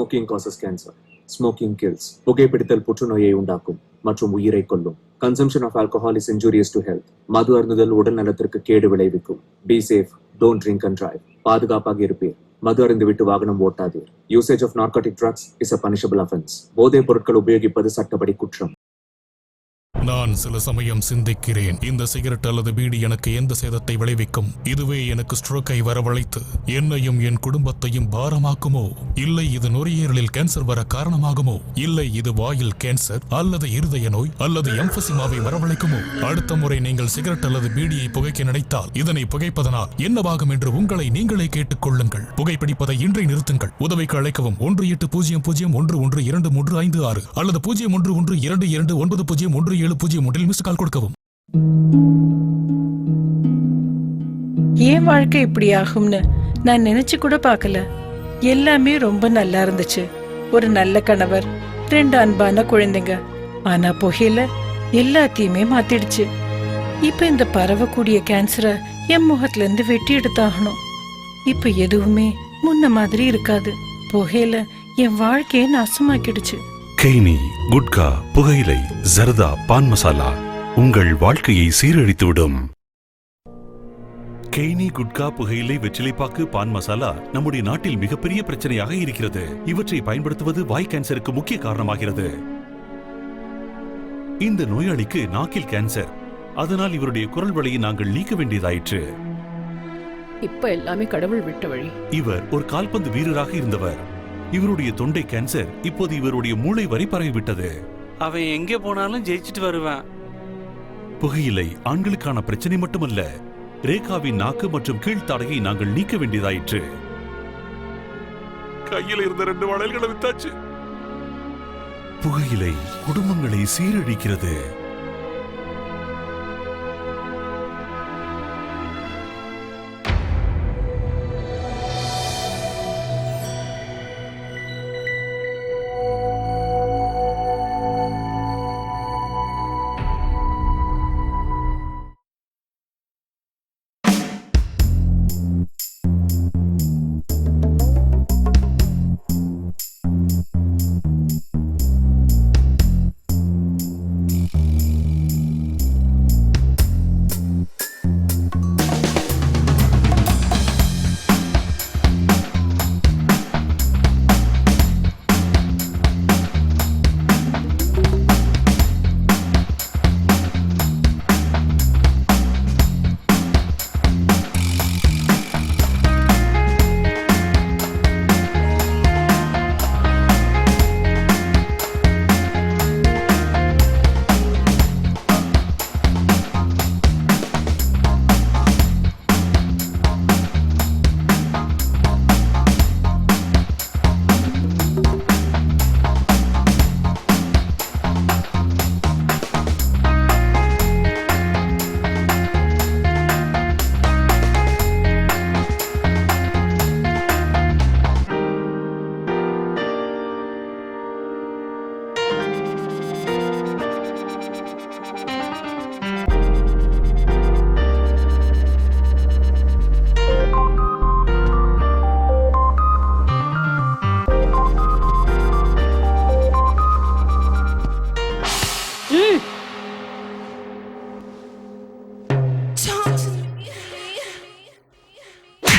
Smoking causes cancer. Smoking kills. புகைப்பிடித்தல் புற்றுநோயை உண்டாக்கும் மற்றும் உயிரை கொல்லும். Consumption of alcohol is injurious to health. மது அருந்துதல் உடல் நலத்திற்கு கேடு விளைவிக்கும். Be safe. Don't drink and drive. பாதுகாப்பாக இருப்பீர். மது அருந்துவிட்டு வாகனம் ஓட்டாதீர். Usage of narcotic drugs is a punishable offense. போதைப் பொருட்கள் உபயோகிப்பது சட்டப்படி குற்றம். நான் சில சமயம் சிந்திக்கிறேன், இந்த சிகரெட் அல்லது பீடி எனக்கு எந்த சேதத்தை விளைவிக்கும்? இதுவே எனக்கு ஸ்ட்ரோக்கை வரவழைத்து என்னையும் என் குடும்பத்தையும் பாரமாக்குமோ? இல்லை இது நுரையீரலில் கேன்சர் வர காரணமாகுமோ? இல்லை இது வாயில் கேன்சர் அல்லது இருதய நோய் அல்லது எம்பசிமாவை வரவழைக்குமோ? அடுத்த முறை நீங்கள் சிகரெட் அல்லது பீடியை புகைக்க நினைத்தால் இதனை புகைப்பதனால் என்னவாகும் என்று உங்களை நீங்களே கேட்டுக் கொள்ளுங்கள். புகைப்பிடிப்பதை இன்றே நிறுத்துங்கள். உதவிக்கு அழைக்கவும் 180001123556 அல்லது 0112229010 மிஸ் கால் கொடுக்கவும். ஏன் வாழ்க்கை இப்படி ஆகும்னு நான் நினைச்சு கூட பார்க்கல. எல்லாமே ரொம்ப நல்லா இருந்துச்சு. ஒரு நல்ல கணவர், 2 அன்பான குழந்தைங்க. ஆனா புகையில எல்லாத்தையுமே மாத்திடுச்சு. இப்ப இந்த பரவக்கூடிய கேன்சரை என் முகத்துல இருந்து வெட்டி எடுத்தாகணும். இப்ப எதுவுமே முன்ன மாதிரி இருக்காது. புகையில என் வாழ்க்கையை நாசமாக்கிடுச்சு. கெய்னி, குட்கா, புகையிலை, ஜர்தா, பான் மசாலா உங்கள் வாழ்க்கையை சீரழித்துவிடும். கெய்னி, குட்கா, புகையிலை, வெற்றிலைப்பாக்கு, பான் மசாலா நம்முடைய நாட்டில் மிகப்பெரிய பிரச்சனையாக இருக்கிறது. இவற்றை பயன்படுத்துவது வாய் கேன்சருக்கு முக்கிய காரணமாகிறது. இந்த நோயாளிக்கு நாக்கில் கேன்சர். அதனால் இவருடைய குரல் வழியை நாங்கள் நீக்க வேண்டியதாயிற்று. இப்ப எல்லாமே கடவுள் விட்ட வழி. இவர் ஒரு கால்பந்து வீரராக இருந்தவர். இவருடைய தொண்டை கேன்சர் இப்போது இவருடைய மூளை வரை பரவிவிட்டது. அவன் எங்கே போனாலும் ஜெயிச்சுட்டு வருவான். புகையிலை ஆண்களுக்கான பிரச்சனை மட்டுமல்ல, ரேகாவின் நாக்கு மற்றும் கீழ்த்தாடையை நாங்கள் நீக்க வேண்டியதாயிற்று. கையில் இருந்த 2 வளையல்களை வித்தாச்சு. புகையிலை குடும்பங்களை சீரழிக்கிறது.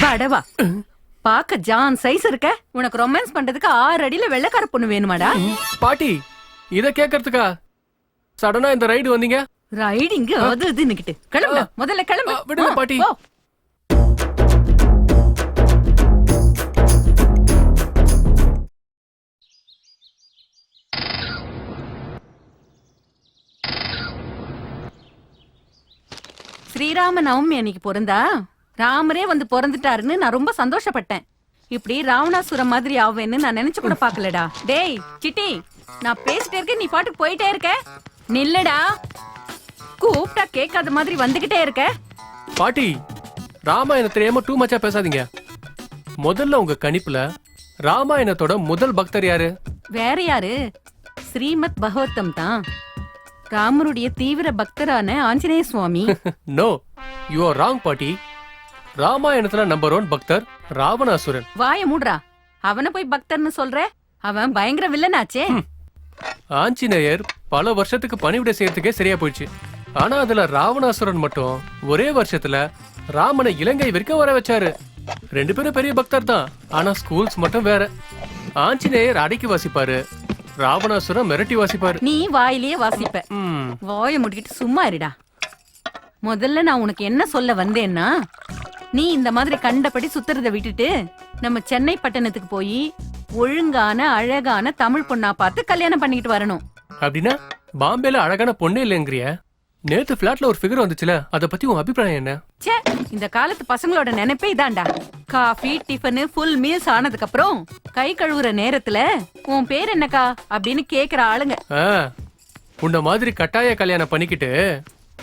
அடவா, பாக்க ஜான் சைஸ் இருக்க. உனக்கு ரொமான்ஸ் பண்றதுக்கு 6 அடியில வெள்ளக்கார பொண்ணு வேணுமாடா? பாட்டி, இத கேக்குறதுக்கா சடனா இந்த ரைடு வந்தீங்க? ரைடிங் அது இதுன்னுக்கிட்டு கிளம்பு. முதல்ல கிளம்பு. விடுங்க பாட்டி. ஸ்ரீராம நவமி அன்னைக்கு பிறந்தா ராமரே வந்து பிறந்துட்டாருன்னு நான் ரொம்ப சந்தோஷப்பட்டேன். இப்படி ராவணாசுரம் மாதிரி ஆவேன்னு நான் நினைச்சு கூட பாக்கலடா. டேய் சிட்டி, நான் பேசிட்டே இருக்கேன், நீ பாட்டுக்கு போயிட்டே இருக்க. நில்லுடா, கூப்பிட்டா கேட்காத மாதிரி வந்துகிட்டே இருக்க. பாட்டி, ராமாயணம் தெரியாம டூ மச்சா பேசாதீங்க. முதல்ல உங்க கணிப்புல ராமாயணத்தோட முதல் பக்தர் யாரு? வேற யாரு? ஸ்ரீமத் பகவத்தம் தான். ராமருடைய தீவிர பக்தரான ஆஞ்சநேய சுவாமி. நோ, யூ ஆர் ராங் பாட்டி. ராமாயணத்துல நம்பர் 1 பக்தர் ராவணாசுரன். வாய மூடுறா. அவனை போய் பக்தர்னு சொல்ற? அவன் பயங்கர வில்லனாச்சே. ஆஞ்சநேயர் பல வருஷத்துக்கு பணிவிடை செய்யறதுக்கே சரியா போயிடுச்சு. ஆனா அதுல ராவணாசுரன் மட்டும் ஒரே வருஷத்துல ராமனை இலங்கை வரைக்கும் வர வச்சாரு. 2 பேரும் பெரிய பக்தர் தான், ஆனா ஸ்கூல்ஸ் மட்டும் வேற. ஆஞ்சநேயர் அடக்கி வாசிப்பாரு, ராவணாசுரன் மிரட்டி வாசிப்பாரு. நீ வாயிலேயே வாசிப்ப. ம், வாயை முடிக்கிட்டு சும்மா இருடா. முதல்ல நான் உனக்கு என்ன சொல்ல வந்தேன்னா, நீ இந்த மாதிரி கண்டபடி சுத்துறத விட்டுட்டு நம்ம சென்னை பட்டணத்துக்கு போய் ஒழுங்கான அழகான தமிழ் பொண்ணா பார்த்து கல்யாணம் பண்ணிக்கிட்டு வரணும். அப்படின்னா பாம்பேல அழகான பொண்ணே இல்லைங்கிறிய? நேத்து பிளாட்ல ஒரு ஃபிகர் வந்துச்சுல, அத பத்தி உன் அபிப்பிராயம் என்ன? ச்சே, இந்த காலத்து பசங்களோட நினைப்பே இதான்டா. காஃபி டிஃபனு ஃபுல் மீல்ஸ் ஆனதுக்கு அப்புறம் கை கழுவுற நேரத்துல உன் பேர் என்னக்கா அப்படின்னு கேக்குற ஆளுங்க. உன்ன மாதிரி கட்டாய கல்யாணம் பண்ணிக்கிட்டு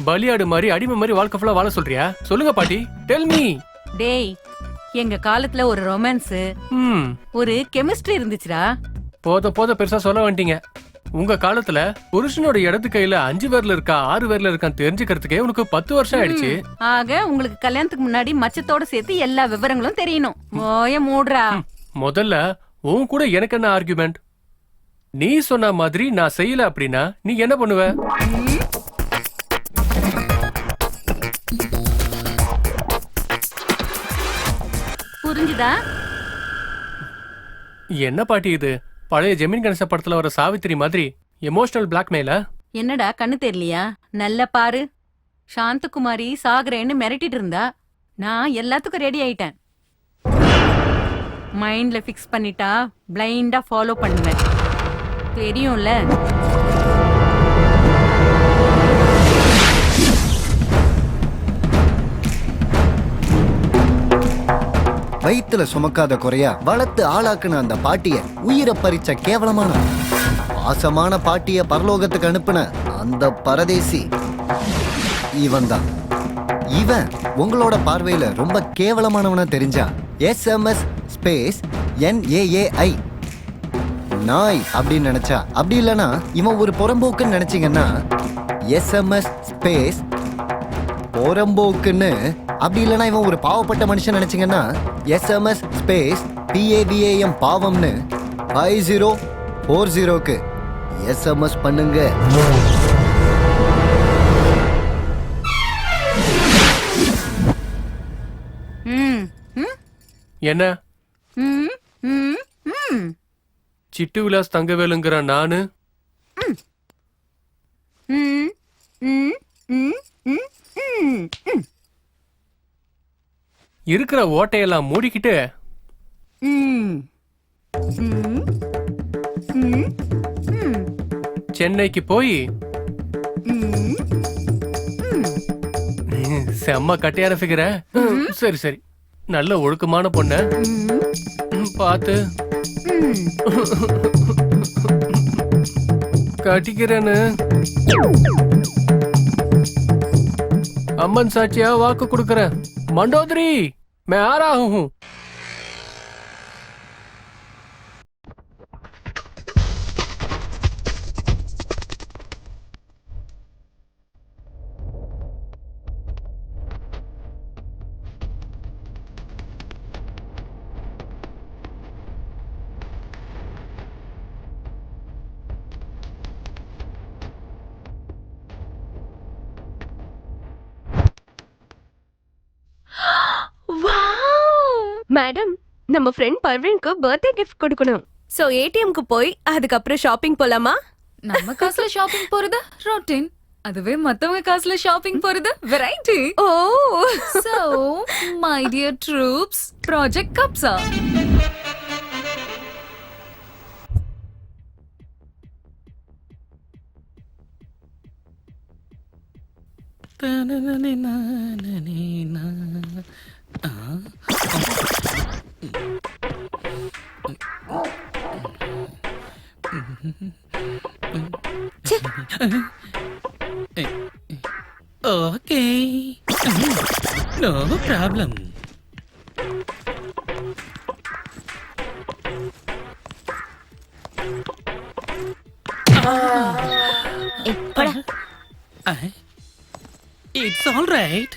பலியாடு மாதிரி அடிமை மாதிரி வாழ்க்கை ஃபுல்லா வாழ சொல்றியா? சொல்லுங்க பாட்டி, டெல் மீ. டேய், எங்க காலத்துல ஒரு ரொமான்ஸ், ஒரு கெமிஸ்ட்ரி இருந்துச்சுடா. போத பெருசா சொல்ல வந்துட்டீங்க. உங்க காலத்துல புருஷனோட இடது கையில 5 விரல் இருக்கா 6 விரல் இருக்கான்னு தெரிஞ்சுக்கிறதுக்கே உனக்கு 10 வருஷம் ஆயிடுச்சு. ஆக உங்களுக்கு கல்யாணத்துக்கு முன்னாடி மச்சத்தோட சேர்த்து எல்லா விவரங்களும் தெரியணும். ஓய மூடுறா. முதல்ல உன் கூட எனக்கு என்ன ஆர்குமெண்ட்? நீ சொன்ன மாதிரி நான் செய்யல அப்படின்னா நீ என்ன பண்ணுவ? புரிஞ்சுதா? என்ன பாட்டி இது? பழைய ஜெமின் கணேச படத்துல வர சாவித்திரி மாதிரி எமோஷனல் பிளாக்மெயிலா? என்னடா கண்ணு தெரியலையா? நல்ல பாரு. சாந்தகுமாரி சாகுறேன்னு மிரட்டிட்டு இருந்தா, நான் எல்லாத்துக்கும் ரெடி ஆயிட்டேன். மைண்ட்ல ஃபிக்ஸ் பண்ணிட்டா பிளைண்டா ஃபாலோ பண்ணுவேன். தெரியும்ல. வயித்துல சுமக்காத குறையா வளர்த்து ஆளாக்குன அந்த பாட்டிய உயிரை பறிச்ச கேவலமான பாசமான பாட்டிய பரலோகத்துக்கு அனுப்புன அந்த பரதேசி இவன் தான். இவன் உங்களோட பார்வையில ரொம்ப கேவலமானவனா தெரிஞ்சா SMS ஸ்பேஸ் NAAI நாய் அப்படின்னு நினைச்சா, அப்படி இல்லைன்னா இவன் ஒரு புறம்போக்குன்னு நினைச்சீங்கன்னா SMS ஸ்பேஸ் புறம்போக்குன்னு, அப்படி இல்லைன்னா இவன் ஒரு பாவப்பட்ட மனுஷன் நினைச்சீங்கன்னா SMS ஸ்பேஸ் PAVAM பாவம்னு 5040க்கு SMS பண்ணுங்க. என்ன சிட்டு விலாஸ் தங்கவேலுங்கிற நானு இருக்கிற ஓட்டையெல்லாம் மூடிக்கிட்டு சென்னைக்கு போய் செம்ம கட்டையான ஃபிகர. சரி சரி, நல்ல ஒழுக்கமான பொண்ண பார்த்து கட்டிக்கிறேன்னு அம்மன் சாட்சியா வாக்கு கொடுக்கறேன். मंडोदरी, मैं आ रहा हूँ. மேடம், நம்ம ஃப்ரெண்ட் பர்வீனுக்கு பர்த்டே கிஃப்ட் கொடுக்கணும். சோ ஏடிஎம்க்கு போய் அதுக்கப்புறம் ஷாப்பிங் போலாமா? நம்ம காசுல ஷாப்பிங் போறது ரொட்டீன், அதுவே மத்தவங்க காசுல ஷாப்பிங் போறது variety. Oh, so my dear troops, project கப்ஸா. Okay, no problem. It's all right.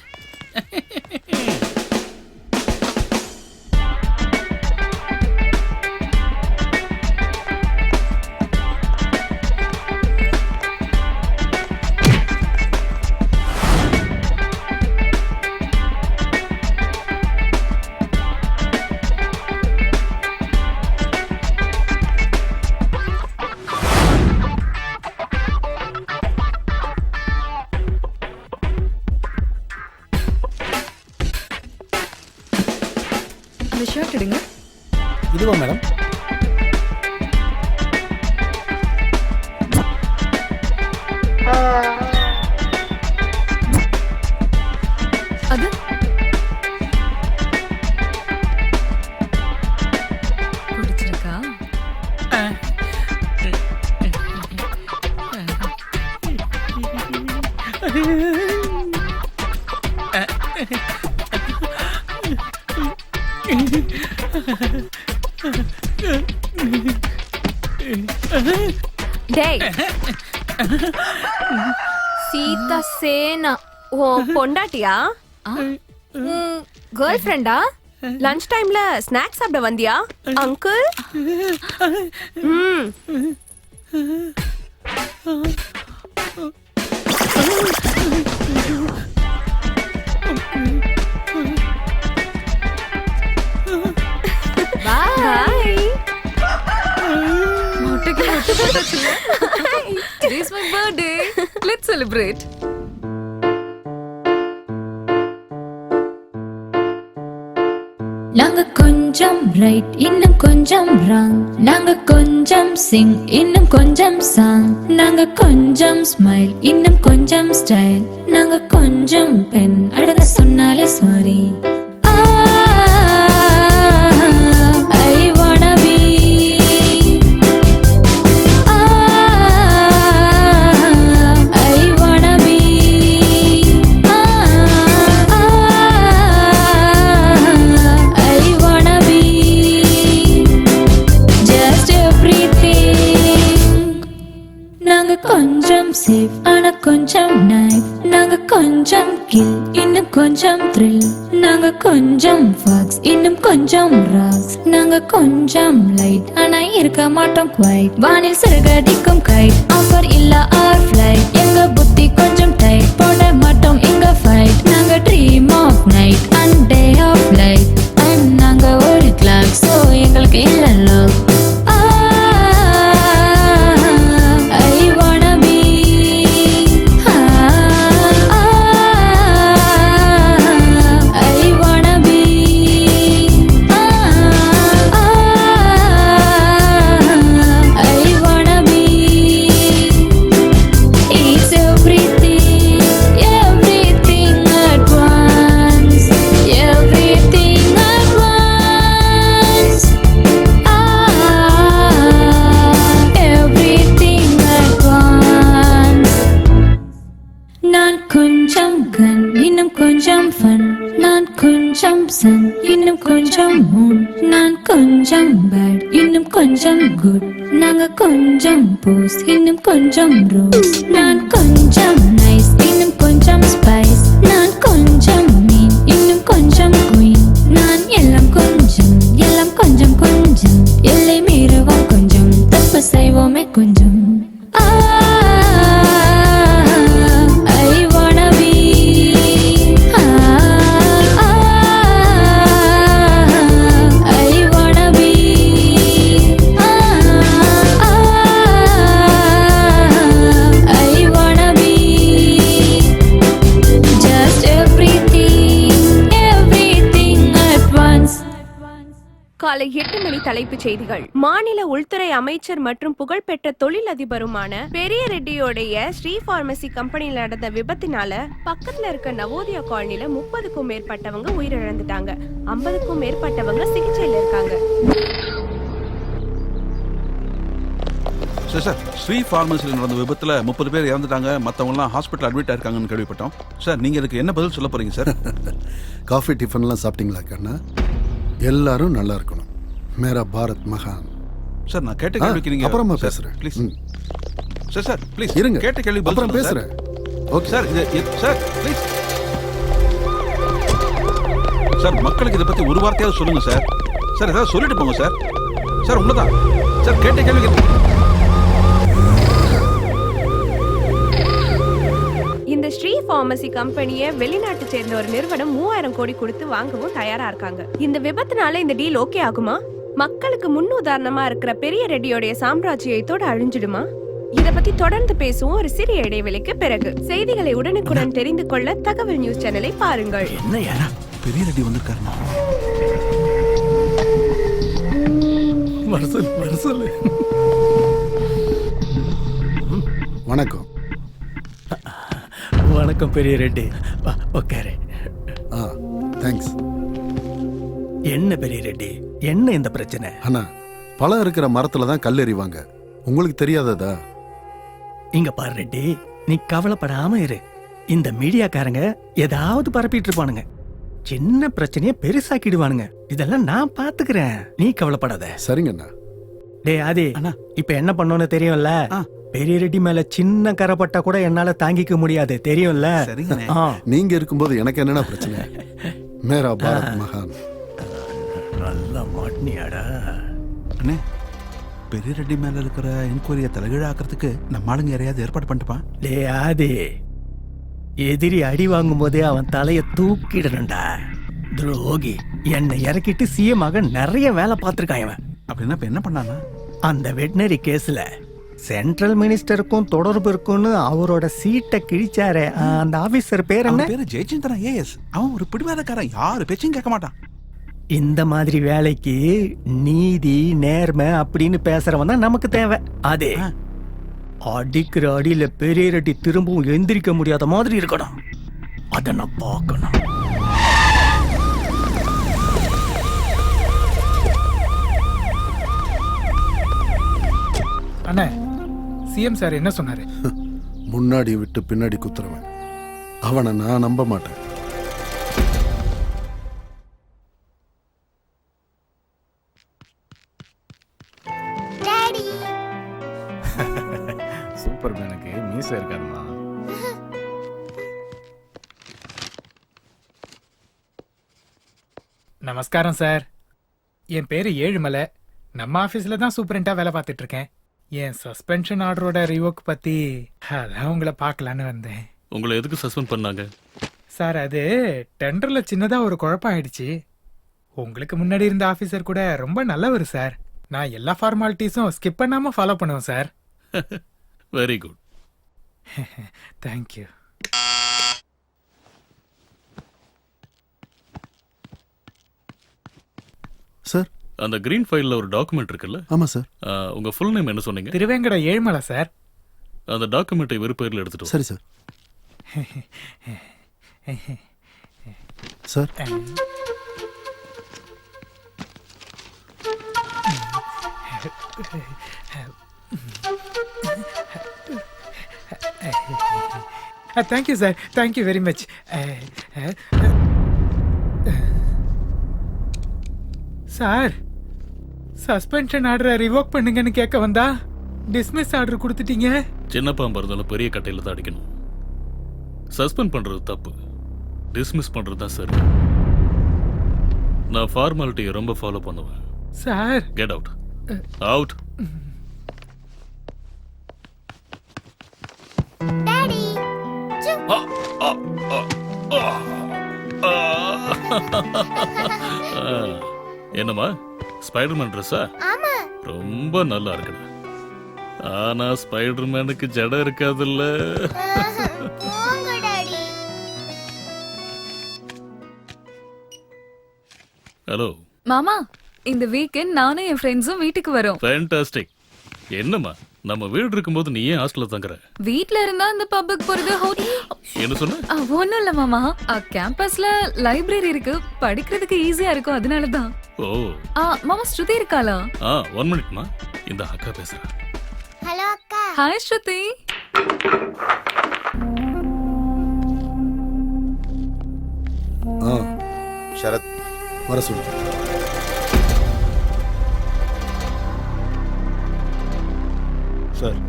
கண்டிப்பா மேடம். அது பிடிச்சிருக்கா? டேய் சீதா சேனா ஓ பொண்டாட்டியா? கேர்ள் ஃப்ரெண்டா? லஞ்ச் டைம்ல ஸ்நாக்ஸ் சாப்பிட வந்தியா அங்கிள்? பாய். மொட்டைக்கு மொட்டை போட்டாச்சுல. Today's my birthday. Let's celebrate. நாங்க கொஞ்சம் ரைட் இன்னும் கொஞ்சம் ராங், நாங்க கொஞ்சம் சிங் இன்னும் கொஞ்சம் சாங், நாங்க கொஞ்சம் ஸ்மைல் இன்னும் கொஞ்சம் ஸ்டைல், நாங்க கொஞ்சம் பெண் அழக சொன்னாலே sorry. I wanna be. I wanna be. I wanna be just everything. நாங்க கொஞ்சம் சேஃப் ஆனா கொஞ்சம் நைஃப், நாங்க கொஞ்சம் கில் இன்னும் கொஞ்சம் த்ரில், நாங்க கொஞ்சம் ஃபாக்ஸ் இன்னும் கொஞ்சம் ராக்ஸ், நாங்க கொஞ்சம் லைட் ஆனா இருக்க மாட்டோம் குவைட், வானில் சிறகடிக்கும் கைட் ஆஃபர் இல்ல ஆர் ஃபிளைட், எங்க புத்தி கொஞ்சம் டைட் போட மாட்டோம் இங்க ஃபைட், நாங்க dream of night and day of light, and நாங்க ஒரு கிளாக் சோ எங்களுக்கு இல்ல love. I wanna be. I wanna be. I wanna be. It's everything, everything at once, everything at once. Everything at once. நான் கொஞ்சம் கன் இன்னும் கொஞ்சம் fun, நான் கொஞ்சம் சன் இன்னும் கொஞ்சம் மூன், நான் கொஞ்சம் பேட் இன்னும் கொஞ்சம் குட், நாங்க கொஞ்சம் போஸ் இன்னும் கொஞ்சம் ரோஸ், நான் கொஞ்சம் நைஸ் இன்னும் கொஞ்சம் ஸ்பைஸ், நான் கொஞ்சம் மீன் இன்னும் கொஞ்சம் குயின், நான் எல்லாம் கொஞ்சம் எல்லாம் கொஞ்சம் கொஞ்சம், எல்லை மீறுவோம் கொஞ்சம் தப்பு செய்வோமே கொஞ்சம். I wanna be. I wanna be. I wanna be just everything, everything at once. காலை 8 மணி தலைப்புச் செய்திகள். மாநில உள்துறை அமைச்சர் மற்றும் புகழ்பெற்ற தொழிலதிபருமான பெரிய ரெட்டியோடைய ஸ்ரீ பார்மசி கம்பெனியில் நடந்த விபத்தினால பக்கத்துல இருக்க நவோதயா காலனில 30க்கும் மேற்பட்டவங்க உயிரிழந்துட்டாங்க, 50க்கும் மேற்பட்டவங்க சிகிச்சையில இருக்காங்க. சார் ஸ்ரீ ஃபார்மசியில் நடந்த விபத்துல 30 பேர் இறந்துட்டாங்க, மற்றவங்க எல்லாம் ஹாஸ்பிட்டல் அட்மிட் ஆயிருக்காங்கன்னு கேள்விப்பட்டோம். சார் நீங்க இதுக்கு என்ன பதில் சொல்ல போறீங்க சார்? காஃபி டிஃபன்லாம் சாப்பிட்டீங்களா கண்ணா? எல்லாரும் நல்லா இருக்கணும். மேரா பாரத் மகான். சார் நான் கேட்ட கேள்விக்கு நீங்க அப்புறமா பேசுறேன் ப்ளீஸ். சார் ப்ளீஸ் இருங்க, கேட்ட கேள்வி அப்புறம் பேசுறேன். Okay sir. Sir please sir, மக்களுக்கு இதை பத்தி ஒரு வார்த்தையாவது சொல்லுங்க சார். சார் ஏதாவது சொல்லிட்டு போங்க சார். சார் உண்மைதான் சார், கேட்ட கேள்வி. இந்த ஸ்ரீ பார்மசி கம்பெனியை வெளிநாட்டு சேர்ந்த ஒரு நிறுவனம் 3000 கோடி கொடுத்து வாங்கவும் தயாரா இருக்காங்க. இந்த விபத்துனால இந்த டீல் ஓகே ஆகுமா? மக்களுக்கு முன் உதாரணமா இருக்கிற பெரிய ரெட்டியோடைய சாம்ராஜ்யத்தோட அழிஞ்சிடுமா? இத பத்தி தொடர்ந்து பேசுவோம் ஒரு சிறிய இடைவெளிக்கு பிறகு. செய்திகளை உடனுக்குடன் தெரிந்து கொள்ள தகவல் நியூஸ் சேனலை பாருங்கள். என்ன யாரா பெரிய ரெட்டி வந்திருக்காருமா? வரசல் வணக்கம். வணக்கம் பெரிய ரெட்டி. உட்காரு. தேங்க்ஸ். என்ன பெரிய ரெட்டி, என்ன இந்த பிரச்சனை? அண்ணா, பழம் இருக்கிற மரத்துல தான் கல் எறிவாங்க. உங்களுக்கு தெரியாததா? இங்க பாரு ரெட்டி, நீ கவலைப்படாம இரு. இந்த மீடியாக்காரங்க ஏதாவது பரப்பிட்டு இருப்பானுங்க, சின்ன பிரச்சனைய பெருசாக்கிடுவானுங்க. இதெல்லாம் நான் பாத்துக்கிறேன், நீ கவலைப்படாத. சரிங்கண்ணா. டேய் ஆதி, இப்ப என்ன பண்ணோன்னு தெரியும்ல? பெரிய ரெட்டி மேல சின்ன கரைப்பட்டா கூட என்னால தாங்கிக்க முடியாது, தெரியும்ல? நீங்க இருக்கும்போது எனக்கு என்னென்ன பிரச்சனை? மேரா பாரத் மகான். நல்லா மாட்டினியாடா அண்ணே. பெரிய ரெட்டி மேல இருக்கிற என்கொயரியை தலைகீழாக்கிறதுக்கு நம்ம ஆளுங்க யாரையாவது ஏற்பாடு பண்ணிட்டுப்பான். டேய் ஆதி, எதிரி அடி வாங்கும் போதே அவன் தலைய தூக்கிடணும்டா. துரோகி என்னை இறக்கிட்டு சிஎம் ஆக நிறைய வேலை பார்த்திருக்கான் இவன். அப்படின்னா இப்ப என்ன பண்ணானா? அந்த வெட்டினரி கேஸ்ல சென்ட்ரல் மினிஸ்டருக்கும் தொடர்பு இருக்குன்னு அவரோட சீட்டை கிழிச்சாரே, அந்த ஆபீசர் பேர் என்ன? பேரு ஜெயச்சந்திரன் ஏஎஸ். அவன் ஒரு பிடிவாதக்காரன், யாரு பேச்சும் கேட்க மாட்டான். இந்த மாதிரி வேலைக்கு நீதி நேர்மை அப்படின்னு பேசுறவன் தான் நமக்கு தேவை. அதே அடிக்கிற அடியில பெரிய ரெட்டி திரும்பவும் எந்திரிக்க முடியாத மாதிரி இருக்கணும். அத நான் பார்க்கணும். அண்ணா, சிஎம் சார் என்ன சொன்னாரு? முன்னாடி விட்டு பின்னாடி குத்துறவன் அவனை நான் நம்ப மாட்டேன். சூப்பர்மேனுக்கு மீசை இருக்காதுமா. நமஸ்காரம் சார். என் பேரு ஏழுமலை. நம்ம ஆபீஸ்ல தான் சூப்பரண்டா வேலை பார்த்துட்டு இருக்கேன். என் சஸ்பென்ஷன் ஆர்டரோட ரிவோக் பத்தி அதான் உங்களை பார்க்கலான்னு வந்தேன். உங்களை எதுக்கு சஸ்பெண்ட் பண்ணாங்க? சார், அது டெண்டர்ல சின்னதா ஒரு குழப்பம் ஆயிடுச்சு. உங்களுக்கு முன்னாடி இருந்த ஆபீசர் கூட ரொம்ப நல்லவர் சார். நான் எல்லா ஃபார்மாலிட்டிஸும் ஸ்கிப் பண்ணாம ஃபாலோ பண்ணுவேன் sir. Very good. Thank you. Sir, அந்த கிரீன் ஃபைல்ல ஒரு டாக்குமெண்ட் இருக்குல்ல? ஆமா சார். உங்க ஃபுல் நேம் என்ன சொன்னீங்க? திருவேங்கட ஏழுமலை சார். அந்த டாக்குமெண்ட்டை வெறு பேர்ல எடுத்துட்டு சரி sir. Sir, thank you sir, thank you very much. Sir, suspension ஆர்டரை ரிவோக் பண்ணுங்கன்னு கேட்க வந்தா டிஸ்மிஸ் ஆர்டர் கொடுத்துட்டீங்க. சின்ன பாம்பா இருந்தாலும் பெரிய கட்டையில தான் அடிக்கணும். சஸ்பெண்ட் பண்றது தப்பு, டிஸ்மிஸ் பண்றது தான் சரி. நான் ஃபார்மாலிட்டியை ரொம்ப ஃபாலோ பண்ணுவேன். Sir, get out. அவுட். என்னம்மா, ஸ்பைடர்மேன் ட்ரெஸ்ஸா? ரொம்ப நல்லா இருக்குடா. ஆனா ஸ்பைடர்மேனுக்கு ஜடம் இருக்காதுல்ல. ஹலோ மாமா, இந்த வீக்கெண்ட் நானும் என் ஃப்ரெண்ட்ஸும் வீட்டுக்கு வரோம். ஃபேண்டாஸ்டிக். என்னம்மா, நம்ம வீடு இருக்கும்போது நீ ஏன் ஹாஸ்டல்ல தங்குற? வீட்ல இருந்தா அந்த பப்புக்கு போறது என்ன சொன்ன? ஒண்ணும் இல்ல மாமா, கேம்பஸ்ல லைப்ரரி இருக்கு, படிக்கிறதுக்கு ஈஸியா இருக்கும், அதனாலதான். ஓ. மாமா, ஸ்ருதி இருக்காளா? 1 மினிட்மா, இந்த அக்கா பேசுறா. ஹலோ அக்கா. ஹாய் ஸ்ருதி. சரத் வர சொல்லு. சார்,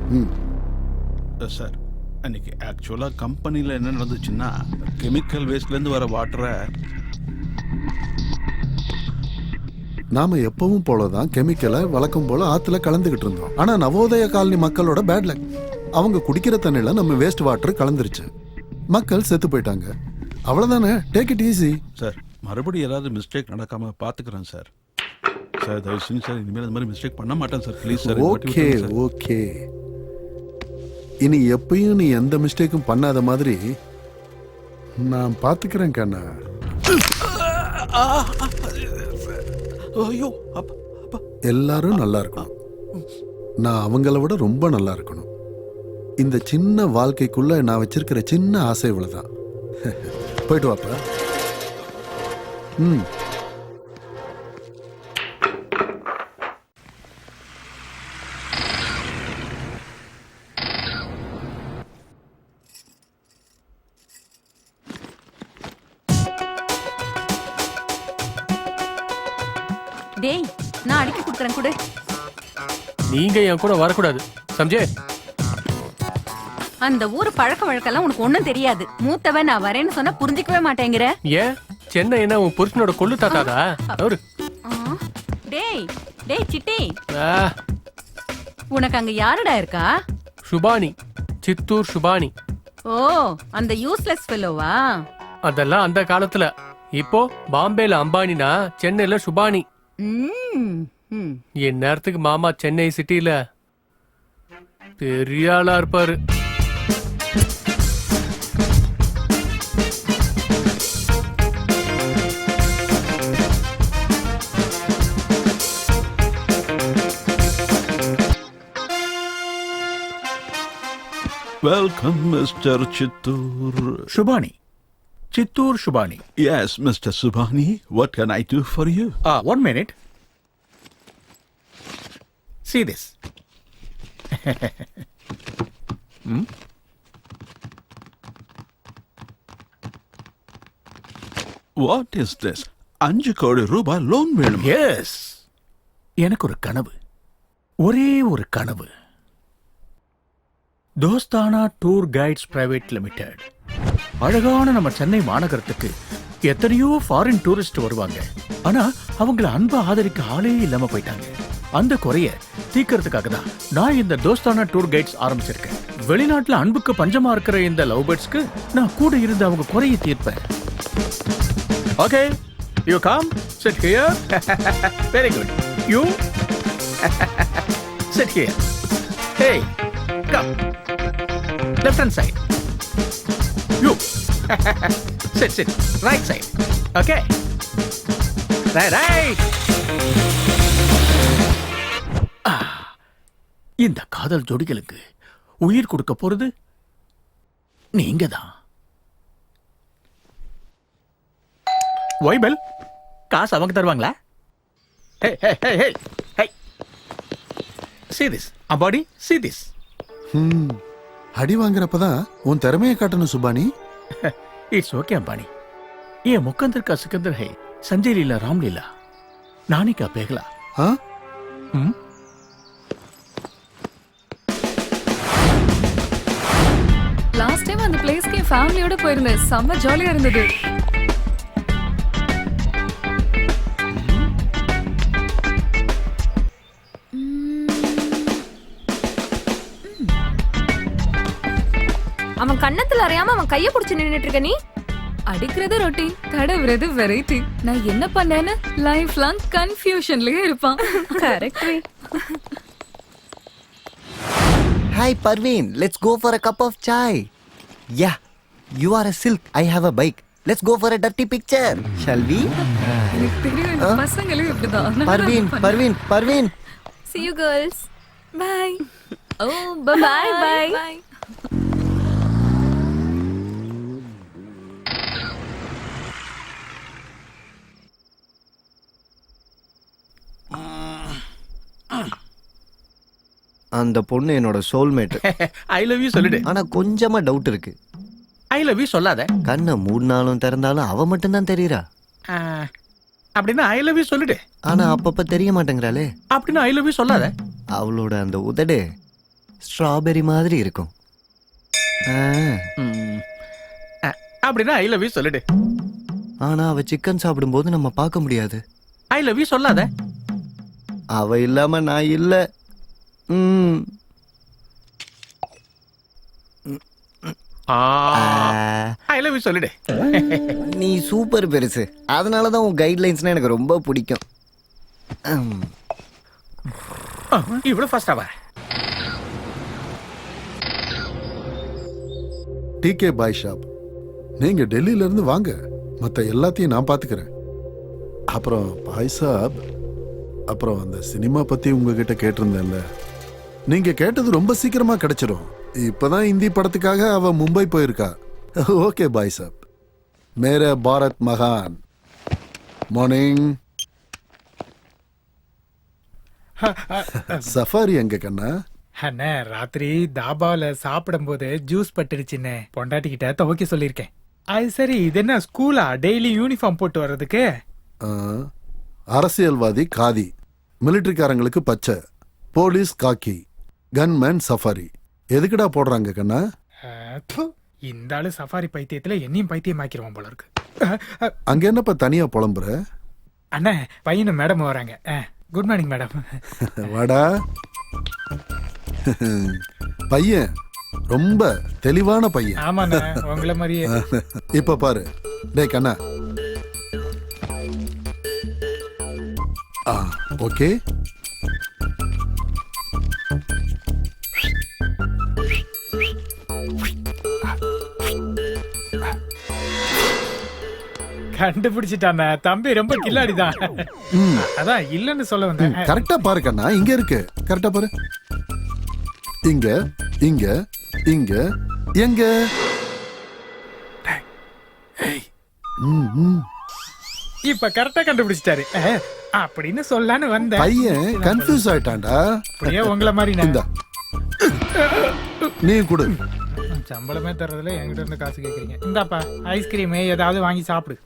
சார், அன்னைக்கு ஆக்சுவலாக கம்பெனியில் என்ன நடந்துச்சுன்னா, கெமிக்கல் வேஸ்ட்லேருந்து வர வாட்டரை நாம எப்பவும் போலதான் கெமிக்கலை வழக்கம் போல ஆத்துல கலந்துகிட்டு இருந்தோம். ஆனா நவோதய காலனி மக்களோட பேட் லக், அவங்க குடிக்கிற தண்ணியில நம்ம வேஸ்ட் வாட்டர் கலந்துருச்சு. மக்கள் செத்து போயிட்டாங்க. அவ்வளவுதானே, டேக் இட் ஈஸி. சார், மறுபடியும் ஏதாவது மிஸ்டேக் நடக்காம பாத்துக்கிறேன் சார். சார், தயவு செஞ்சு சார், இனிமேல் இந்த மாதிரி மிஸ்டேக் பண்ண மாட்டேன் sir, please sir. Okay okay, இனி எப்பயும் நீ எந்த மிஸ்டேக்கும் பண்ணாத மாதிரி நான் பாத்துக்கிறேன் கண்ணா. ஐயோ, அப்பா, அப்பா. எல்லாரும் நல்லா இருக்கணும். நான் அவங்கள விட ரொம்ப நல்லா இருக்கணும். இந்த சின்ன வாழ்க்கைக்குள்ள நான் வச்சிருக்கிற சின்ன ஆசை இவ்வளவுதான். போயிட்டு வாப்பா. ம். டேய் நான் அடிக்க குடுக்குறேன் கூட. நீங்க என் கூட வரக்கூடாது சம்ஜே. அந்த ஊர் பழக்க வழக்கெல்லாம் உனக்கு ஒண்ணும் தெரியாது. மூத்தவன் நான் வரேன்னு சொன்னா புரிஞ்சிக்கவே மாட்டேங்கிற. ஏன் சென்னை என்ன உன் புருஷனோட கொள்ளு தாத்தாதா அவரு? டேய் டேய் சிட்டி, ஆ, உனக்கு அங்க யாருடா இருக்கா? சுபானி, சித்தூர் சுபானி. ஓ, அந்த யூஸ்லெஸ் ஃபெல்லோவா? அதெல்லாம் அந்த காலத்துல. இப்போ பாம்பேல அம்பானினா சென்னையில சுபானி. என் நேரத்துக்கு மாமா சென்னை சிட்டில பெரிய ஆளா இருப்பாரு. Welcome, Mr. Chittur. Shubhani. Chittur Shubhani. Yes, Mr. Subhani. What can I do for you? 1 minute. See this. Hmm? What is this? 5 கோடி ரூபாய் லோன் வேணும். Yes. எனக்கு ஒரு கனவு. ஒரே ஒரு கனவு. Dostana tour guides private limited. அழகான நம்ம சென்னை மாநகரத்துக்கு எத்தனையோ ஃபாரின் டூரிஸ்ட் வருவாங்க. ஆனா அவங்கள அன்பா ஆதரிக்க ஆளே இல்லாம போயிட்டாங்க. அந்த குறைய தீக்கிறதுக்காக தான் நான் இந்த தோஸ்தானா டூர் கைட்ஸ் ஆரம்பிச்சிருக்கேன். வெளிநாட்டுல அன்புக்கு பஞ்சமா இருக்கிற இந்த லவ் பேர்ட்ஸ்க்கு நான் கூட இருந்து அவங்க குறைய தீர்ப்பேன். Okay, you come sit here. Very good. You sit here. Hey, come. Left hand side. You sit sit right side. Okay, right. இந்த காதல் ஜோடிகளுக்கு உயிர் கொடுக்க போறது நீங்க தான். வைபல் காசு அவங்க தருவாங்களா? Hey, hey, hey, hey, hey. See this. Ambani, see this. அடி வாங்குறப்பதான் உன் திறமையை காட்டணும் சுபானி. It's okay, Ambani. ये मुकंदर का सिकंदर है. संजय लीला, राम लीला. नानी का पेगला. हाँ? லாஸ்ட் டைம் அந்த பிளேஸ்க்கு என் ஃபேமிலியோட போயிருந்தேன். செம்ம ஜாலியா இருந்தது. அவன் கண்ணத்துல அறியாம அவன் கைய புடிச்சு நின்னுட்டு இருக்க நீ. அடிக்கிறது ரொட்டீன், தடவுறது வெரைட்டி. நான் என்ன பண்ணேன்னு லைஃப் லாங் கன்ஃபியூஷன்லயே இருப்பான். Correct. Hi Parveen, let's go for a cup of chai. Yeah, you are a silk, I have a bike. Let's go for a dirty picture, shall we? எனக்கு தெரியும் இந்த பசங்களே இப்படிதான். Parveen. See you girls. Bye. Oh, bye. அந்த பொண்ணு என்னோட soulmate. I love you சொல்லிடு. ஆனா கொஞ்சமா டவுட் இருக்கு. ஐ லவ் யூ சொல்லாத. கண்ணை மூடினாலும் திறந்தாலும் அவ மட்டும் தான் தெரியறா. அப்படின்னா ஐ லவ் யூ சொல்லிடு. ஆனா அப்பப்ப தெரிய மாட்டேங்கிறாளே. அப்படின்னா ஐ லவ் யூ சொல்லாத. அவளோட அந்த உதடு ஸ்ட்ராபெரி மாதிரி இருக்கும். அப்படின்னா ஐ லவ் யூ சொல்லிடு. ஆனா அவ சிக்கன் சாப்பிடும்போது நம்ம பார்க்க முடியாது. ஐ லவ் யூ சொல்லாத. அவ இல்லாம நான் இல்ல. ஐ லவ் யூ சொல்லிடு. நீ சூப்பர் பெருசு. அதனாலதான் உன் கைட்லைன்ஸ்னா எனக்கு ரொம்ப பிடிக்கும். இவ்வளவு ஃபாஸ்டாவா? டிகே பாய் ஷாப். நீங்க டெல்லியில இருந்து வாங்க, மத்த எல்லாத்தையும் நான் பாத்துக்கிறேன். அப்புறம் பாய் சாப், அப்புறம் அந்த சினிமா பத்தி உங்ககிட்ட கேட்டிருந்தேன்ல, நீங்க கேட்டது ரொம்ப சீக்கிரமா கிடைச்சிடும். இப்பதான் இந்தி படத்துக்காக அவ மும்பை போயிருக்கா. ஓகே பாய் சாப். மேரே பாரத் மகான். மார்னிங். சஃபாரி எங்க கண்ணா? அண்ணே, ராத்திரி தாபால சாப்பிடும்போது ஜூஸ் பட்டுடுச்சுண்ணே. பொண்டாட்டிக்கிட்ட துவைக்க சொல்லியிருக்கேன். அது சரி, இது என்ன ஸ்கூலா? டெய்லி யூனிஃபார்ம் போட்டு வர்றதுக்கு? அரசியல்வாதி காதி, மிலிட்டரிக்காரங்களுக்கு பச்சை, போலீஸ் காக்கி, கன்மேன் சஃபாரி. எதுக்குடா போடுறாங்க கண்ணா? ப்பு, இந்த ஆளு சஃபாரி பைத்தியத்துல என்னையும் பைத்தியம் ஆக்கிடுவான் போல இருக்கு. அங்க என்னப்பா தனியா புலம்புற? அண்ணே, பையனும் மேடம் வராங்க. Good morning madam. வாடா. பையன் ரொம்ப தெளிவான பையன். ஆமாண்ணே, உங்களை மாதிரியே. இப்ப பாரு. டேய் கண்ணா. ஓகே. கண்டுபிடிச்சிட்டானே தம்பி, ரொம்ப கில்லாடிதான். அதான் இல்லன்னு சொல்ல வந்தேன். கரெக்டா பாரு கண்ணா, இங்க இருக்கு. கரெக்டா பாரு. இங்க இங்க இங்க எங்க? இப்ப கரெக்டா கண்டுபிடிச்சிட்டாரு அப்படின்னு சொல்லான்னு வந்தேன். பையன் கன்ஃபியூஸ் ஆயிட்டான்டா. அப்படியே உங்களை மாதிரி. இந்தா, நீ கொடு. சம்பளமே தர்றதுல என்கிட்ட இருந்து காசு கேக்குறீங்க. இந்தாப்பா ஐஸ்கிரீம் ஏதாவது வாங்கி சாப்பிடு.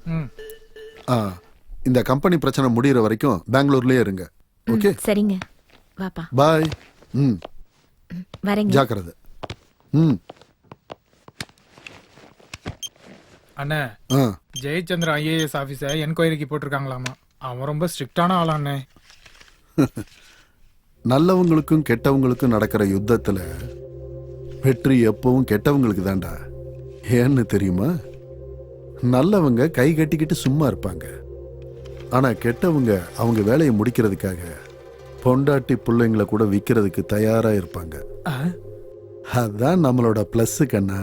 இந்த கம்பெனி பிரச்சனை முடியற வரைக்கும் பெங்களூர்லயே இருங்க. ஓகே, சரிங்க. வாப்பா. பாய். வரேங்க. ஜாக்கிரதை. அண்ணா, ஜெயச்சந்திர ஐஏஎஸ் ஆபீஸ என்கொயரிக்கு போட்டிருக்காங்களாமா. அவன் ரொம்ப ஸ்ட்ரிக்டான ஆளாண்ணே. நல்லவங்களுக்கும் கெட்டவங்களுக்கும் நடக்கிற யுத்தத்துல வெற்றி எப்பவும் கெட்டவங்களுக்கு தான்டா. ஏன்னு தெரியுமா? நல்லவங்க கை கட்டிக்கிட்டு சும்மா இருப்பாங்க. ஆனா கெட்டவங்க அவங்க வேலையை முடிக்கிறதுக்காக பொண்டாட்டி பிள்ளைங்களை கூட விற்கிறதுக்கு தயாரா இருப்பாங்க. அதான் நம்மளோட பிளஸ் கண்ணா.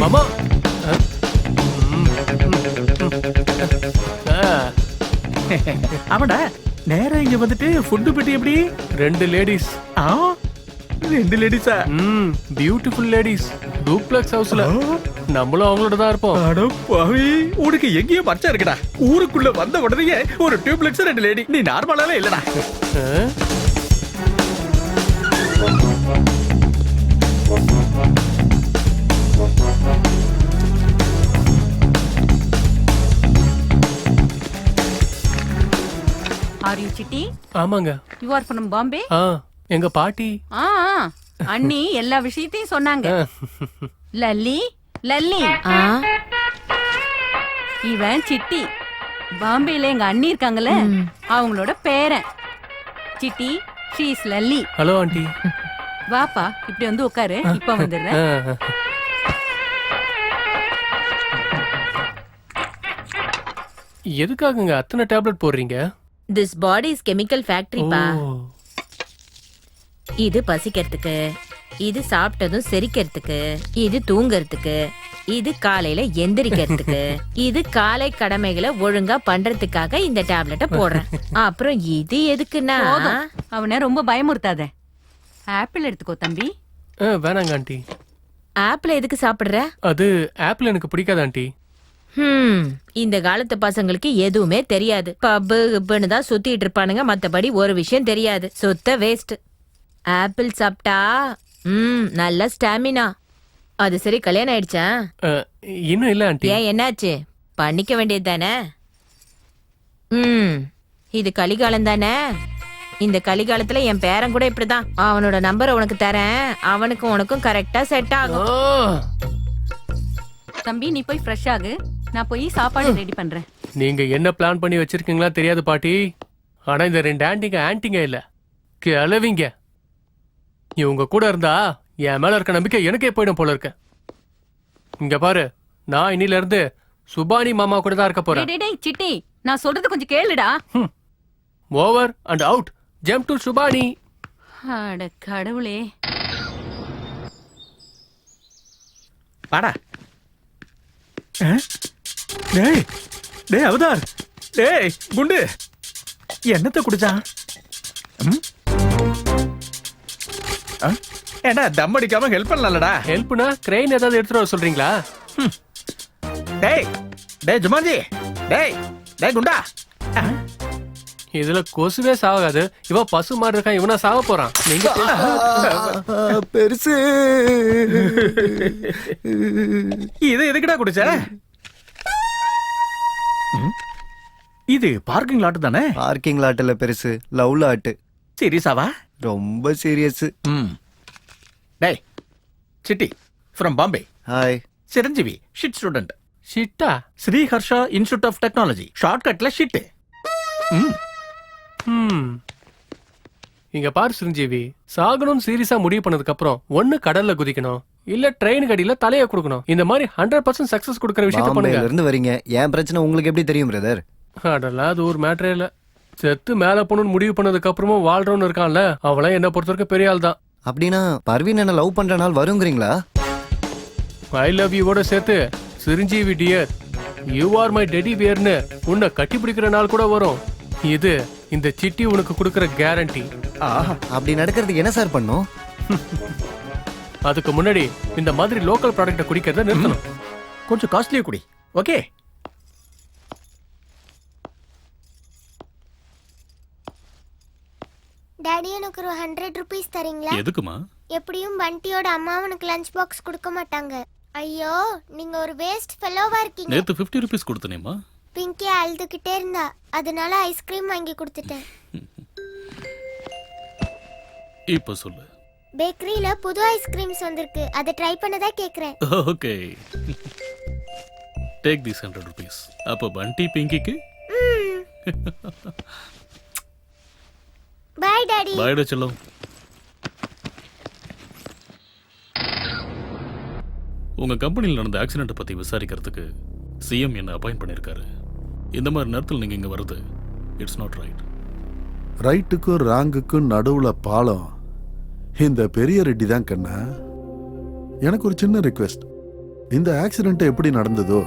மாமா. அவடா நேரா இங்க வந்துட்டு ஃபுட் பெட்டி எப்படி? 2 லேடிஸ். 2 லேடிஸா? Beautiful ladies. டூப்ளெக்ஸ் ஹவுஸ்ல. நம்மளும் அவங்களோட தான் இருப்போம். அட பாவி, உனக்கு எங்கேயோ பச்சை இருக்குடா. ஊருக்குள்ள வந்த உடனே ஒரு டியூப்லெக்ஸ் 2 லேடி. நீ நார்மலாவே இல்லடா. Are you Chitti? ஆமாங்க. You are from Bombay? எங்க பாட்டி. அண்ணி எல்லா விஷயத்தையும் சொன்னாங்க. லல்லி லல்லி. இவன் சிட்டி. பாம்பேல எங்க அண்ணி இருக்காங்கல்ல, அவங்களோட பேரன். City, she is Lalli. Hello aunty. வாப்பா, இப்படி வந்து உட்காரு. இப்ப வந்துடுறேன். எதுக்காகங்க அத்தனை டேப்லெட் போடுறீங்க? This body is chemical factory பா. இது பசிக்கிறதுக்கு, இது சாப்பிட்டதும் செரிக்கிறதுக்கு, இது தூங்கறதுக்கு, இது காலையில எந்திரிக்கிறதுக்கு, இது காலை கடமைகளை ஒழுங்கா பண்றதுக்காக இந்த டேப்லெட்டை போடுறேன். அப்புறம் இது எதுக்குன்னா, அவனை ரொம்ப பயமுறுத்தாத. ஆப்பிள் எடுத்துக்கோ தம்பி. வேணாங்க ஆண்டி. ஆப்பிள் எதுக்கு சாப்பிடுற? அது ஆப்பிள் எனக்கு பிடிக்காது ஆண்டி. இந்த காலத்து பசங்களுக்கு எதுவுமே தெரியாது. பப்பு கிப்புன்னு தான் சுத்திட்டு இருப்பானுங்க. மத்தபடி ஒரு விஷயம் தெரியாது. சுத்த வேஸ்ட். ஆப்பிள் சாப்பிட்டா நல்ல ஸ்டாமினா. அது சரி, கல்யாணம் ஆயிடுச்சா? இன்னும் இல்ல ஆண்டி. ஏன், என்னாச்சு? பண்ணிக்க வேண்டியது தானே. இது கலிகாலம் தானே. இந்த கலிகாலத்துல என் பேரன் கூட இப்படிதான். அவனோட நம்பரை உனக்கு தரேன். அவனுக்கும் உனக்கும் கரெக்டா செட் ஆகும். தம்பி, நீ போய் ஃப்ரெஷ் ஆகு. நான் போய் சாப்பாடு ரெடி பண்றேன். நீங்க என்ன பிளான் பண்ணி வச்சிருக்கீங்களா தெரியாது பாட்டி. ஆனா இந்த 2 ஆன்ட்டிங்க இல்ல, கிளவிங்க. இவங்க கூட இருந்தா என் மேல இருக்க நம்பிக்கை எனக்கே போயிடும் போல இருக்க. இங்க பாரு, நான் இன்னில இருந்து சுபானி மாமா கூட தான் இருக்க போறேன். சிட்டி, நான் சொல்றது கொஞ்சம் கேளுடா. Over and out. Jump to Subani. அட கடவுளே. வாடா. டேய் டேய் அவதார், டேய் குண்டு, என்னத்தை குடிச்சான்? ஏண்டா தம் அடிக்காம ஹெல்ப் பண்ணலடா? ஹெல்ப்னா கிரெயின் ஏதாவது எடுத்துட்டு வர சொல்றீங்களா? டேய் டேய் ஜுமான்ஜி, டேய் டேய் குண்டா. இதுல கொசுவே சாகாது. இவன் பசு மாதிரி இருக்கான், இவனா சாக போறான். நீங்க பெருசு. இது எதுக்குடா குடிச்ச? இது பார்க்கிங் லாட் தானே? பார்க்கிங் லாட்ல பெருசு, லவ் லாட். சீரியஸாவா? ரொம்ப சீரியஸ். டேய் Chitti from Bombay. Hi. Chiranjeevi SHIT student. ஷிட்டா? Sri Harsha institute of technology, ஷார்ட்கட்ல ஷிட். இங்க பாரு சிரஞ்சீவி, சாகணும்னு சீரியஸா முடிவு பண்ணதுக்கு அப்புறம் ஒண்ணு கடல்ல குதிக்கணும், இல்ல ட்ரெயின் கடியில தலைய கொடுக்கணும். இந்த மாதிரி 100% சக்சஸ் கொடுக்கற விஷயத்தை பண்ணுங்க. பாம்பேல இருந்து வரீங்க, என் பிரச்சனை உங்களுக்கு எப்படி தெரியும் பிரதர்? அதெல்லாம் அது ஒரு மேட்டரே இல்ல. செத்து மேல போகணும்னு முடிவு பண்ணதுக்கு அப்புறமும் வாழ்றவன்னு இருக்கான்ல, அவள என்ன பொறுத்த வரைக்கும் பெரிய ஆள் தான். அப்படின்னா பர்வீன் என்ன லவ் பண்ற நாள் வருங்கிறீங்களா? ஐ லவ் யூ ஓட சேர்த்து Chiranjeevi dear, you are my teddy பியர்னு உன்னை கட்டி பிடிக்கிற நாள் கூட வரும். இது இந்த சிட்டி உனக்கு கொடுக்கற கேரண்டி. அப்படி நடக்கிறதுக்கு என்ன சார் பண்ணும்? அதுக்கு முன்னாடி இந்த மாதிரி லோக்கல் ப்ராடக்ட்ட குடிக்கிறத நிறுத்தணும். கொஞ்சம் காஸ்ட்லியா குடி, ஓகே? டாடி எனக்கு ஒரு 100 ரூபீஸ் தரீங்களா? எதுக்குமா? எப்படியும் பண்டியோட அம்மா அவனுக்கு லஞ்ச் பாக்ஸ் கொடுக்க மாட்டாங்க. ஐயோ, நீங்க ஒரு வேஸ்ட் ஃபெலோவா இருக்கீங்க. நேத்து 50 ரூபீஸ் கொடுத்தனேமா. பிங்கி அழுதுகிட்டே இருந்தா, அதனால ஐஸ்கிரீம் வாங்கி கொடுத்துட்டேன். இப்போ சொல்லு. பேக்கரியில புது ஐஸ்கிரீம்ஸ் வந்திருக்கு, அதை ட்ரை பண்ணதா கேக்குறேன். Okay, take this 100 rupees. அப்போ பண்டி பிங்கிக்கு பை டாடி. பை டா செல்லம். உங்க கம்பெனியில் நடந்த ஆக்சிடென்ட் பத்தி விசாரிக்கிறதுக்கு சிஎம் என்ன அப்பாயிண்ட் பண்ணிருக்காரு. இந்த மாதிரி நேரத்தில் நீங்க இங்க வருது, இட்ஸ் நாட் ரைட். ரைட்டுக்கும் ராங்குக்கும் நடுவுல பாலம் இந்த பெரிய ரெட்டி தான் கண்ணா. எனக்கு ஒரு சின்ன ரிக்வெஸ்ட். இந்த ஆக்சிடென்ட் எப்படி நடந்ததோ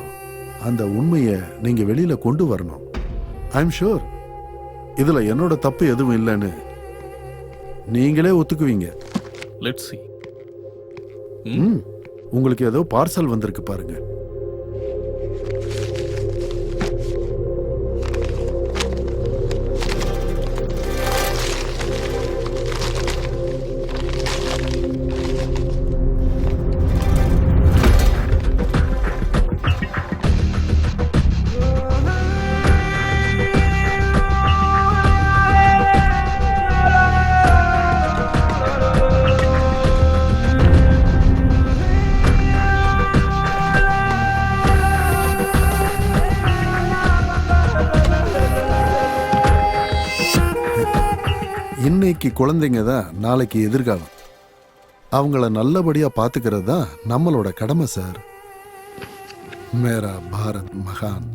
அந்த உண்மையை நீங்க வெளியில கொண்டு வரணும். ஐ எம் ஷூர் இதுல என்னோட தப்பு எதுவும் இல்லைன்னு நீங்களே ஒத்துக்குவீங்க. Let's see. உங்களுக்கு ஏதோ பார்சல் வந்திருக்கு பாருங்க. இன்னைக்கு குழந்தைங்க தான் நாளைக்கு எதிர்காலம். அவங்கள நல்லபடியா பாத்துக்கிறது தான் நம்மளோட கடமை சார். மேரா பாரத் மகான்.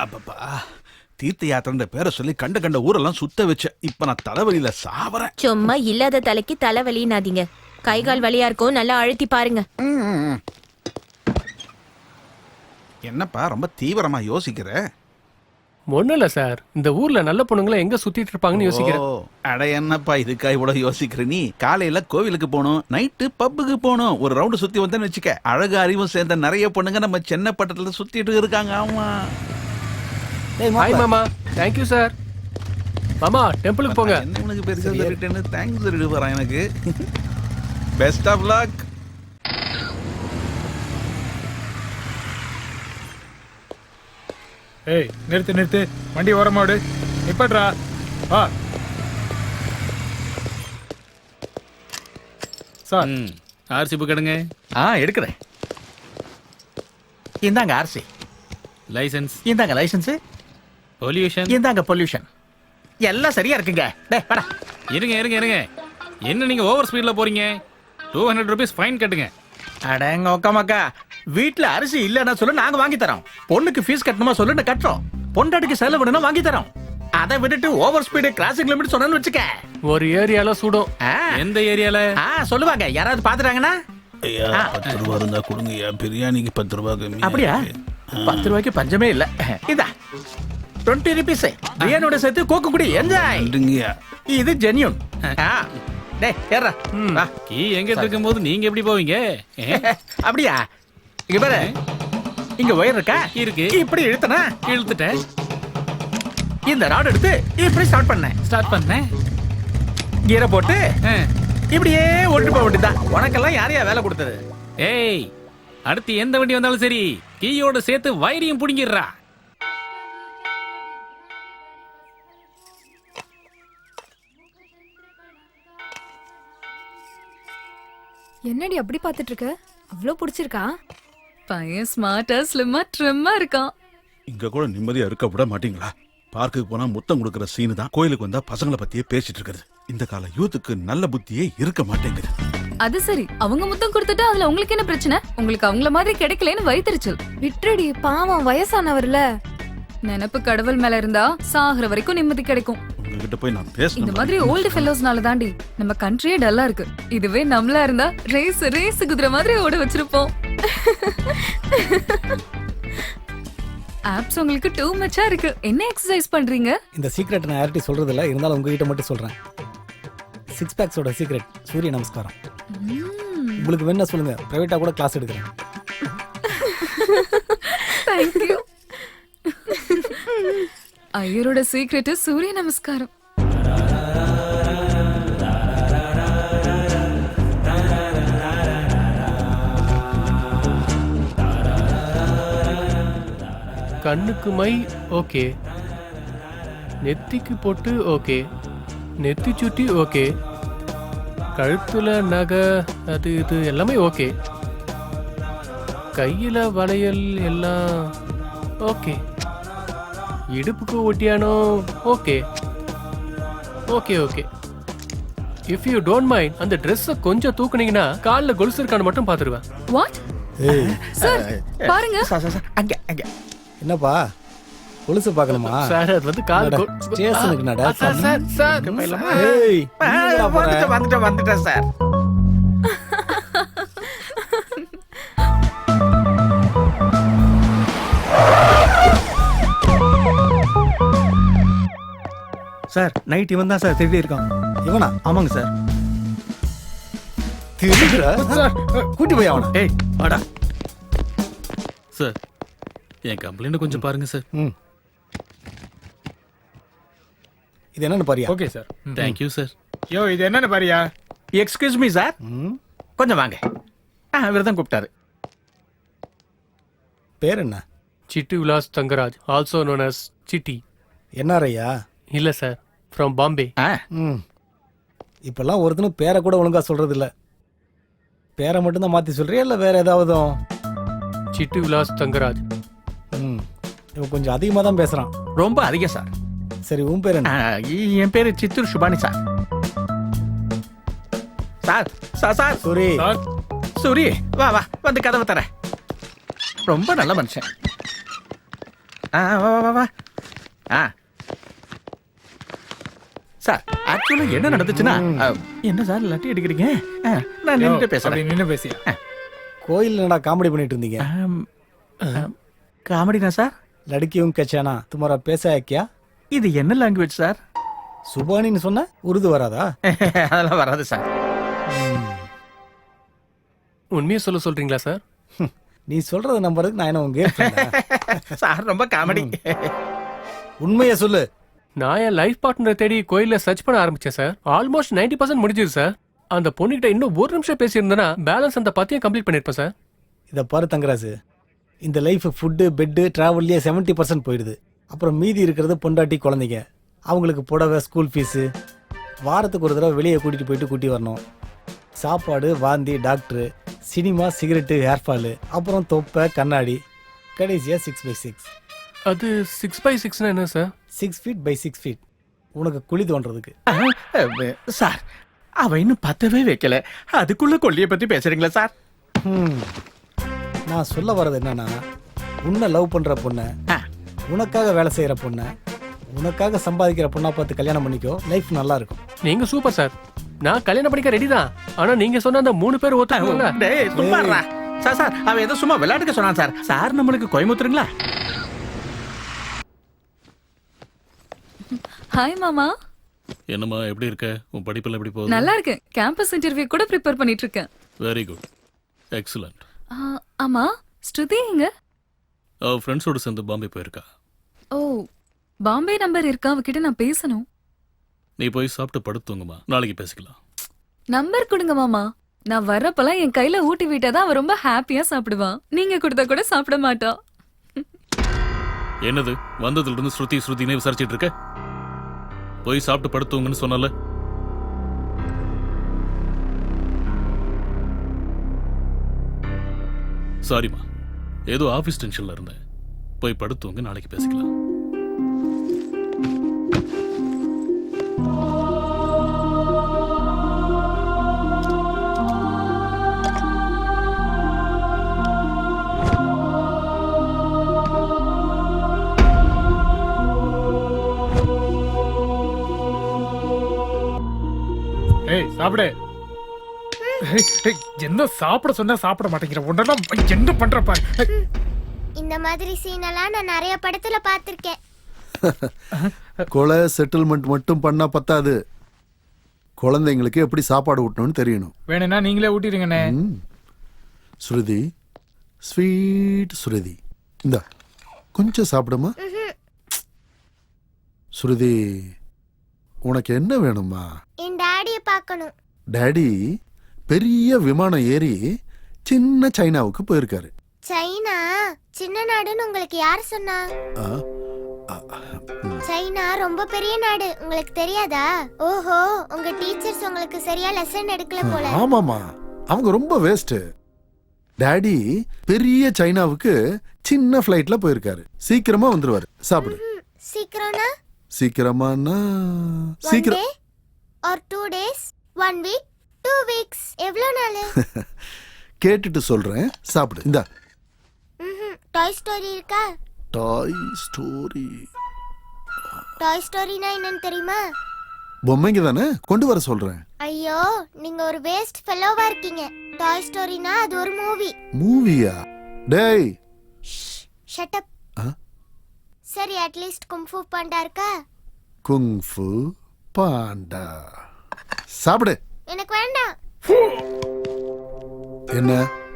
அப்பப்பா, தீர்த்த யாத்திரை பேரை சொல்லி கண்ட கண்ட ஊரெல்லாம் சுத்த வச்ச. இப்ப நான் தலைவலியில சாவறேன். சும்மா இல்லாத தலைக்கு தலைவலினாதீங்க. கை கால் வலியா இருக்கும், நல்லா அழுத்தி பாருங்க. என்னப்பா ரொம்ப தீவிரமா யோசிக்கிற? ஒண்ணும் இல்ல சார், இந்த ஊர்ல நல்ல பொண்ணுங்களை எங்க சுத்திட்டு இருப்பாங்கன்னு யோசிக்கிறேன். அட என்னப்பா இதுக்கா இவ்வளவு யோசிக்கிற நீ? காலையில கோவிலுக்கு போகணும், நைட்டு பப்புக்கு போகணும். ஒரு ரவுண்டு சுத்தி வந்தேன்னு வச்சுக்க, அழகு அறிவும் சேர்ந்த நிறைய பொண்ணுங்க நம்ம சென்னை பட்டத்துல சுத்திட்டு இருக்காங்க. ஆமா. ஹாய் மாமா. Thank you sir. மாமா டெம்பிளுக்கு போங்க. என்ன உனக்கு பெருசா சொல்லிட்டேன்னு தேங்க்ஸ் சொல்லிட்டு போறான் எனக்கு. Best of luck. ஏய் நிறுத்து நிறுத்து, வண்டி ஓரமாடு. நிப்பட்றா. வா சார். ஆர்சி புக் எடுங்க. எடுக்கிறேன். இந்தாங்க ஆர்சி. லைசன்ஸ் இந்தாங்க லைசன்ஸ். பொல்யூஷன் இந்தாங்க பொல்யூஷன். எல்லாம் சரியா இருக்குங்க. டேய் வாடா. இருங்க இருங்க இருங்க. என்ன நீங்க ஓவர் ஸ்பீட்ல போறீங்க? 200 ருபீஸ் ஃபைன் கட்டுங்க. அடங்க ஒக்கமாக்கா, வீட்டுல அரிசி இல்லன்னா சொல்லு, நாங்க வாங்கி தரோம். பொண்ணுக்கு ஃபீஸ் கட்டணுமா சொல்லு, கட்டுறோம். பொண்டாட்டிக்கு செலவு வேணும்னா வாங்கி தரோம். அதை விட்டுட்டு ஓவர் ஸ்பீடு கிராசிங் லிமிட் சொன்னு வச்சுக்க, ஒரு ஏரியால சுடும். எந்த ஏரியால? சொல்லுவாங்க, யாராவது பாத்துட்டாங்கன்னா. ஐயா 10 ரூபா இருந்தா கொடுங்கய்யா, பிரியாணிக்கு 10 ரூபா கம்மி. அப்படியா? 10 ரூபாய்க்கு பஞ்சமே இல்ல. இதா 20 ருபீஸ் பிரியாணியோட சேர்த்து கோக்கு குடி, என்ஜாய். இது ஜென்யூன். டேய் ஏறா, கீ எங்க இருக்கும்போது நீங்க எப்படி போவீங்க? அப்படியா? இங்க பாரு, இங்க ஒயர் இருக்கா? இருக்கு. இப்படி இழுத்தனா? இழுத்துட்டேன். இந்த ராட் எடுத்து இப்படி ஸ்டார்ட் பண்ணேன். கீரை போட்டு இப்படியே ஓட்டு போக வேண்டியதான். உனக்கெல்லாம் யாரையா வேலை கொடுத்தது? ஏய், அடுத்து எந்த வண்டி வந்தாலும் சரி, கீயோட சேர்த்து வயரையும் புடிங்கிடுறா. என்னடி அப்படி பாத்துட்டு இருக்க? அவ்வளோ பிடிச்சிருக்கா? பையன் ஸ்மார்ட்டா ஸ்லிம்மா ட்ரிம்மா இருக்கான். இங்க கூட நிம்மதியா இருக்க விட மாட்டீங்களா? பார்க்குக்கு போனா முத்தம் கொடுக்கற சீனு தான், கோயிலுக்கு வந்தா பசங்களை பத்தியே பேசிட்டு இருக்கிறது. இந்த கால யூத்துக்கு நல்ல புத்தியே இருக்க மாட்டேங்குது. அது சரி, அவங்க முத்தம் கொடுத்துட்டா அதுல உங்களுக்கு என்ன பிரச்சனை? உங்களுக்கு அவங்கள மாதிரி கிடைக்கலன்னு வயிற்றுச்சல். விட்டுடி, பாவம் வயசானவர்ல. நினைப்பு கடவுள் மேல இருந்தா சாகுற வரைக்கும் நிம்மதி கிடைக்கும். உங்ககிட்ட போய் நான் பேசணும். இந்த மாதிரி ஓல்டு ஃபெல்லோஸ்னால தாண்டி நம்ம கண்ட்ரியே டல்லா இருக்கு. இதுவே நம்மளா இருந்தா ரேஸ் குதிரை மாதிரி ஓட வச்சிருப்போம். ஆப்ஸ் உங்களுக்கு டூ மச்சா இருக்கு. என்ன எக்ஸசைஸ் பண்றீங்க? இந்த சீக்ரெட் நான் யார்கிட்டயும் சொல்றது இல்ல, இருந்தாலும் உங்ககிட்ட மட்டும் சொல்றேன். 6 பேக்ஸோட சீக்ரெட் சூரிய நமஸ்காரம். உங்களுக்கு வேணா சொல்லுங்க, பிரைவேட்டா கூட கிளாஸ் எடுக்கிறேன். Thank you. ஐயரோட சீக்ரெட் சூரிய நமஸ்காரம். கண்ணுக்கு மை ஓகே, நெத்திக்கு பொட்டு ஓகே, நெத்தி சுட்டி ஓகே, கழுத்துல நகை அது இது எல்லாமே ஓகே, கையில வளையல் எல்லாம் ஓகே, இடுப்புக்கு ஒட்டியானோ okay. Okay okay, if you don't mind அந்த ட்ரெஸ்ஸை கொஞ்சம் தூக்குனீங்கன்னா காலில் கொலுசு இருக்கான்னு மட்டும் பார்த்துருவேன். வாட் சார், பாருங்க. அங்க அங்க என்னப்பா கொலுசு பார்க்கணுமா? சார் அது வந்து கால் ஸ்டேஷனுக்கு நட. சார் ஏய், வந்துட்டேன் சார். சார் நைட் இவன் தான் சார் திருடி இருக்கான். இவனா? ஆமாங்க சார். திருடுற சார், கூட்டி போய் அவன. ஏய் வாடா சார். என் கம்ப்ளைண்ட் கொஞ்சம் பாருங்க சார். இது என்னன்னு பாரியா? Okay sir. Thank you sir. Yo, இது என்னன்னு பாரியா? எக்ஸ்கியூஸ் மீ சார், கொஞ்சம் வாங்க. இவர் தான் கூப்பிட்டாரு. பேர் என்ன? Chitti Vilas Thangaraj, also known as Chitti. என்ஆர்ஐயா? இல்ல சார், ஃப்ரம் பாம்பே. இப்பெல்லாம் ஒருத்தனும் பேரை கூட ஒழுங்கா சொல்றது இல்ல. பேரை மட்டும் தான் மாத்தி சொல்றியா இல்ல வேற ஏதாவது? சிட்டி விலாஸ் தங்கராஜ். இவன் கொஞ்சம் அதிகமா தான் பேசுறான். ரொம்ப அதிகம் சார். சரி, உன் பேர் என்ன? என் பேரு Chittoor Subhani sir. Sir sir sir Suri. Suri வா வா, வந்து கதவை தர. ரொம்ப நல்ல மனுஷன். வா வா வா. சார் ஆக்சுவலா என்ன நடந்துச்சுன்னா, என்ன சார் லட்டி அடிக்கிறீங்க? நான் நின்று பேசுறேன். நின்று பேசியா? கோயில் என்னடா காமெடி பண்ணிட்டு இருந்தீங்க? காமெடினா சார்? லடுக்கியும் கச்சானா துமாரா பேசா கியா? இது என்ன லாங்குவேஜ் சார்? சுபானின்னு சொன்ன உருது வராதா? அதெல்லாம் வராது சார். உண்மையை சொல்றீங்களா சார்? நீ சொல்றத நம்புறதுக்கு நான் என்ன உங்க சார் ரொம்ப காமெடி. உண்மையை சொல்லு. நான் என் லைஃப் பார்ட்னர் தேடி கோயில சர்ச் பண்ண ஆரம்பிச்சேன் சார். ஆல்மோஸ்ட் 90% முடிஞ்சிரு சார். அந்த பொண்ணுகிட்ட இன்னும் 1 நிமிஷம் பேசியிருந்தேன்னா பேலன்ஸ் அந்த பத்தியும் கம்ப்ளீட் பண்ணிருப்பேன் சார். இதை பாரு தங்கராசு, இந்த லைஃப் ஃபுட்டு பெட்டு டிராவல்லையே 70% போயிடுது. அப்புறம் மீதி இருக்கிறது பொண்டாட்டி குழந்தைங்க, அவங்களுக்கு புடவை, ஸ்கூல் ஃபீஸு, வாரத்துக்கு ஒரு தடவை வெளியே கூட்டிகிட்டு போயிட்டு கூட்டி வரணும், சாப்பாடு, வாந்தி, டாக்டரு, சினிமா, சிகரெட்டு, ஹேர்ஃபாலு, அப்புறம் தொப்பை, கண்ணாடி, கடைசியாக 6x6. அது 6x6 என்ன சார்? 6 feet by 6 feet. உனக்கு குழி தோன்றதுக்கு. சார் அவ இன்னும் பத்தவே வைக்கல, அதுக்குள்ள கொல்லிய பத்தி பேசுறீங்களா சார்? நான் சொல்ல வர்றது என்னன்னா, உன்னை லவ் பண்ற பொண்ணு, உனக்காக வேலை செய்யற பொண்ணு, உனக்காக சம்பாதிக்கிற பொண்ணா பார்த்து கல்யாணம் பண்ணிக்கோ, லைஃப் நல்லா இருக்கும். நீங்க சூப்பர் சார். நான் கல்யாணம் பண்ணிக்க ரெடி தான். ஆனா நீங்க சொன்ன அந்த 3 பேர் ஒத்துக்கல. டேய் சும்மா இருடா. சார் சார் அவ ஏதோ சும்மா விளையாட்டுக்கு சொன்னான் சார். சார் நம்மளுக்கு கோயம்புத்தூருங்களா? ஹாய் மாமா. என்னம்மா எப்படி இருக்க? உன் படிப்பெல்லாம் எப்படி போகுது? நல்லா இருக்கேன். கேம்பஸ் இன்டர்வியூ கூட ப்ரிப்பேர் பண்ணிட்டு இருக்கேன். Very good, excellent. ஆமா, ஸ்ருதி எங்க? அவ ஃப்ரெண்ட்ஸோட சேர்ந்து பாம்பே போயிருக்கா. ஓ, பாம்பே நம்பர் இருக்கா? அவகிட்ட நான் பேசணும். நீ போய் சாப்பிட்டு படுத்துங்கம்மா, நாளைக்கு பேசிக்கலாம். நம்பர் கொடுங்க மாமா. நான் வர்றப்பெல்லாம் என் கையில ஊட்டி விட்டாதான் அவ ரொம்ப ஹாப்பியா சாப்பிடுவான். நீங்க கொடுத்தா கூட சாப்பிட மாட்டா. என்னது வந்ததுல இருந்து ஸ்ருதி ஸ்ருதினே விசாரிச்சிட்டு இருக்க? போய் சாப்பிட்டு படுத்துங்கன்னு சொன்னல. சாரிம்மா, ஏதோ ஆபீஸ் டென்ஷன்ல இருந்தேன். போய் படுத்துங்க, நாளைக்கு பேசிக்கலாம். ஏய் சாப்பிடு. என்ன சாப்பிட சொன்னா சாப்பிட மாட்டேங்கிற, உடனே என்ன பண்ற பாரு. இந்த மாதிரி சீனெல்லாம் நான் நிறைய படத்துல பார்த்திருக்கேன். கொலை செட்டில்மெண்ட் மட்டும் பண்ணா பத்தாது, குழந்தைங்களுக்கு எப்படி சாப்பாடு ஊட்டணும்னு தெரியணும். வேணும்னா நீங்களே ஊட்டிடுங்கண்ணே. ஸ்ருதி, ஸ்வீட் ஸ்ருதி, இந்த கொஞ்சம் சாப்பிடுமா. ஸ்ருதி, உனக்கு என்ன வேணுமா? என் டாடியை பார்க்கணும். டாடி பெரிய விமானம் ஏறி சின்ன சைனாவுக்கு போயிருக்காரு. சைனா சின்ன நாடுன்னு உங்களுக்கு யார் சொன்னா? சைனா ரொம்ப பெரிய நாடு, உங்களுக்கு தெரியாதா? ஓஹோ, உங்க டீச்சர்ஸ் உங்களுக்கு சரியா லெசன் எடுக்கல போல. ஆமாமா, அவங்க ரொம்ப வேஸ்ட். டாடி பெரிய சைனாவுக்கு சின்ன ஃப்ளைட்ல போயிருக்காரு. சீக்கிரமா வந்துருவாரு. சாப்பிடு. சீக்கிரம்னா? சீக்கிரமானா சீக்கிரம். or 2 days, 1 week, 2 weeks, எவ்வளவு நாள்? கேட்டுட்டு சொல்றேன், சாப்பிடு. இந்தா. டாய் ஸ்டோரி இருக்கா? டாய் ஸ்டோரி. டாய் ஸ்டோரினா என்னன்னு தெரியுமா? பொம்மைங்க தானே, கொண்டு வர சொல்றேன். ஐயோ, நீங்க ஒரு வேஸ்ட் ஃபெல்லோவா இருக்கீங்க. டாய் ஸ்டோரினா அது ஒரு மூவி. மூவியா? டேய் ஷட் அப். சரி, அட்லீஸ்ட் குங்ஃபூ பாண்டா இருக்கா? குங்ஃபூ பாண்டா. சாப்பிடு. எனக்கு வேண்டாம். என்ன?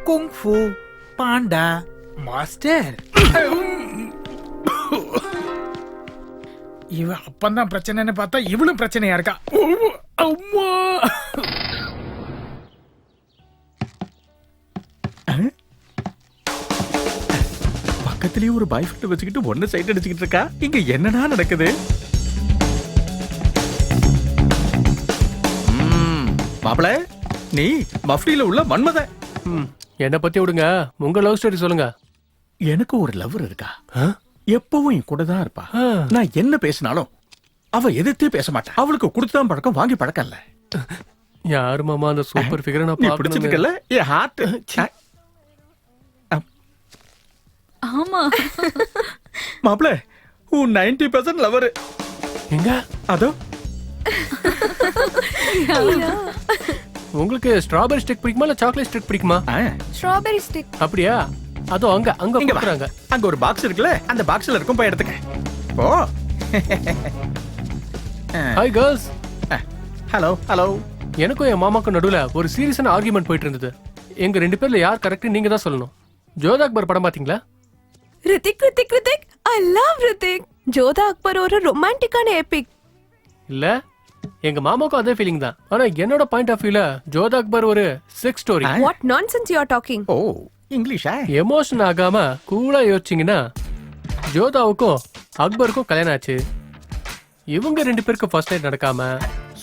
Kung fu Panda master. இவ அப்பந்தான் பிரச்சனைன்னு பார்த்தா இவளும் பிரச்சனையா இருக்கா. அம்மா, பக்கத்துலயே ஒரு பாய் ஃப்ரெண்ட் வச்சுக்கிட்டு ஒன்னு சைட் அடிச்சுக்கிட்டு இருக்கா. இங்க என்னடா நடக்குது? மாப்பிள, நீ மஃப்டில உள்ள மன்மத. என்ன பத்தி விடுங்க, உங்க லவ் ஸ்டோரி சொல்லுங்க. எனக்கு ஒரு லவர் இருக்கா, எப்பவும் என் கூட தான் இருப்பா. நான் என்ன பேசினாலும் அவ எதிர்த்தே பேச மாட்டா. அவளுக்கு கொடுத்துதான் பழக்கம், வாங்கி பழக்கம் இல்ல. யாரு மாமா அந்த சூப்பர் ஃபிகரை நான் நீ பிடிச்சிருக்கல? என் ஹார்ட். ஆமா மாப்பிள, உன் 90% லவர் எங்க? அதோ. உங்களுக்கு ஸ்ட்ராபெரி ஸ்டிக் பிடிக்குமா இல்ல சாக்லேட் ஸ்டிக் பிடிக்குமா? Strawberry stick. அப்படியா? அதோ அங்க அங்க கொடுக்குறாங்க. அங்க ஒரு பாக்ஸ் இருக்குல்ல, அந்த பாக்ஸ்ல இருக்கும், போய் எடுத்துக்க போ. Hi girls. Hello hello. எனக்கும் என் மாமாக்கும் நடுவுல ஒரு சீரியஸான ஆர்கியூமெண்ட் போயிட்டு இருந்தது. எங்க 2 பேர்ல யார் கரெக்ட் நீங்க தான் சொல்லணும். ஜோதா அக்பர் படம் பாத்தீங்களா? Hrithik Hrithik Hrithik, I love Hrithik. ஜோதா அக்பர் ஒரு ரொமான்டிக்கான எபிக். இல்ல, எங்க மாமாக்கும் அதே ஃபீலிங் தான். ஆனா என்னோட பாயிண்ட் ஆஃப் வியூல ஜோதா அக்பர் ஒரு sex story. What nonsense you are talking? Oh, இங்கிலீஷா? எமோஷன் ஆகாம கூலா யோசிச்சீங்கன்னா, ஜோதாவுக்கும் அக்பருக்கும் கல்யாணம் ஆச்சு. இவங்க 2 பேருக்கும் ஃபர்ஸ்ட் நைட் நடக்காம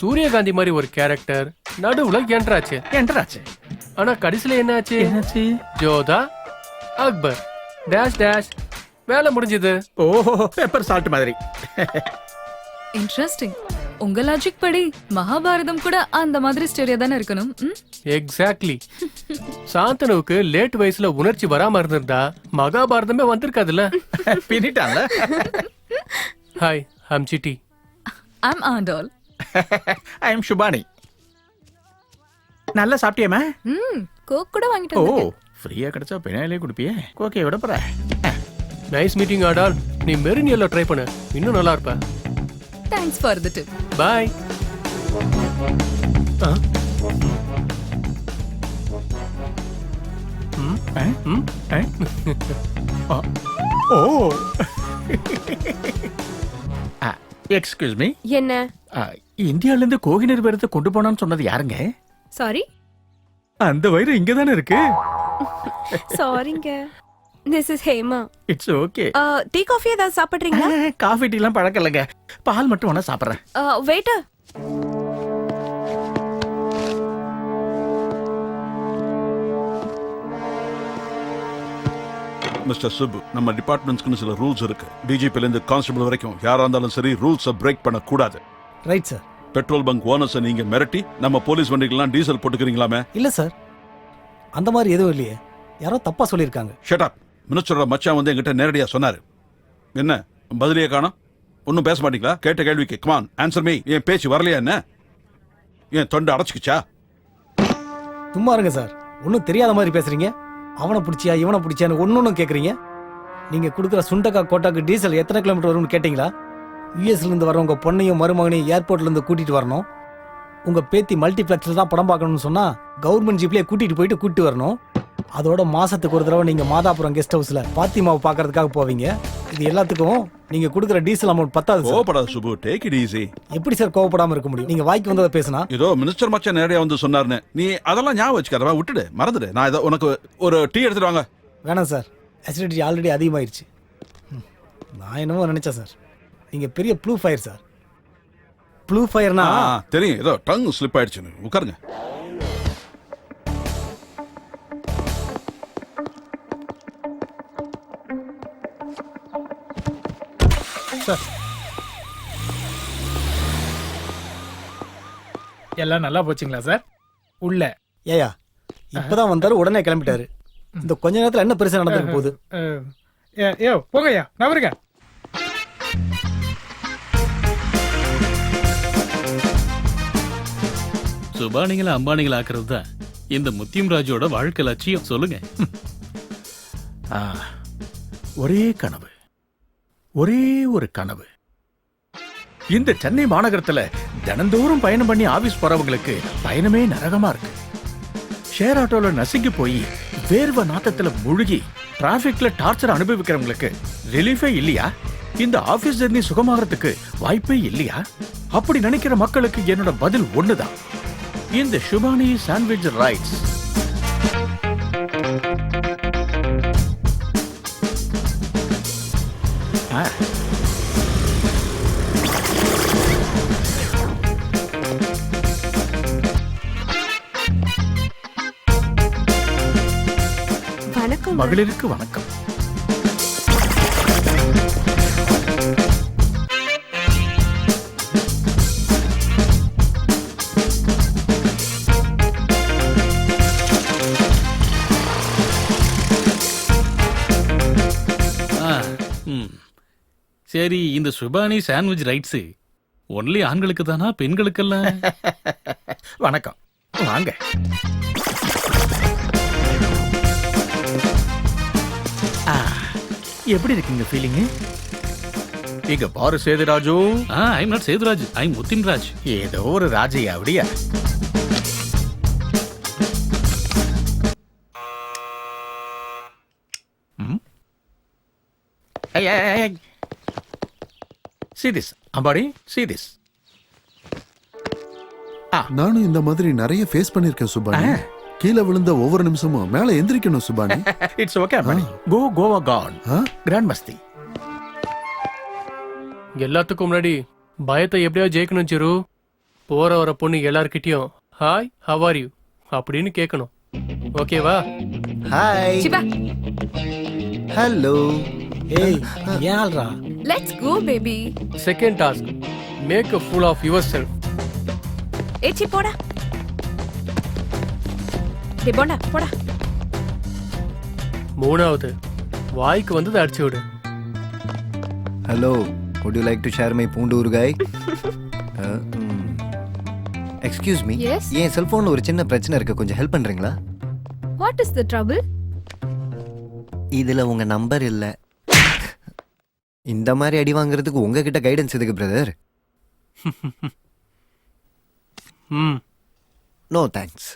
சூரியகாந்தி மாதிரி ஒரு கேரக்டர் நடுவுல என்ட்ராச்சு. ஆனா கடைசியில என்னாச்சு? ஜோதா அக்பர் டேஷ் டேஷ், வேலை முடிஞ்சது. ஓ, பெப்பர் சால்ட் மாதிரி. இன்ட்ரஸ்டிங். உங்க லாஜிக் படி மகாபாரதம் கூட அந்த மாதிரி ஸ்டோரியா தானே இருக்கணும். எக்ஸாக்ட்லி. சாந்தனுவுக்கு லேட் வயசுல உணர்ச்சி வராம இருந்திருந்தா மகாபாரதமே வந்திருக்காதுல்ல. பின்னிட்டான்ல. Hi, I'm Chitti. I'm Andal. I am Subhani. நல்லா சாப்பிட்டியாமா? கோக் கூட வாங்கிட்டு ஓ, வந்திருக்கேன். ஃப்ரீயா கிடைச்சா பின்னாலே குடிப்பியே. கோக்கே விட போற. Nice meeting Andal. நீ மெரினியல்ல ட்ரை பண்ணு, இன்னும் நல்லா இருப்ப. Thanks for the tip. Bye. Oh, excuse me. என்ன? இந்தியால இருந்து கோகினூர் விரதத்தை கொண்டு போனான்னு சொன்னது யாருங்க? சாரி. அந்த வயிறு இங்க தானே இருக்கு. சாரிங்க. This is Hema. It's okay. Tea coffee ஏதாவது சாப்பிடுறீங்களா? காஃபி டீ எல்லாம் பழக்கம் இல்லைங்க. பால் மட்டும் வேணா சாப்பிடுறேன். வெயிட்டர். மிஸ்டர் சுப்பு, நம்ம டிபார்ட்மெண்ட்ஸ்க்கு சில ரூல்ஸ் இருக்கு. டிஜிபில இருந்து கான்ஸ்டபிள் வரைக்கும் யாரா இருந்தாலும் சரி ரூல்ஸை பிரேக் பண்ண கூடாது. Right sir. பெட்ரோல் பங்க் ஓனர்ஸை நீங்க மிரட்டி நம்ம போலீஸ் வண்டிக்கெல்லாம் டீசல் போட்டுக்கிறீங்களாமே? இல்ல சார், அந்த மாதிரி எதுவும் இல்லையே. யாரோ தப்பா சொல்லியிருக்காங்க. Shut up. மினிஸ்டரோட மச்சான் வந்து என்கிட்ட நேரடியா சொன்னாரு. என்ன பதிலையே காணோம்? ஒன்னும் பேச மாட்டீங்களா? கேட்ட கேள்விக்கு கமான் ஆன்சர் மீ. என் பேச்சு வரலையா? என்ன என் தொண்டை அடைச்சுக்கிச்சா? சும்மா இருங்க சார். ஒன்னும் தெரியாத மாதிரி பேசுறீங்க. அவனை பிடிச்சியா இவனை பிடிச்சியான்னு ஒன்னொன்னும் கேக்குறீங்க. நீங்க கொடுக்குற சுண்டக்கா கோட்டாக்கு டீசல் எத்தனை கிலோமீட்டர் வரும்னு கேட்டீங்களா? யூஎஸ்ல இருந்து வர உங்க பொண்ணையும் மருமகனையும் ஏர்போர்ட்ல இருந்து கூட்டிட்டு வரணும். உங்க பேத்தி மல்டிபிளெக்ஸ்ல தான் படம் பார்க்கணும்னு சொன்னா கவர்மெண்ட் ஜீப்லயே கூட்டிட்டு வரணும். அதோட மாசத்துக்கு ஒரு தடவை நீங்க மாதாபுரம் கெஸ்ட் ஹவுஸ்ல பாத்திமாவை பாக்குறதுக்காக போவீங்க. இது எல்லாத்துக்கும் நீங்க கொடுக்குற டீசல் அமௌண்ட் பத்தாது. கோவப்படாத சுபு, டேக் இட் ஈஸி. எப்படி சார் கோவப்படாம இருக்க முடியும்? நீங்க வாய்க்கு வந்ததை பேசினா. ஏதோ மினிஸ்டர் மச்சான் நேரடியா வந்து சொன்னாருன்னு நீ அதெல்லாம் ஞாபகம் வச்சுக்காதவா, விட்டுடு, மறந்துடு. நான் ஏதோ உனக்கு ஒரு டீ எடுத்துட்டு வாங்க. வேணாம் சார், அசிடிட்டி ஆல்ரெடி அதிகமாயிருச்சு. நான் என்னமோ நினைச்சேன் சார், நீங்க பெரிய ப்ளூ ஃபயர் சார். ப்ளூ ஃபயர்னா தெரியும். ஏதோ டங் ஸ்லிப் ஆயிடுச்சு. உட்காருங்க. சார், எல்லாம் நல்லா போச்சுங்களா சார்? உள்ள ஏயா இப்பதான் வந்தாரு, உடனே கிளம்பிட்டாரு. இந்த கொஞ்ச நேரத்துல என்ன பெருசா நடந்துருக்கு போகுது? ஏ போங்கய்யா, நான் வருங்க. சுபானிகளை அம்பானிகளை ஆக்குறது தான் இந்த முத்தியம் ராஜோட வாழ்க்கை லட்சியம். சொல்லுங்க. ஒரே கனவு, ஒரே ஒரு கனவு. இந்த சென்னை மாநகரத்துல தினந்தோறும் பயணம் பண்ணி ஆபீஸ் போறவங்களுக்கு பயணமே நரகமா இருக்கு. ஷேர் ஆட்டோல நசுங்கி போய் வேர்வ நாட்டத்துல முழுகி டிராபிக்ல டார்ச்சர் அனுபவிக்கிறவங்களுக்கு ரிலீஃபே இல்லையா? இந்த ஆபீஸ் ஜர்னி சுகமாகறதுக்கு வாய்ப்பே இல்லையா? அப்படி நினைக்கிற மக்களுக்கு என்னோட பதில் ஒண்ணுதான், இந்த சுபானி சாண்ட்விச் ரைட்ஸ். வணக்கம். மகளிருக்கு வணக்கம். சரி, இந்த சுபானி சாண்ட்விச் ரைட்ஸ் ஒன்லி ஆண்களுக்கு தானா, பெண்களுக்கெல்லாம்? வணக்கம், வாங்க. எப்படி இருக்கீங்க ஃபீலிங்? இங்க பாரு Sethuraju. I am not Sethuraj, I am Muthin Raj. ஏதோ ஒரு ராஜையா? அப்படியா? See this, Ambadi, see this. நானும் இந்த மாதிரி நிறைய ஃபேஸ் பண்ணிருக்கேன் சுபானி. கீழே விழுந்த ஒவ்வொரு நிமிஷமும் மேல எந்திரிக்கணும் Subhani. It's okay Ambadi. Go Goa gone. Grand Masti. எல்லாத்துக்கும் முன்னாடி பயத்தை எப்படியா ஜெயிக்கணும் சிரு. போற வர பொண்ணு எல்லார்கிட்டயும் ஹாய் ஹவ் ஆர் யூ அப்படின்னு கேட்கணும். ஓகேவா? ஹாய். சிவா. ஹலோ. ஏய் யாழ்ரா. Let's go baby. Second task, make a fool of yourself. ஏச்சி போடா. டேய் போண்டா போடா. மூணாவது வாய்க்கு வந்ததை அடிச்சு விடு. Hello, would you like to share my பூண்டு ஊறுகாய்? Excuse me, Yes? என் செல்போன்ல ஒரு சின்ன பிரச்சனை இருக்கு, கொஞ்சம் ஹெல்ப் பண்றீங்களா? What is the trouble? இதுல உங்க நம்பர் இல்ல. இந்த மாதிரி அடி வாங்குறதுக்கு உங்ககிட்ட கைடன்ஸ் எதுக்கு பிரதர்? No thanks.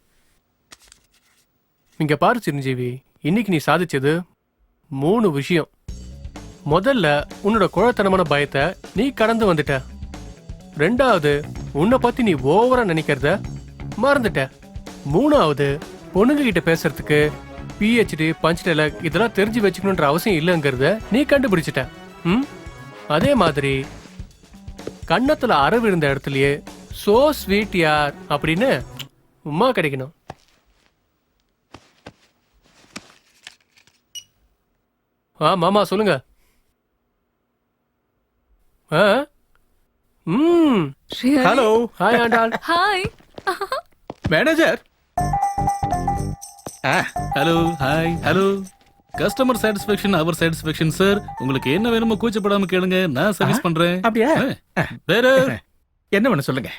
இங்க பாரு சிரஞ்சீவி, இன்னைக்கு நீ சாதிச்சது 3 விஷயம். முதல்ல உன்னோட குழத்தனமான பயத்தை நீ கடந்து வந்துட்ட. ரெண்டாவது, உன்னை பத்தி நீ ஓவரா நினைக்கிறத மறந்துட்ட. மூணாவது, பொண்ணுங்க கிட்ட பேசுறதுக்கு PhD பஞ்ச் டைலாக் இதெல்லாம் தெரிஞ்சு வச்சுக்கணுன்ற அவசியம் இல்லைங்கிறத நீ கண்டுபிடிச்சிட்ட. அதே மாதிரி கன்னத்துல அற விழுந்த இடத்துலயே சோ ஸ்வீட் யார் அப்படின்னு உமா கிடைக்கணும். மாமா சொல்லுங்க. Hello. Hi Andal. Hi manager. Hello. Hi. Hello. Customer satisfaction our satisfaction sir. உங்களுக்கு என்ன வேணுமோ கூச்சப்படாம கேளுங்க, நான் சர்வீஸ் பண்றேன். அப்படியா? வேற என்ன வேணும் சொல்லுங்க.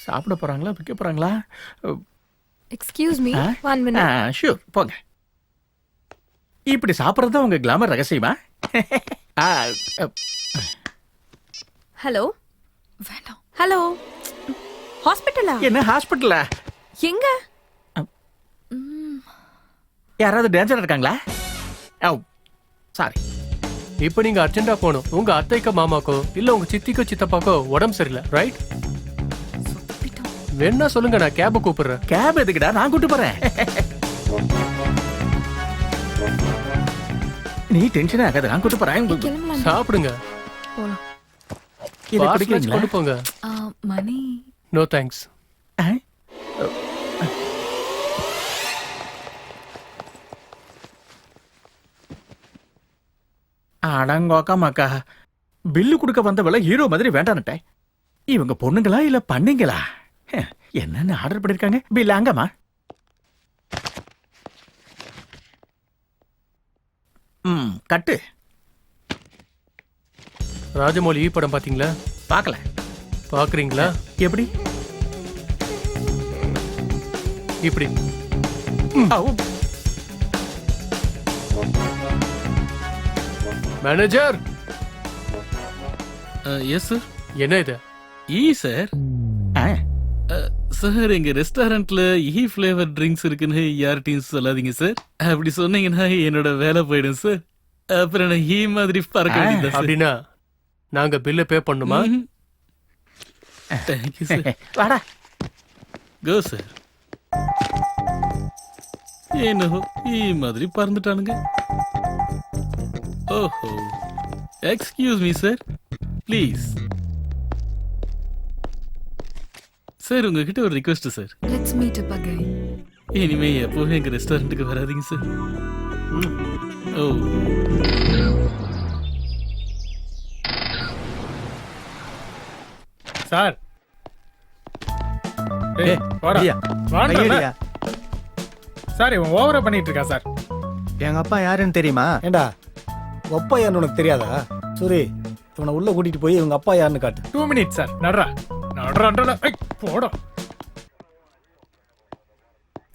சாப்பிட போறாங்களா, விற்க போறாங்களா? Excuse me, 1 minute. ஷூர், போங்க. இப்படி சாப்பிட்றது தான் உங்க கிளாமர் ரகசியமா? ஹலோ. வேண்டாம். ஹலோ. ஹாஸ்பிட்டலா? என்ன ஹாஸ்பிட்டலா? எங்க? யாராவது டேஞ்சரா இருக்காங்களா? சாரி. இப்போ நீங்க அர்ஜென்டா போகணும். உங்க அத்தைக்கோ மாமாக்கோ இல்ல உங்க சித்திக்கோ சித்தப்பாக்கோ உடம்பு சரியில்லை, ரைட்? வேணா சொல்லுங்க, நான் கேப கூப்பிடுறேன். கேப் எதுக்குடா, நான் கூட்டு போறேன். நீ டென்ஷன் ஆகாத, நான் கூட்டு போறேன். சாப்பிடுங்க. போலாம். இதை குடிக்கிறீங்களா? கொண்டு போங்க. மணி. No thanks. அடங்கோக்கா மக்கா, பில்லு கொடுக்க வந்தவள ஹீரோ மாதிரி வேண்டான்னுட்டேன். இவங்க பொண்ணுங்களா இல்ல பண்ணீங்களா? என்னன்னு ஆர்டர் பண்ணிருக்காங்க? பில் அங்கம்மா. கட்டு. ராஜமௌலி படம் பாத்தீங்களா? பார்க்கல. பாக்குறீங்களா? எப்படி? இப்படி. மேனேஜர். Yes sir. என்ன இது? சார். சார், எங்க ரெஸ்டாரண்ட்ல ஃபிளேவர் ட்ரிங்க்ஸ் இருக்குன்னு யார்கிட்டையும் சொல்லாதீங்க சார். அப்படி சொன்னீங்கன்னா என்னோட வேலை போயிடும் சார். அப்புறம் நான் மாதிரி பறக்க வேண்டியது. அப்படின்னா நாங்க பில்ல பே பண்ணுமா? Thank you sir. வாடா. Go sir. என்னோ மாதிரி பறந்துட்டானுங்க. ஓஹோ. Excuse me sir, please. Sir, உங்ககிட்ட ஒரு request sir. Let's meet up again. இனிமே எப்பவும் எங்க ரெஸ்டாரண்ட்டுக்கு வராதீங்க சார். ஓ. சார். சார், இவன் ஓவரா பண்ணிட்டு இருக்கா சார். எங்க அப்பா யாருன்னு தெரியுமா? ஏண்டா, அப்பா யாருன்னு உனக்கு தெரியாதா? சரி, இவனை உள்ள கூட்டிட்டு போய் இவங்க அப்பா யாருன்னு காட்டு. 2 மினிட்ஸ் சார். நடுறா நடுறா. போடா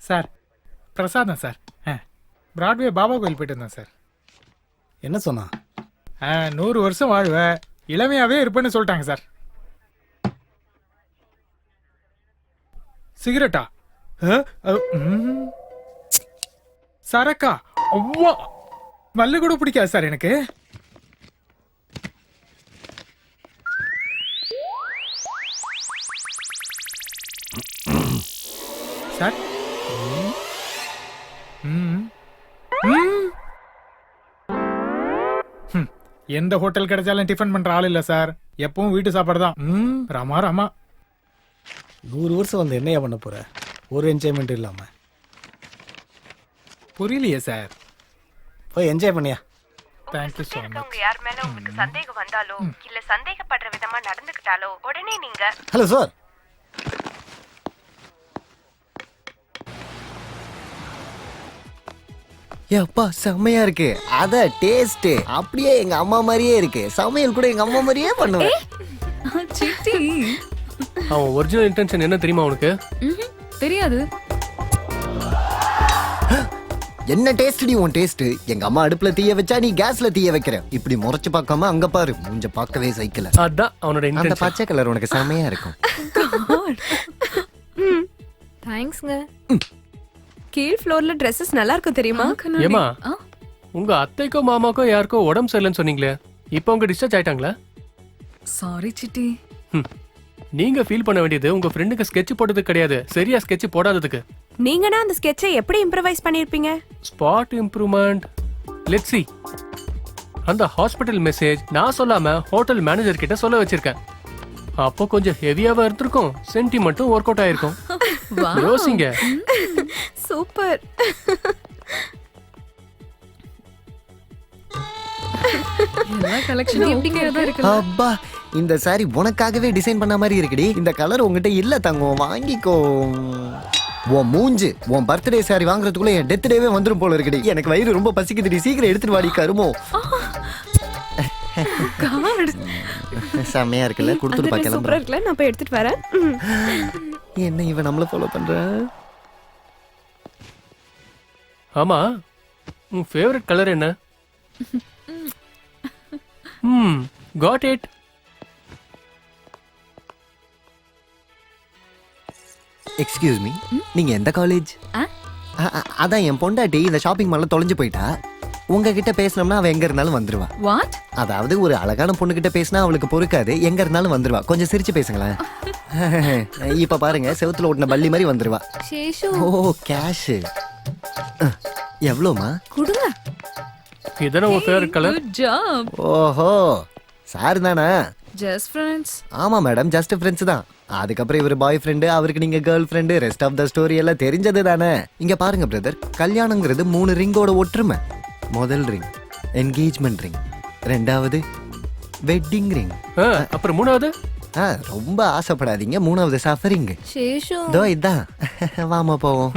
சார். பிரசாதம் சார். பிராட்வே பாபா கோயில் போயிட்டு இருந்தேன் சார். என்ன சொன்னா? 100 வருஷம் வாழ்வ, இளமையாவே இருப்பேன்னு சொல்லிட்டாங்க சார். சிகரெட்டா? சரக்கா அவ்வா மல்லு கூட பிடிக்காது சார் எனக்கு. சார் எந்த ஹோட்டல் கிடைச்சாலும் டிஃபன் பண்ற ஆள் இல்ல சார். எப்பவும் வீட்டு சாப்பாடு தான். ராமா ராமா. 100 வருஷம் வந்து என்னையா பண்ண போற? ஒரு என்ஜாய்மெண்ட் இல்லாம. புரியலையே சார். போய் என்ஜாய் பண்ணியா. Thank you so much. உங்க யார் மேல உங்களுக்கு சந்தேகம் வந்தாலோ இல்ல சந்தேகப்படுற விதமா நடந்துக்கிட்டாலோ உடனே நீங்க ஹலோ சார். அப்பா செம்மையா இருக்கு. அத டேஸ்ட் அப்படியே எங்க அம்மா மாதிரியே இருக்கு. சமையல் கூட எங்க அம்மா மாதிரியே பண்ணுவேன். சிட்டி அவன் ஒரிஜினல் இன்டென்ஷன் என்ன தெரியுமா உனக்கு? தெரியாது. என்ன டேஸ்ட் டி உன் டேஸ்ட்? எங்க அம்மா அடுப்புல தீய வச்சா நீ கேஸ்ல தீய வைக்கிற. இப்படி முறைச்சு பார்க்காம அங்க பாரு. மூஞ்ச பார்க்கவே சைக்கிள். அதான் அவனோட அந்த இன்டென்ஷன். பச்சை கலர் உனக்கு செம்மையா இருக்கும். தேங்க்ஸ்ங்க. கீழ் ஃப்ளோர்ல Dresses நல்லா இருக்கும் தெரியுமா? ஏமா உங்க அத்தைக்கோ மாமாக்கோ யாருக்கோ உடம்பு சரியில்லைன்னு சொன்னீங்களே, இப்போ உங்க டிஸ்சார்ஜ் ஆயிட்டாங்களா? சாரி சிட்டி. நீங்க ஃபீல் பண்ண வேண்டியது உங்க ஃப்ரெண்டுக்கு ஸ்கெட்ச் போட்டது கிடையாது, சரியா ஸ்கெட்ச் போடாததுக்கு. நீங்கனா அந்த ஸ்கெட்சை எப்படி இம்ப்ரவைஸ் பண்ணிருப்பீங்க? Spot improvement. Let's see. அந்த ஹாஸ்பிடல் மெசேஜ் நான் சொல்லாம ஹோட்டல் மேனேஜர் கிட்ட சொல்ல வச்சிருக்கேன். அப்போ கொஞ்சம் ஹெவியாவா இருந்திருக்கும், சென்டிமெண்ட்டும் ஒர்க் அவுட் ஆயிருக்கும். யோசிங்க. சூப்பர். எல்லா கலெக்ஷனும் எப்படிங்கறதா இருக்குல்ல. அப்பா இந்த சாரி உனக்காகவே டிசைன் பண்ண மாதிரி இருக்குடி. இந்த கலர் உங்ககிட்ட இல்ல தங்கம், வாங்கிக்கோ. உன் மூஞ்சு உன் பர்த்டே சாரி வாங்குறதுக்குள்ள என் டெத் டேவே வந்துரும் போல இருக்குடி. எனக்கு வயிறு ரொம்ப பசிக்குதுடி, சீக்கிரம் எடுத்துட்டு வாடி கருமோ. செம்மையா இருக்குல்ல, கொடுத்துட்டு பார்க்கலாம். சூப்பரா இருக்குல்ல, நான் போய் எடுத்துட்டு வரேன். என்ன இவன் நம்மள ஃபாலோ பண்ற? ஆமா உன் ஃபேவரட் கலர் என்ன? Got it. எக்ஸ்கியூஸ் மீ, நீங்க எந்த காலேஜ்? அதான் என் பொண்டாட்டி இந்த ஷாப்பிங் மால்ல தொலைஞ்சு போயிட்டா. உங்ககிட்ட பேசினோம்னா அவ எங்க இருந்தாலும் வந்துருவா. வாட்? அதாவது ஒரு அழகான பொண்ணு கிட்ட பேசினா அவளுக்கு பொறுக்காது, எங்க இருந்தாலும் வந்துருவா. கொஞ்சம் சிரிச்சு பேசுங்களேன். இப்ப பாருங்க, செவுத்துல ஓட்டின பள்ளி மாதிரி வந்துருவா. சேஷு. ஓ கேஷ் எவ்வளோமா? குடுங்க. இதான உன் ஃபேவரட் கலர்? Good job. ஓஹோ சார் தானா? Just friends. ஆமா மேடம், ஜஸ்ட் ஃப்ரெண்ட்ஸ் தான். அதுக்கப்புறம் இவர் பாய் ஃப்ரெண்டு, அவருக்கு நீங்க girlfriend, rest of the story எல்லாம் தெரிஞ்சது தானே. இங்க பாருங்க பிரதர், கல்யாணங்கிறது 3 ரிங்கோட ஒற்றுமை. முதல் ரிங் என்கேஜ்மெண்ட் ரிங், ரெண்டாவது வெட்டிங் ரிங், அப்புறம் மூணாவது ரொம்ப ஆசைப்படாதீங்க, மூணாவது சஃபரிங். சேஷு. தோ இதான். வாமா போவோம்.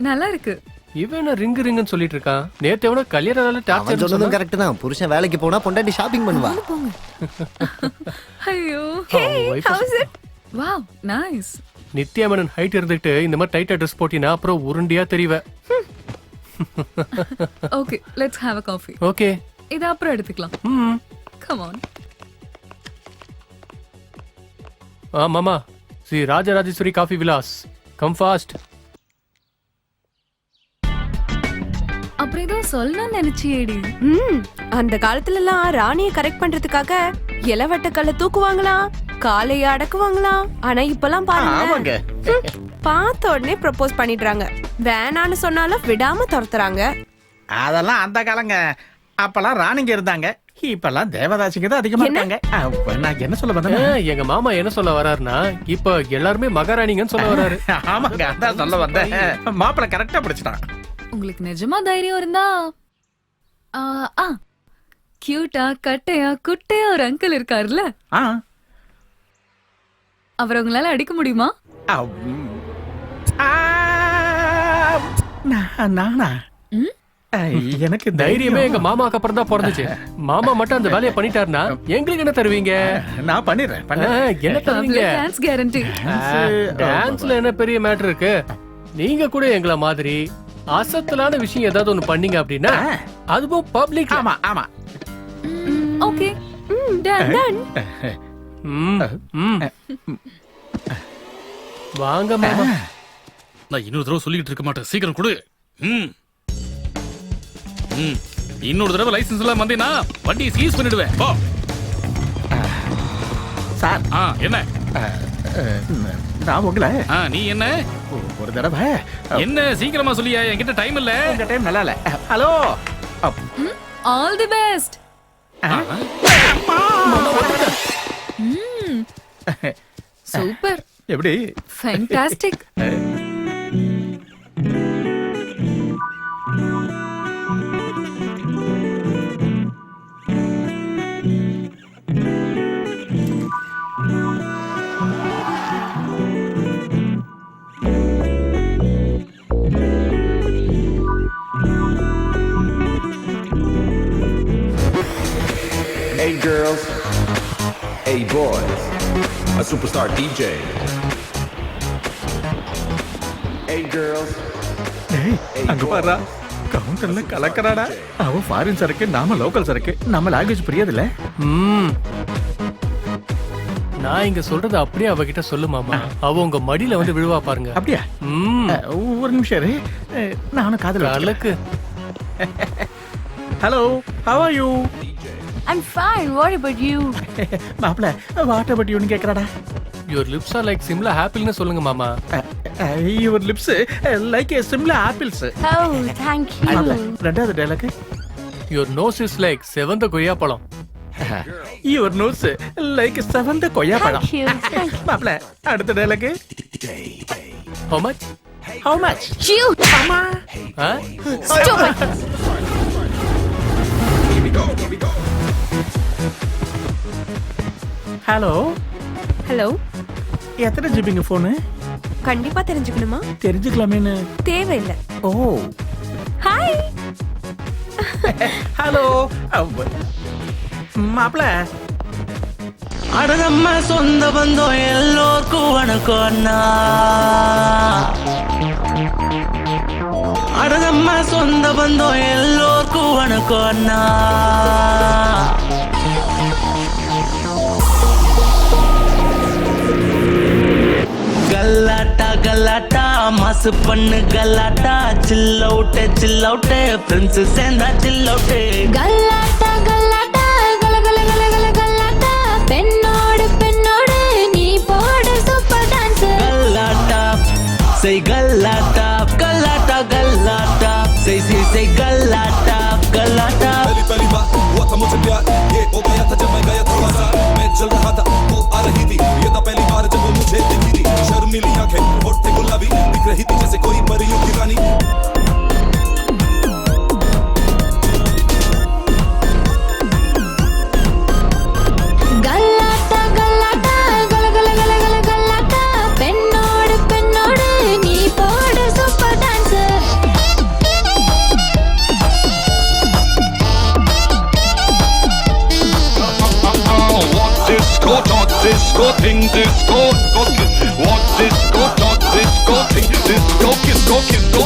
நல்லா இருக்கு. இவன் ரிங் ரிங்னு சொல்லிட்டு இருக்கான். நேத்து எவனோ கல்யாணனால டார்ச்சர் சொன்னதும் கரெக்ட் தான். புருஷன் வேலைக்கு போனா பொண்டாட்டி ஷாப்பிங் பண்ணுவா. ஐயோ. Wow nice. Nithya Menon height இருந்துட்டு இந்த மாதிரி டைட்டா ட்ரெஸ் போட்டினா அப்புறம் உருண்டியா தெரிவ. Okay let's have a coffee. Okay இத அப்புறம் எடுத்துக்கலாம். Come on. மாமா Sri Rajarajeshwari coffee Vilas, come fast. அப்புறம் ஏதோ சொல்லணும்னு நினைச்சியேடி. அந்த காலத்துல எல்லாம் ராணியை கரெக்ட் பண்றதுக்காக இளவட்ட கல்ல தூக்குவாங்களாம், காலைய அடக்குவாங்களாம். ஆனா இப்பெல்லாம் பாருங்க, பார்த்த உடனே ப்ரப்போஸ் பண்ணிடுறாங்க. வேணான்னு சொன்னாலும் விடாம துரத்துறாங்க. அதெல்லாம் அந்த காலங்க. அப்பெல்லாம் ராணிங்க இருந்தாங்க, இப்பெல்லாம் தேவதாசிங்க தான் அதிகமா இருக்காங்க. நான் என்ன சொல்ல வந்தேன்? எங்க மாமா என்ன சொல்ல வர்றாருன்னா, இப்ப எல்லாருமே மகாராணிங்கன்னு சொல்ல வர்றாரு. ஆமாங்க, அதான் சொல்ல வந்தேன். மாப்பிள்ள கரெக்டா பிடிச்சிட்டான். உங்களுக்கு நிஜமா தைரியம் இருந்தா கியூட்டா கட்டையா குட்டையா ஒரு அங்கிள் இருக்காருல்ல, அவரை உங்களால அடிக்க முடியுமா? நானா? எனக்கு தைரியமே எங்க மாமாக்கு அப்புறம் தான் பிறந்துச்சு. மாமா மட்டும் அந்த வேலையை பண்ணிட்டாருன்னா எங்களுக்கு என்ன தருவீங்க? நான் பண்ணிடுறேன். என்ன தருவீங்க? Dance guarantee. டான்ஸ்ல என்ன பெரிய மேட்டர் இருக்கு? நீங்க கூட எங்களை மாதிரி அசத்தலான விஷயம் ஏதாவது ஒண்ணு பண்ணீங்க அப்படின்னா அதுவும் பப்ளிக். ஆமா ஆமா. Okay done done. வாங்க மாமா. நான் இன்னொரு தடவை சொல்லிட்டு இருக்க மாட்டேன், சீக்கிரம் கொடு. ம் ம் இன்னொரு தடவை லைசென்ஸ் எல்லாம் வந்தீங்கன்னா வண்டியை சீஸ் பண்ணிடுவேன். போ சார். என்ன நான் உங்களை நீ என்ன ஒரு தடவை என்ன சீக்கிரமா சொல்லியா, என்கிட்ட டைம் இல்ல. இந்த டைம் நல்லா இல்ல. Hello, all the best. Super. எப்படி? Fantastic. Hey girls, hey boys, a superstar DJ. Hey girls, அங்க பாரு, கவுண்டர்ல கலக்கறாடா. அவ ஃபாரின் சரக்கு, நாம லோக்கல் சரக்கு. நம்ம லாங்குவேஜ் புரியாதுல்ல. நான் இங்க சொல்றது அப்படியே அவகிட்ட சொல்லு மாமா. அவ உங்க மடியில வந்து விழுவா பாருங்க. அப்படியா? ஒரு நிமிஷம் இரு. நானும் காதுல கலக்கு. Hello, how are you? I'm fine. What about you? மாப்ள, what about you னு கேக்குறாடா. Your lips are like Simla apple னு சொல்லுங்க மாமா. Your lips like a Simla apples. Oh, thank you. ரெண்டாவது dialogue. Your nose is like செவந்த கொய்யா பழம். Your nose like செவந்த கொய்யா பழம். Thank you. மாப்ள, அடுத்த dialogue. How much? How much? You. Mama. Stupid. Hello. Hello. எத்தனை ஜிபிங்க போனு? கண்டிப்பா தெரிஞ்சுக்கணுமா? தெரிஞ்சுக்கலாமேன்னு. தேவையில்லை. ஓ. ஹாய். ஹலோ. மாப்ள. அடனம்மா சொந்த பந்தம் எல்லோருக்கும் வணக்கம் அண்ணா. அடனம்மா சொந்த பந்தம் எல்லோருக்கும் வணக்கம் அண்ணா. கல்லாட்டா கல்லாட்டா மாசு பண்ணு கல்லாட்டா. சில் அவுட்டு ஃப்ரெண்ட்ஸ் சேர்ந்தா சில் அவுட்டு. கல்லாட்டா கல்லாட்டா கல கல கல கல கல்லாட்டா. பெண்ணோடு பெண்ணோடு நீ போடு சூப்பர் டான்ஸ். கல்லாட்டா செய் கல்லாட்டா கல்லாட்டா கல்லாட்டா செய் செய் செய் கல்லாட்டா கல்லாட்டா. पहली बात हुआ था मुझे प्यार, ये हो गया था जब मैं गया था बाजार. मैं चल रहा था वो आ रही थी, ये था पहली बार जब वो मुझे देखी थी. शर्मीली आंखें होठ थे गुलाबी, दिख रही थी जैसे कोई परियों की रानी. கல்லாட்டா கல்லாட்டா கல கல கல கல கல்லாட்டா. பெண்ணோடு பெண்ணோடு நீ போடு super dance. Disco, talk disco, ting disco, what disco, talk disco, ting disco, disco, disco.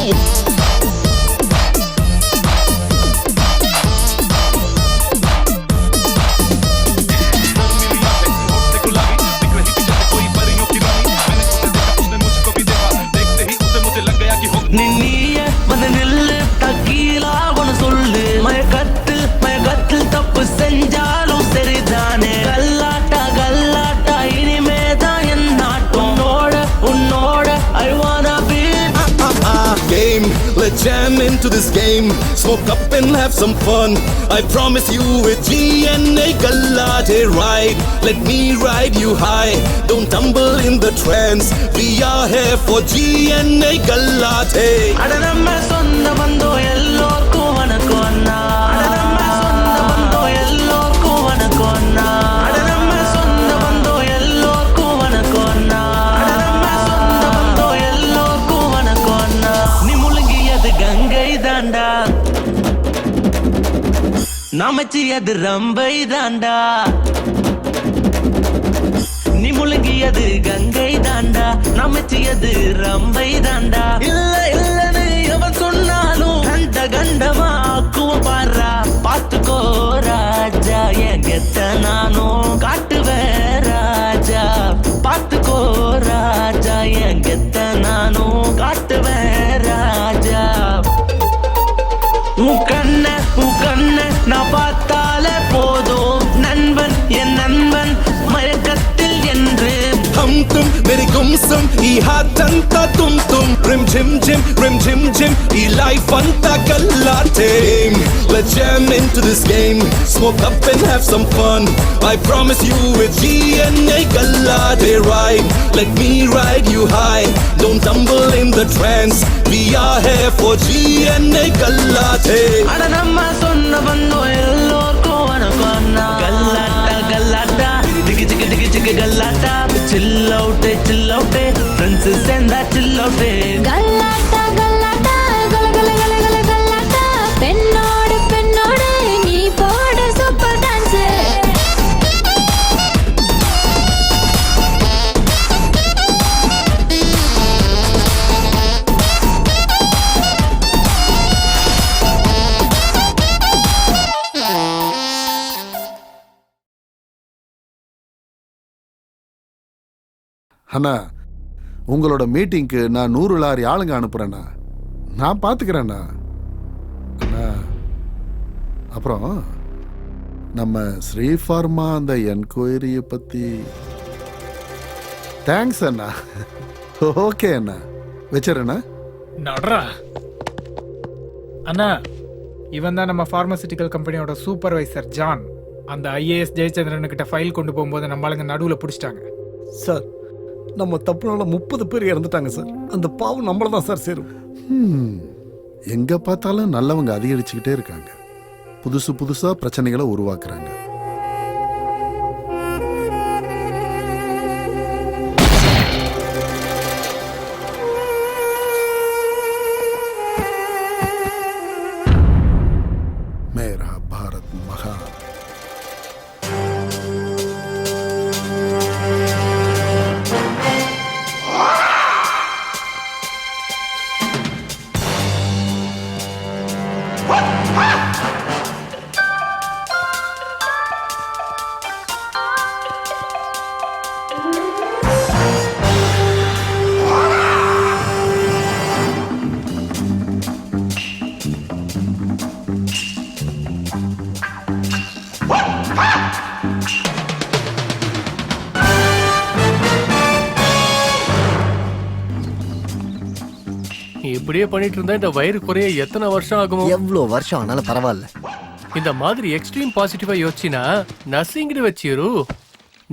நின்னிய வந்து நில்லு தக்கீலா ஒன்னு சொல்லு. மயக்கத்தில் தப்பு செஞ்சாலும் சரிதானே. கல்லாட்டா கல்லாட்டா இனிமேதான் என் நாட்டம். உன்னோட I wanna be. Game, let's jam into this game. Smoke up and have some fun. I promise you with GNA Galate ride. Let me ride you high. Don't tumble in the trance. We are here for GNA Galate. அடனம்மா சொந்த பந்தம் எல்லோருக்கும் வணக்கம் அண்ணா. அடனம்மா சொந்த பந்தம் எல்லோருக்கும் வணக்கம் அண்ணா. அடனம்மா சொந்த பந்தம் எல்லோருக்கும் வணக்கம் அண்ணா. அடனம்மா சொந்த பந்தம் எல்லோருக்கும் வணக்கம் அண்ணா. நீ முழுங்கியது கங்கை தாண்டா, நமச்சியது ரம்பை தாண்டா. நீ முழுங்கியது கங்கை தாண்டா, நமச்சியது ரம்பை தாண்டா. இல்லன்னு எவன் சொன்னாலும் கண்ட கண்டமா ஆக்குவ பாரா. பாத்துக்கோ ராஜா என் கெத்த நானும் காட்டுவேன் ராஜா. பாத்துக்கோ ராஜா என் kumsum ee hatanta tum tum rim jim jim ee life anta gallate. Let's jam into this game, smoke up and have some fun. I promise you with GNA gallate ride. Let me ride you high, don't tumble in the trance. We are here for GNA gallate. அட நம்ம சொன்ன பந்தோ எல்லோருக்கும் வணக்கம் அண்ணா. கல்லாட்டா கல்லாட்டா டிகி டிகி டிகி டிகி கல்லாட்டா. சில் அவுட்டே friends சேர்ந்தா சில் அவுட்டே. கல்லாட்டா கல்லாட்டா கல கல கல கல கல்லாட்டா பெண்ணோடு பெண்ணோடு நீ போடு சூப்பர் டான்ஸ். அண்ணா உங்களோட மீட்டிங்க்கு நான் 100 லாரி ஆளுங்க அனுப்புறேண்ணா. நான் பார்த்துக்கிறேண்ணா. அண்ணா அப்புறம் நம்ம ஸ்ரீஃபார்மா அந்த என்கொயரியை பற்றி தேங்க்ஸ் அண்ணா. ஓகே அண்ணா, வச்சிடறேண்ணா. நட்ரா அண்ணா, இவன் தான் நம்ம பார்மசிட்டிக்கல் கம்பெனியோட சூப்பர்வைசர் ஜான். அந்த ஐஏஎஸ் ஜெயச்சந்திரன் கிட்ட ஃபைல் கொண்டு போகும்போது நம்ம ஆளுங்க நடுவில் பிடிச்சிட்டாங்க. சார் நம்ம தப்புனால 30 பேர் இறந்துட்டாங்க சார். அந்த பாவம் நம்மள தான் சார் சேரும். எங்க பார்த்தாலும் நல்லவங்க அதிகரிச்சுக்கிட்டே இருக்காங்க. புதுசா பிரச்சனைகளை உருவாக்குறாங்க. மேரா பாரத் மகா. இப்படியே பண்ணிட்டு இருந்தா இந்த வயிறு குறைய எத்தனை வருஷம் ஆகுமோ? எவ்வளோ வருஷம் ஆனாலும் பரவாயில்ல. இந்த மாதிரி எக்ஸ்ட்ரீம் பாசிட்டிவா யோசிச்சினா நர்சிங்னு வச்சிரு.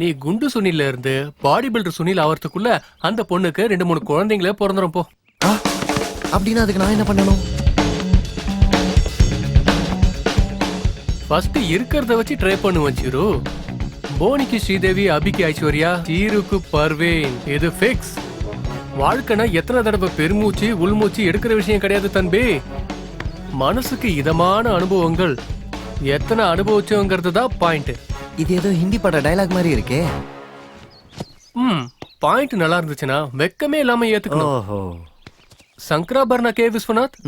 நீ குண்டு சுனில இருந்து பாடி பில்டர் சுனில் ஆவறதுக்குள்ள அந்த பொண்ணுக்கு 2-3 குழந்தைங்களே பிறந்துரும் போ. அப்படின்னா அதுக்கு நான் என்ன பண்ணணும்? ஃபர்ஸ்ட் இருக்கிறத வச்சு ட்ரை பண்ணு வச்சிரு. போனிக்கு ஸ்ரீதேவி, அபிக்கு ஐஸ்வர்யா, சீருக்கு பர்வேன். இது ஃபிக்ஸ். வாழ்க்கைனா எத்தனை தடவை பெருமூச்சு உள்மூச்சு எடுக்கிற விஷயம் கிடையாது தம்பி. மனசுக்கு இதமான அனுபவங்கள் எத்தனை அனுபவிச்சோங்கிறது தான் பாயிண்ட். இது ஏதோ ஹிந்தி பட டயலாக் மாதிரி இருக்கே. பாயிண்ட் நல்லா இருந்துச்சுன்னா வெக்கமே இல்லாம ஏத்துக்கணும். சங்கராபரணா கே விஸ்வநாத்.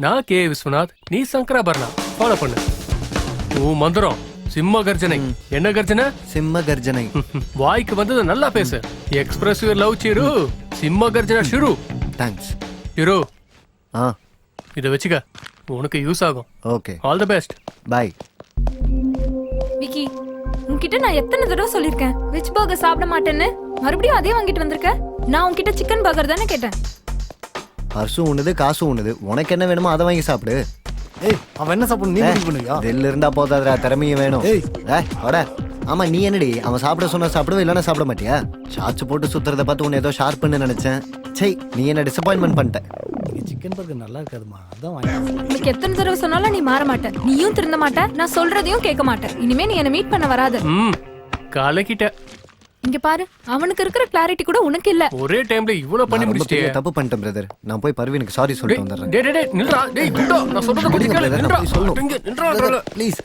நான் கே விஸ்வநாத், நீ சங்கராபரணா. ஃபாலோ பண்ணு. மந்திரம் சிம்ம கர்ஜனை. என்ன கர்ஜனை? சிம்ம கர்ஜனை. வாய்க்கு வந்தது நல்லா பேசு. Express your love Chiru. சிம்ம கர்ஜனா ஷுரு. தேங்க்ஸ் சிரு. இத வெச்சுக்க, உனக்கு யூஸ் ஆகும். Okay, all the best. Bye. Vicky, உன்கிட்ட நான் எத்தனை தடவை சொல்லிருக்கேன் வெஜ் பர்கர் சாப்பிட மாட்டேன்னு? மறுபடியும் அதே வாங்கிட்டு வந்திருக்க. நான் உன்கிட்ட சிக்கன் பர்கர் தானே கேட்டேன். பர்சும் உண்ணுது, காசும் உண்ணுது. உனக்கு என்ன வேணுமோ அதை வாங்கி சாப்பிடு. ஏய், அவன் என்ன சாப்பிடணும் நீ முடிவு பண்ணுவியா? தில் இருந்தா போதாதடா, திறமையும் வேணும். வாடா. ஆமா, நீ என்னடி அவன் சாப்பிட சொன்னா சாப்பிடுவ, இல்லைன்னா சாப்பிட மாட்டியா? சாச்சு போட்டு சுத்துறத பார்த்து உன்னை ஏதோ ஷார்ப்னு நினைச்சேன். சை, நீ என்ன டிசப்பாயின்மெண்ட் பண்ணிட்ட. சிக்கன் பர்கர் நல்லா இருக்காதுமா, அதான் வாங்கி. உனக்கு எத்தனை தடவை சொன்னாலும் நீ மாற மாட்ட. நீயும் திருந்த மாட்ட, நான் சொல்றதையும் கேட்க மாட்டேன். இனிமே நீ என்ன மீட் பண்ண வராது. காலக்கிட்ட இங்க பாரு, அவனுக்கு இருக்கிற கிளாரிட்டி கூட உனக்கு இல்ல. ஒரே டைம்ல இவ்வளவு பண்ணி முடிச்சிட்டே. தப்பு பண்ணிட்டேன் பிரதர். நான் போய் பர்வீனுக்கு சாரி சொல்லிட்டு வந்துறேன். டேய் டேய் நில்றா. டேய் குண்டா, நான் சொல்றத கொஞ்சம் கேளு. நில்றா. நில்றா ப்ளீஸ்.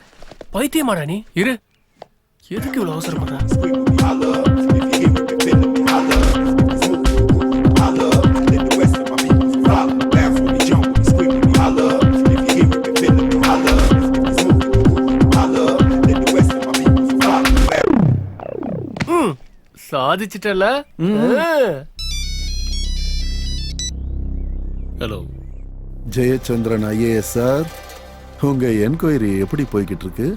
பைத்தியமாடா நீ? இரு. எதுக்கு இவ்வளவு அவசரப்படுற? சாதிச்சிட்டல. ஹலோ ஜெயச்சந்திரன் ஐஏஎஸ் சார், உங்க என்கொயரி எப்படி போய்கிட்டு இருக்கு?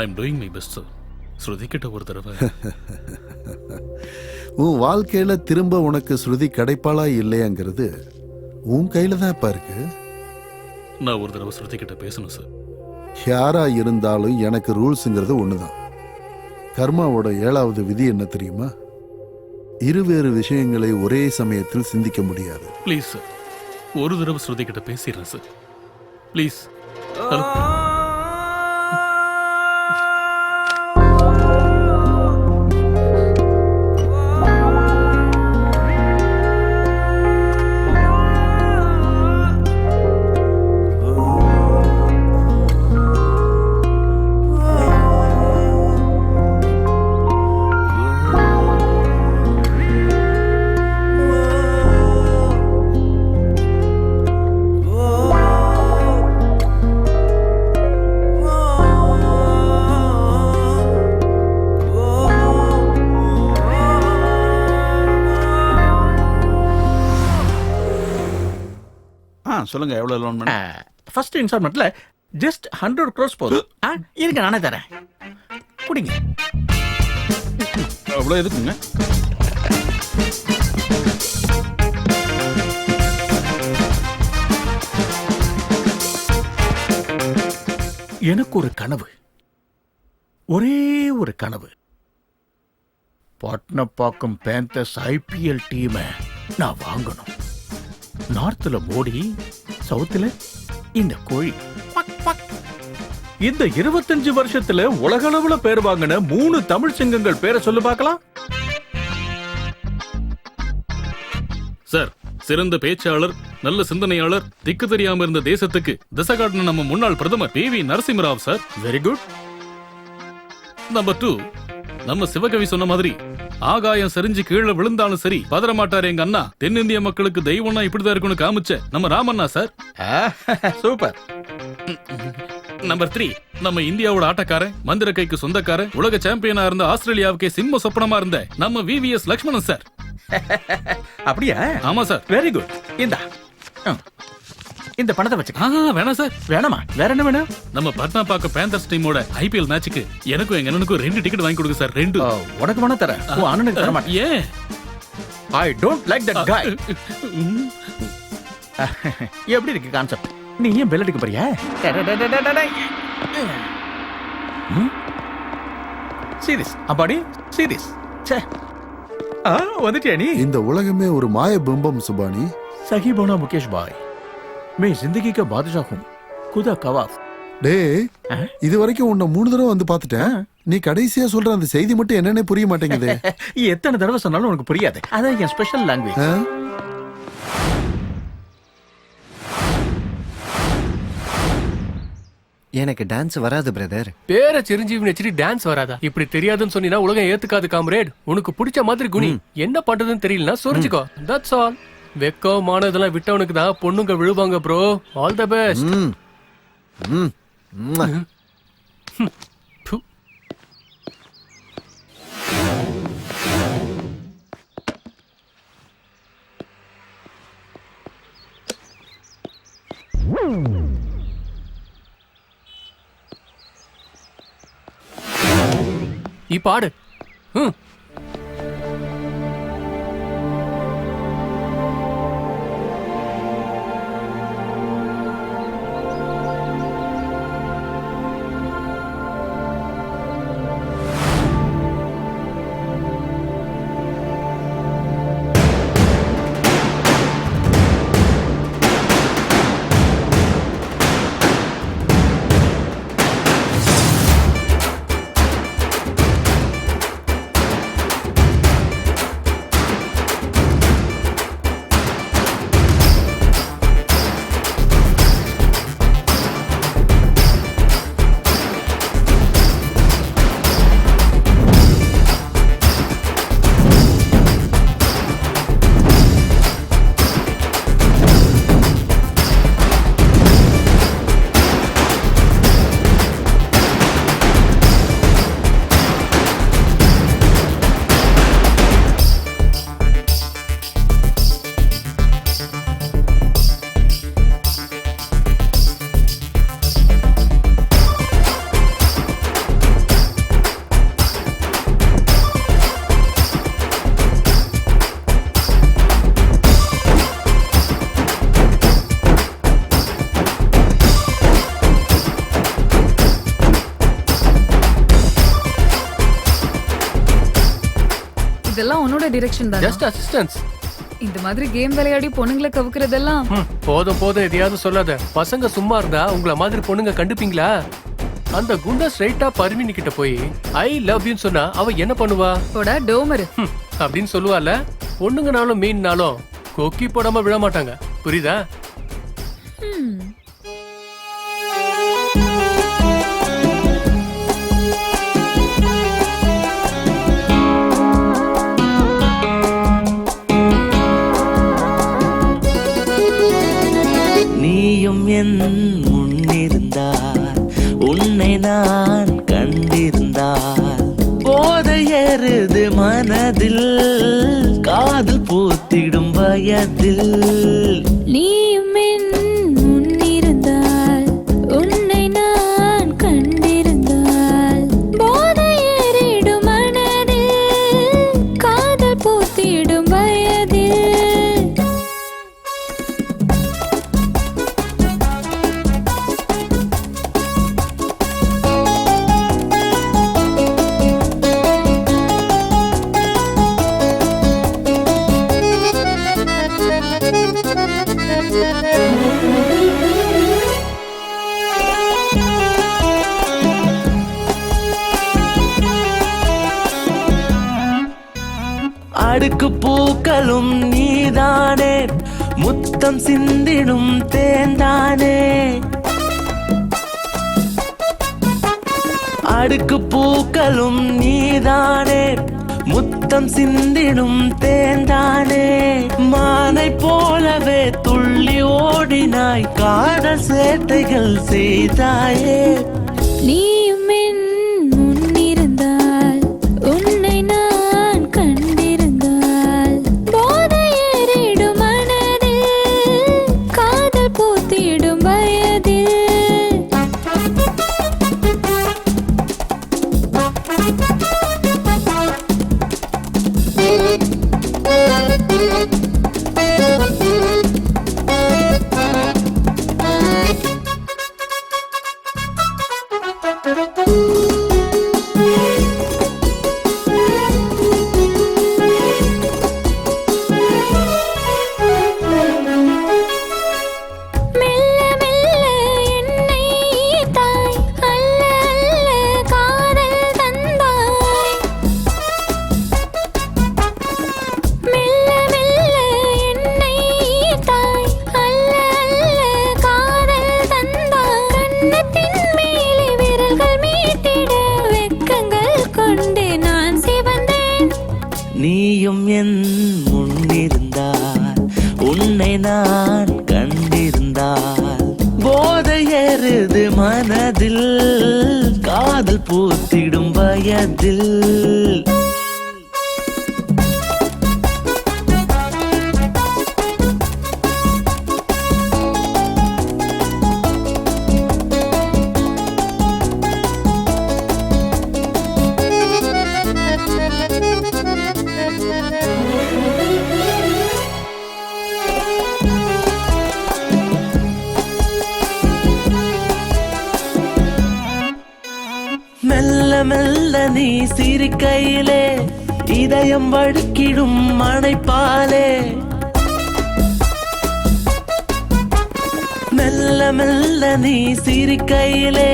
I am doing my best sir. Shruti கிட்ட ஒரு தடவை உன் வாழ்க்கையில திரும்ப உனக்கு ஸ்ருதி கிடைப்பாளா இல்லையாங்கிறது உன் கையில தான் இப்ப இருக்கு. நான் ஒரு தடவை ஸ்ருதி கிட்ட பேசணும் சார். யாரா இருந்தாலும் எனக்கு ரூல்ஸுங்கிறது ஒண்ணுதான். கர்மாவோட 7வது விதி என்ன தெரியுமா? இருவேறு விஷயங்களை ஒரே சமயத்தில் சிந்திக்க முடியாது. ப்ளீஸ் சார், ஒரு தடவை ஸ்ருதி கிட்ட பேசிடுறேன் சார். ப்ளீஸ். சொல்லுங்க, எவ்வளவு லோன் பண்ண? ஃபர்ஸ்ட் இன்ஸ்டால்மெண்ட்ல ஜஸ்ட் 100 crores போதும். இருங்க, நானே தரேன். குடிங்க. அவ்வளவு எதுக்குங்க? எனக்கு ஒரு கனவு, ஒரே ஒரு கனவு. பட்னப்பாக்கம் பேந்தர்ஸ் IPL டீமை நான் வாங்கணும். நார்த்ல மோடி, சவுத்துல இந்த கோழி. இந்த 25 வருஷத்துல உலக அளவுல பேர் வாங்கின 3 தமிழ் சிங்கங்கள் பேரை சொல்லு பார்க்கலாம். சார், சிறந்த பேச்சாளர், நல்ல சிந்தனையாளர், திக்கு தெரியாம இருந்த தேசத்துக்கு திசை காட்டின நம்ம முன்னாள் பிரதமர் PV Narasimha Rao sir. Very good. Number 2, நம்ம சிவகவி சொன்ன மாதிரி ஆகாயம் சரிஞ்சு கீழே விழுந்தாலும் சரி பதறமாட்டார் எங்க அண்ணா. தென்னிந்திய மக்களுக்கு தெய்வம்னா இப்படிதான் இருக்குன்னு காமிச்ச நம்ம ராமண்ணா சார். சூப்பர். நம்பர் 3, நம்ம இந்தியாவோட ஆட்டக்காரன், மந்திர கைக்கு சொந்தக்காரன், உலக சாம்பியனா இருந்த ஆஸ்திரேலியாவுக்கே சிம்ம சொப்பனமா இருந்த நம்ம VVS லக்ஷ்மணன் சார். அப்படியா? ஆமா சார். Very good. இந்த பணத்தை வச்சுக்க. வேணாம் சார். வேணாமா? வேற என்ன வேணும்? நம்ம பட்னாபாக்கம் பேந்தர்ஸ் டீமோட IPL மேட்சுக்கு எனக்கும் எங்க அண்ணனுக்கும் 2 டிக்கெட் வாங்கி கொடுங்க சார். 2. உனக்கு வேணா தரேன், உன் அண்ணனுக்கு தர மாட்டேன். ஏன்? I don't like that guy. எப்படி இருக்கு கான்செப்ட்? நீ ஏன் பெல் அடிக்க போறியா? சீரியஸ் அப்பாடி, சீரியஸ். வந்துட்டியா நீ? இந்த உலகமே ஒரு மாய பிம்பம் சுபானி. सही बोला मुकेश भाई, मैं जिंदगी का बादशाह हूँ, खुदा कवाफ. டேய், இது வரைக்கும் உன்னை 3 தடவை வந்து பார்த்துட்டேன். நீ கடைசியா சொல்ற அந்த செய்தி மட்டும் என்னன்னே புரிய மாட்டேங்குது. எத்தனை தடவை சொன்னாலும் உனக்கு புரியாது. அதான் என் ஸ்பெஷல் லாங்குவேஜ். எனக்கு டான்ஸ் வராது பிரதர். பேர சிரஞ்சீவி வச்சுட்டு டான்ஸ் வராதா? இப்படி தெரியாதுன்னு சொன்னீங்கன்னா உலகம் ஏத்துக்காது காம்ரேட். உனக்கு பிடிச்ச மாதிரி குனி, என்ன பண்றதுன்னு தெரியலனா சொரிஞ்சுக்கோ. That's all. வெக்கமானதெல்லாம் விட்டவனுக்கு தான் பொண்ணுங்க விழுவாங்க ப்ரோ. All the best. இப்ப ஆடு. இதெல்லாம் உன்னோட டிரெக்ஷன் தான். Just assistance. இந்த மாதிரி கேம் விளையாடி பொண்ணுங்களை கவுக்குறதெல்லாம் போதும் போதும், எதையாவது சொல்லாத. பசங்க சும்மா இருந்தா உங்கள மாதிரி பொண்ணுங்க கண்டுப்பீங்களா? அந்த குண்டா ஸ்ட்ரைட்டா பர்வீன் கிட்ட போய் ஐ லவ் யூன்னு சொன்னா அவ என்ன பண்ணுவா? போடா டோமரு அப்படின்னு சொல்லுவால. பொண்ணுங்கனாலும் மீன்னாலும் கொக்கி போடாம விட மாட்டாங்க, புரியுதா? நீயும் என் முன்னிருந்தால், உன்னை நான் கண்டிருந்தால், போதை ஏறுது மனதில், காதல் பூத்திடும் வயதில். நீயும் என் முன்னிருந்தால், உன்னை நான் கண்டிருந்தால், போதை ஏறிடும் மனதில், காதல் பூத்திடும் வயதில். அடுக்கு பூக்களும் நீதானே, முத்தம் சிந்திடும் தேந்தானே. அடுக்கு பூக்களும் நீதானே, முத்தம் சிந்திடும் தேந்தானே. மானை போலவே துள்ளி ஓடினாய், காதல் சேட்டைகள் செய்தாயே. நீயும் என் முன்னிருந்தால், உன்னை நான் கண்டிருந்தால், போதை ஏறிடும் மனதில், காதல் பூத்திடும் வயதில். நீயும் என் முன்னிருந்தால், உன்னை நான் கண்டிருந்தால், போதை ஏறுது மனதில், காதல் பூத்திடும் வயதில். மெல்ல மெல்ல நீ சிரிக்கையிலே, இதயம் வழுக்கிடும் மழைப்பாலே. மெல்ல மெல்ல நீ சிரிக்கையிலே,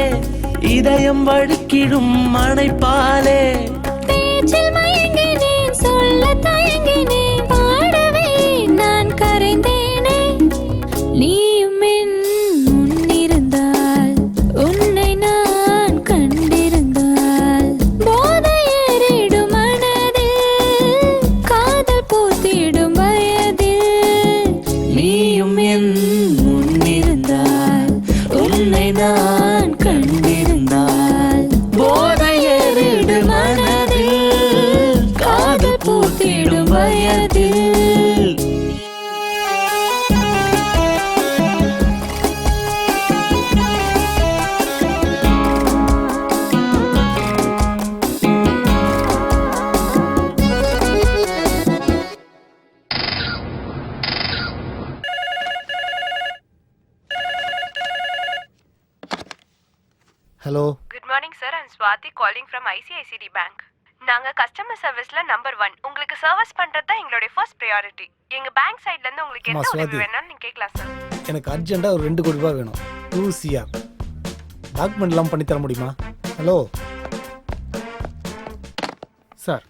இதயம் வழுக்கிடும் மழைப்பாலே. பேச்சில் மயங்கினேன், சொல்ல தயங்கினேன், பாடவே நான் கரைந்தேனே. நீயும் என் முன்னிருந்தால், உன்னை நான் கண்டிருந்தால், போதை ஏறிடும் மனதில், காதல் பூத்திடும் வயதில். நீயும் என் முன்னிருந்தால், உன்னை நான் கண்டிருந்தால், போதை ஏறிடும் மனதில், காதல் பூத்திடும் வயதில். Hello. Good morning, sir. I'm Swati calling from ICICD Bank. நாங்க கஸ்டமர் சர்வீஸ்ல நம்பர் 1. உங்களுக்கு சர்வீஸ் பண்றது தான் எங்களுடைய ஃபர்ஸ்ட் பிரையாரிட்டி. எங்க பேங்க் சைடுல இருந்து உங்களுக்கு அம்மா, எந்த உதவி சுவாதி. வேணாலும் நீங்க கேட்கலாம் சார். எனக்கு அர்ஜென்ட்டாக ஒரு 2 கோடி ரூபாய் வேணும். 2 CR. டாக்குமெண்ட் எல்லாம் பண்ணி தர முடியுமா? ஹலோ சார்,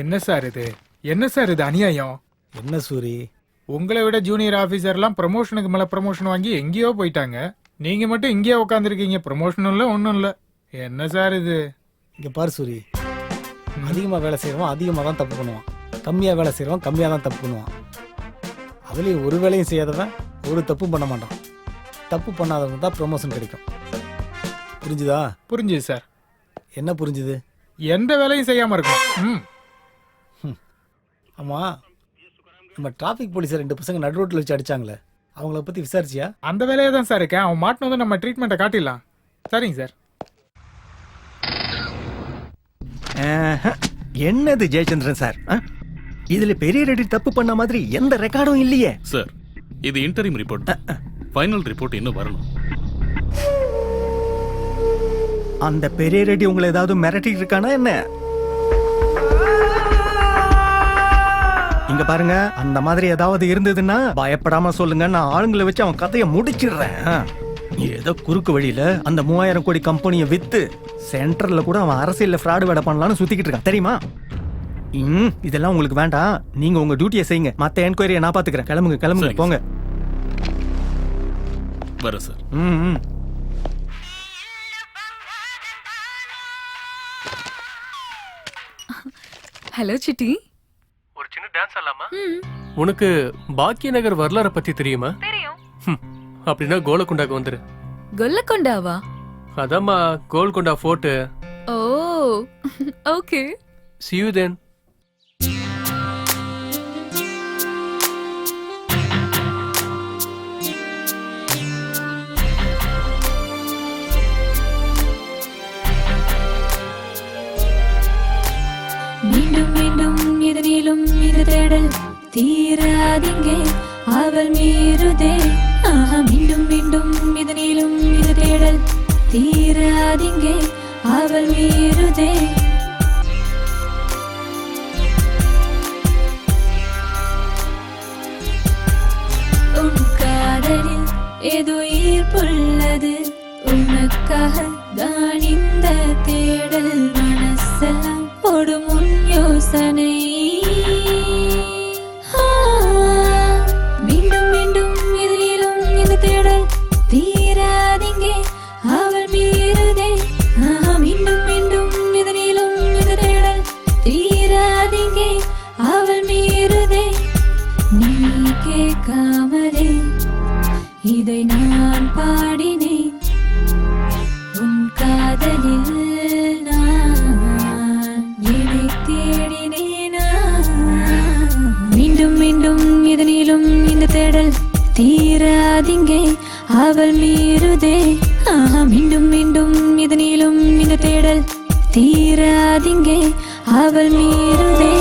என்ன சார் இது? என்ன சார் இது அநியாயம்? என்ன சூரி? உங்களை விட ஜூனியர் ஆபீசர்லாம் ப்ரமோஷனுக்கு மேல ப்ரமோஷன் வாங்கி எங்கேயோ போயிட்டாங்க. நீங்க மட்டும் இங்கேயே உட்காந்துருக்கீங்க. ப்ரமோஷனும் இல்லை, ஒன்றும் இல்லை. என்ன சார் இது? இங்கே பாரு சூரி, அதிகமாக வேலை செய்கிறவன் அதிகமாக தான் தப்பு பண்ணுவான், கம்மியாக வேலை செய்கிறவன் கம்மியாக தான் தப்பு பண்ணுவான். அதுலேயும் ஒரு வேலையும் செய்யாதவன் ஒரு தப்பும் பண்ண மாட்டான். தப்பு பண்ணாதவன் தான் ப்ரமோஷன் கிடைக்கும். புரிஞ்சுதா? புரிஞ்சுது சார். என்ன புரிஞ்சுது? எந்த வேலையும் செய்யாம இருக்கும். ஆமாம், நம்ம டிராஃபிக் போலீஸை 2 பசங்க நடு ரோட்டில் வச்சு அடிச்சாங்களே, அவங்கள பற்றி விசாரிச்சியா? அந்த வேலையை தான் சார் இருக்கேன். அவன் மாட்டினதும் நம்ம ட்ரீட்மெண்ட்டை காட்டிடலாம். சரிங்க சார். என்னது ஜெயச்சந்திரன் சார், இதுல பெரிய ரெடி தப்பு பண்ண மாதிரி எந்த ரெக்கார்டும் இல்லையே சார். இது இன்டரிம் ரிப்போர்ட். ஃபைனல் ரிப்போர்ட் இன்னும் வரணும். அந்த பெரிய ரெடி உங்களை ஏதாவது மிரட்டிட்டு இருக்கானா என்ன? இங்க பாருங்க, அந்த மாதிரி ஏதாவது இருந்ததுன்னா பயப்படாம சொல்லுங்க, நான் ஆளுங்களை வச்சு அவன் கதையை முடிச்சிடுறேன். ஏதோ குறுக்கு வழியில அந்த 3000 கோடி கம்பெனியை வித்து சென்ட்ரல்ல கூட அவன் அரசியல்ல ஃப்ராடு வேலை பண்ணலாம்னு சுத்திக்கிட்டு இருக்கான், தெரியுமா? இதெல்லாம் உங்களுக்கு வேண்டாம். நீங்க உங்க டியூட்டியை செய்யுங்க, மத்த என்கொயரியை நான் பாத்துக்கிறேன். கிளம்புங்க கிளம்புங்க, போங்க. வர சார். Hello city. ஒரு சின்ன டான்ஸ் ஆடலாமா? உனக்கு பாக்கிய நகர் வரலாறை பத்தி தெரியுமா? தெரியும். அப்படின்னா கோலக்குண்டாக்கு வந்துரு. கொல்லக்கொண்டாவா? அதாம்மா Golconda fort. Oh okay. See you then. மீண்டும் மீண்டும் இதனிலும் இது தேடல் தீராதிங்கே அவள் மீறுதே. மீண்டும் மீண்டும் இதனிலும் இது தேடல் தீராதிங்கே அவள் மீறுதே. உன் காதலில் ஏதோ ஈர்ப்புள்ளது, உனக்காக தான் இந்த தேடல். மனசெல்லாம் ஓடும் உன் யோசனை. மீண்டும் மீண்டும் எதிரிலும் இந்த தேடல் தீராதிங்கே அவள் மீறுதே. மீண்டும் மீண்டும் எதிரிலும் இந்த தேடல் தீராதிங்கே அவள் மீறுதே. நீ கேட்காமலே இதை நான் பாடினேன், உன் காதலில் மீண்டும் மீண்டும் இதனிலும் இந்த தேடல் தீராதிங்கே அவள் மீறுதே. மீண்டும் மீண்டும் இதனிலும் இந்த தேடல் தீராதிங்கே அவள் மீறுதே.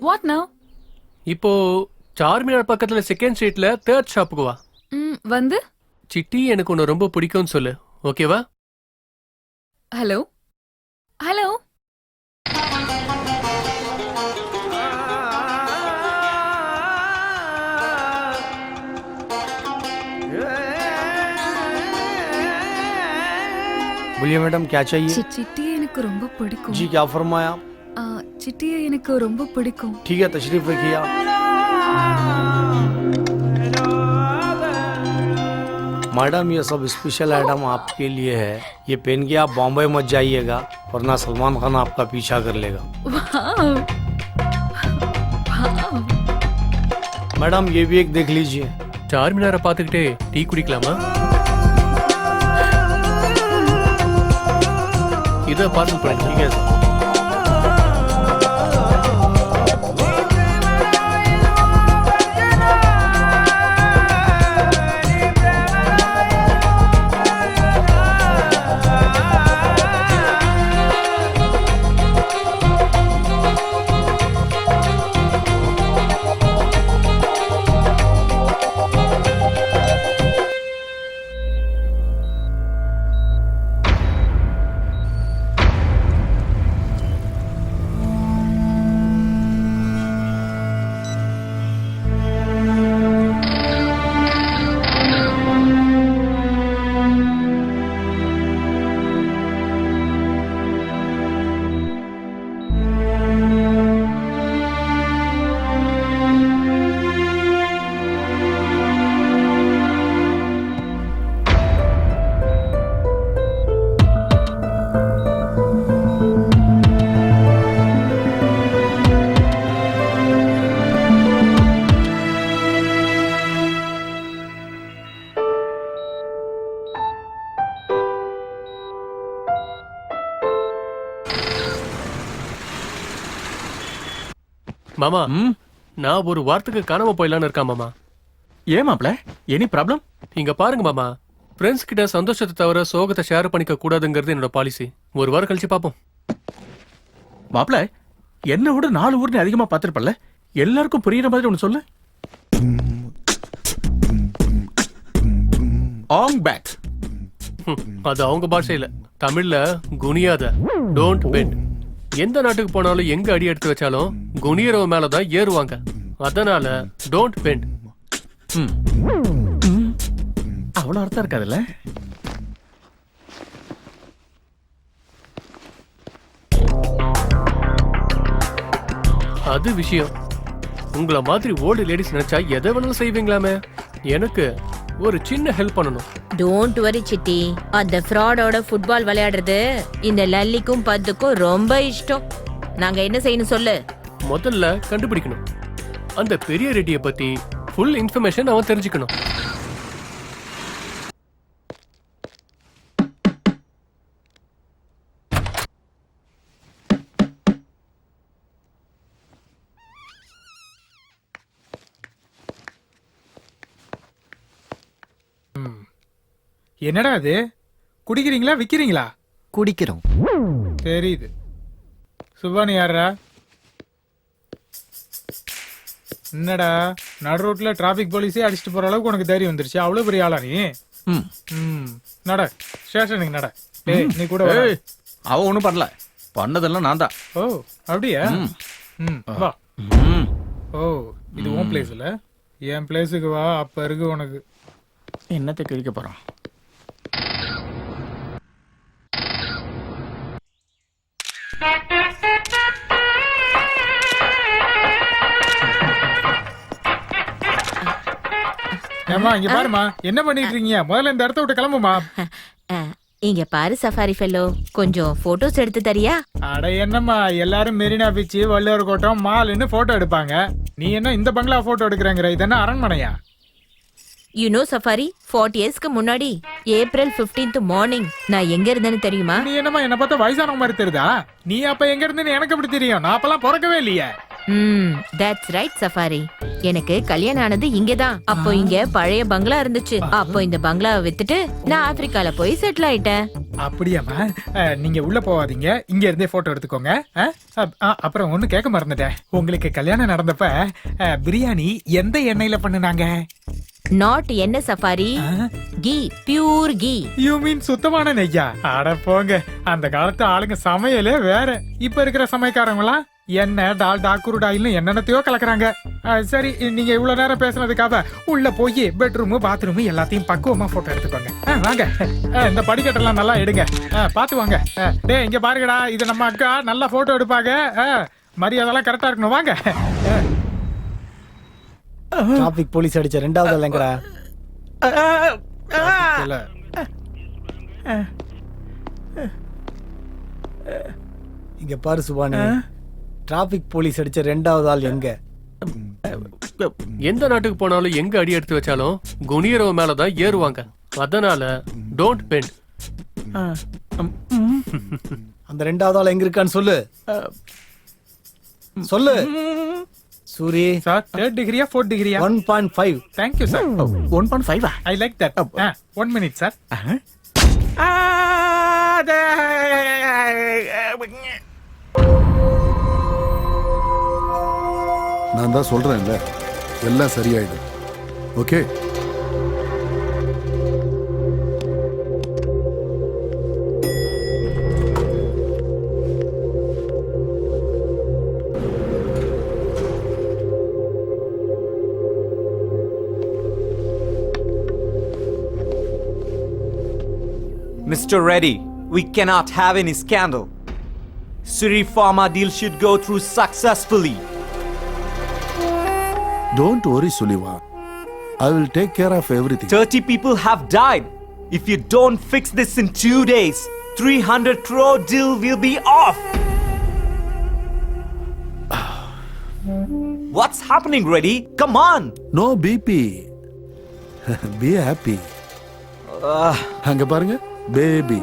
What now? இப்போ சார்மினார் பக்கத்துல செகண்ட் ஸ்ட்ரீட்ல 3rd ஷாப்புக்கு வா. வந்து சிட்டி எனக்கு உன்னை ரொம்ப பிடிக்கும்னு சொல்லு, ஓகேவா? Hello hello. बोलिए मैडम क्या चाहिए? சிட்டியை எனக்கு ரொம்ப பிடிக்கும். जी क्या फरमाया? சிட்டியை எனக்கு ரொம்ப பிடிக்கும். ठीक है तशरीफ रखिए आप. मैडम ये सब स्पेशल आइटम आपके लिए है, ये पहन के आप बॉम्बे मत जाइएगा वरना सलमान खान आपका पीछा कर लेगा. मैडम ये भी एक देख लीजिए. சார்மினாரை பார்த்துக்கிட்டே டீ குடிக்கலாமா? இதை பார்த்து போறேன். ठीक है सर. மாமா நான் ஒரு வாரத்துக்கு காணாம போயிடலான்னு இருக்கேன் மாமா. ஏன் மாப்ள, எனி ப்ராப்ளம்? இங்க பாருங்க மாமா, ஃப்ரெண்ட்ஸ் கிட்ட சந்தோஷத்தை தவிர சோகத்தை ஷேர் பண்ணிக்க கூடாதுங்கிறது என்னோட பாலிசி. ஒரு வாரம் கழிச்சு பாப்போம். மாப்ள, என்ன விட 4 ஊர் நீ அதிகமா பார்த்திருப்பல்ல, எல்லாருக்கும் புரியுற மாதிரி ஒன்று சொல்லு. ஆங் பேக். அது அவங்க பாஷையில, தமிழ்ல குனியாத, டோன்ட் பெண்ட். எந்த நாட்டுக்கு போனாலும் எங்க அடி எடுத்து வச்சாலும் குனியரவ மேலதான் ஏறுவாங்க. அதனால டோன்ட் பெண்ட். அவ்வளவு அர்த்தம் இருக்காதுல்ல. அது விஷயம். உங்கள மாதிரி ஓல்டு லேடிஸ் நினைச்சா எதை வேணாலும் செய்வீங்களாமே. எனக்கு ஒரு சின்ன ஹெல்ப் பண்ணணும். டோன்ட் வரி சிட்டி, அந்த ஃப்ராடோட ஃபுட்பால் விளையாடுறது இந்த லல்லிக்கும் பத்துக்கும் ரொம்ப இஷ்டம். நாங்க என்ன செய்யணும் சொல்லு. முதல்ல கண்டுபிடிக்கணும். அந்த பெரிய ரெட்டியை பத்தி ஃபுல் இன்ஃபர்மேஷன் அவன் தெரிஞ்சுக்கணும். என்னடா அது? குடிக்கிறீங்களா விக்கிறீங்களா? குடிக்கிறோம். தெரியுது. சுபானி யாரா? என்னடா நடு ரோட்ல டிராபிக் போலீஸே அடிச்சுட்டு போற அளவுக்கு உனக்கு தைரியம் வந்துருச்சு? அவ்வளவு பெரிய ஆளா நீ? நட, ஸ்டேஷனுக்கு நட. நீ கூட வா. அவ ஒண்ணும் பண்ணல, பண்ணதெல்லாம் நான் தான். ஓ அப்படியா? வா. ஓ இது உன் பிளேஸ் இல்ல, என் பிளேஸுக்கு வா. அப்ப இருக்கு உனக்கு. என்னத்தை கிழிக்க போறான்? ஏமா இங்க பாருமா, என்ன பண்ணிட்டு இருக்கீங்க? முதல்ல இந்த இடத்த விட்டு கிளம்புமா. இங்க பாரு சஃபாரி ஃபெல்லோ, கொஞ்சம் போட்டோஸ் எடுத்து தரியா? அட என்னம்மா, எல்லாரும் மெரினா பீச், வள்ளுவர் கோட்டம், மால்னு போட்டோ எடுப்பாங்க. நீ என்ன இந்த பங்களா போட்டோ எடுக்கிறங்கிற? இது என்ன அரண்மனையா? யூ நோ சஃபாரி, 40 இயர்ஸ்க்கு முன்னாடி ஏப்ரல் 15th மார்னிங் நான் எங்க இருந்தேன்னு தெரியுமா? நீ என்னமா என்ன பார்த்தா வயசான மாதிரி தெரியுதா? நீ அப்ப எங்க இருந்தேன்னு எனக்கு எப்படி தெரியும்? நான் அப்பெல்லாம் பிறக்கவே இல்லையே. That's right safari. எனக்கு கல்யாணம் ஆனது இங்கதான். அப்போ இங்க பழைய பங்களா இருந்துச்சு. அப்போ இந்த பங்களாவை வித்துட்டு நான் ஆப்பிரிக்கால போய் செட்டில் ஆயிட்டேன். அப்படியாமா? நீங்க உள்ள போவாதீங்க, இங்க இருந்தே போட்டோ எடுத்துக்கோங்க. அப்புறம் ஒண்ணு கேட்க மறந்துட்டேன். உங்களுக்கு கல்யாணம் நடந்தப்ப பிரியாணி எந்த எண்ணெயில பண்ணுனாங்க? நாட் என்ன safari, ghee, pure ghee. You mean சுத்தமான நெய்யா? அட போங்க, அந்த காலத்து ஆளுங்க சமையலே வேற. இப்ப இருக்கிற சமையக்காரங்களா எண்ணெய், டால்டா, குருடாயில்னு என்னென்னத்தையோ கலக்குறாங்க. சரி, நீங்க இவ்வளவு நேரம் பேசுனதுக்காக உள்ள போய் பெட்ரூம், பாத்ரூம் எல்லாத்தையும் பக்குவமா போட்டோ எடுத்துக்கோங்க. வாங்க, இந்த படிக்கட்டெல்லாம் நல்லா எடுங்க. பாத்து வாங்க. டே இங்க பாருங்கடா, இது நம்ம அக்கா, நல்லா போட்டோ எடுப்பாங்க. மரியாதைலாம் கரெக்டா இருக்கணும். வாங்க. டிராபிக் போலீஸ் அடிச்ச 2வது இல்லங்கடா. இங்க பாரு சுபானி, டிராபிக் போலீஸ் அடிச்ச 2வது ஆள் எங்க? எந்த நாட்டுக்கு போனாலும் எங்க அடி எடுத்து வச்சாலும் குனியரவ மேலதான் ஏறுவாங்க. அதனால டோன்ட் பெண்ட். அந்த 2வது ஆள் எங்க இருக்கான்னு சொல்லு. சொல்லு சூரி. சார் 3rd டிகிரியா 4th டிகிரியா? 1.5. Thank you sir. 1.5. I like that. 1 minute sir. நான் தான் சொல்றேன்ல, எல்லாம் சரியாயிடும். Okay. Mr. Reddy, we cannot have any scandal. Suri Pharma deal should go through successfully. Don't worry, Suliva. I will take care of everything. 30 people have died. If you don't fix this in 2 days, 300 crore deal will be off. What's happening, Reddy? Come on. No BP. Be happy. அங்க பாருங்க, baby.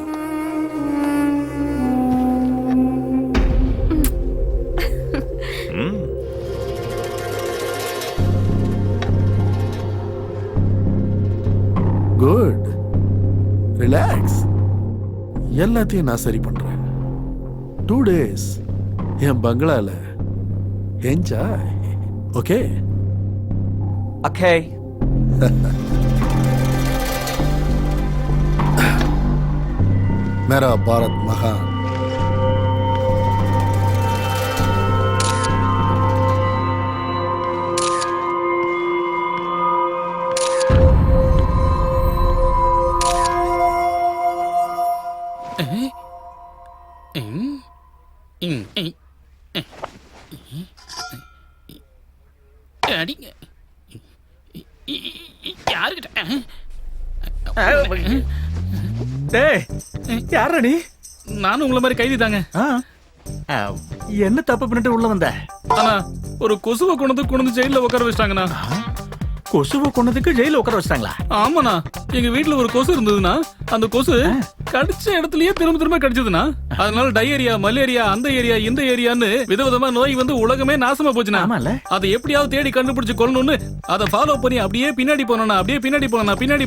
Good, relax. எல்லாத்தையும் நான் சரி பண்றேன். 2 days என் பங்களால enjoy. Okay? Okay. मेरा भारत महान. அடிங்க யாருக்கிட்ட டேய் யாரா நீ? நானும் உங்களை மாதிரி கைதி தாங்க. என்ன தப்பு பண்ணிட்டு உள்ள வந்த? ஆனா ஒரு கொசுவை கொண்டு ஜெயில உட்கார வச்சிட்டாங்கண்ணா. கொசுவை கொண்டதுக்கு ஜெயில உட்கார வச்சிட்டாங்களா? ஆமாண்ணா, எங்க வீட்டுல ஒரு கொசு இருந்ததுன்னா அந்த கொசு கடிச்ச இடத்துலயே திரும்ப கடிச்சதுன்னா அதனால டயரியா, மலேரியா, அந்த ஏரியா இந்த ஏரியான்னு விதவிதமா நோய் வந்து உலகமே நாசமா போச்சுனா அதை எப்படியாவது தேடி கண்டுபிடிச்சு கொள்ளணும்னு அதை ஃபாலோ பண்ணி அப்படியே பின்னாடி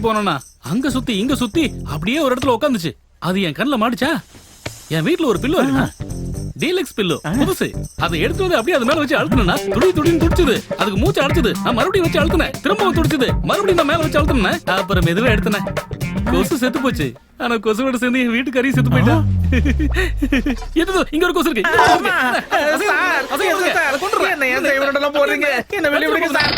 போனோம்னா அங்க சுத்தி இங்க சுத்தி அப்படியே ஒரு இடத்துல உட்காந்துச்சு. அது என் கண்ணுல மாட்டுச்சா. என் வீட்டுல ஒரு பில்லோ இருக்குண்ணா, டீலக்ஸ் பில்லோ, புதுசு. அதை எடுத்து வந்து அப்படியே அது மேல வச்சு அழுத்தினா துடின்னு துடிச்சது. அதுக்கு மூச்சு அடைச்சது. நான் மறுபடியும் வச்சு அழுத்தினேன், திரும்பவும் துடிச்சது. மறுபடியும் நான் மேல வச்சு அழுத்தினேன். அப்புறம் மெதுவா எடுத்தேன். கொசு செத்து போச்சு. ஆனா கொசுவோட சேர்ந்து என் வீட்டுக்காரி செத்து போயிட்டா. எது இங்க ஒரு கொசு இருக்கு. போடுறீங்க என்ன வெளிய விடுங்க சார்.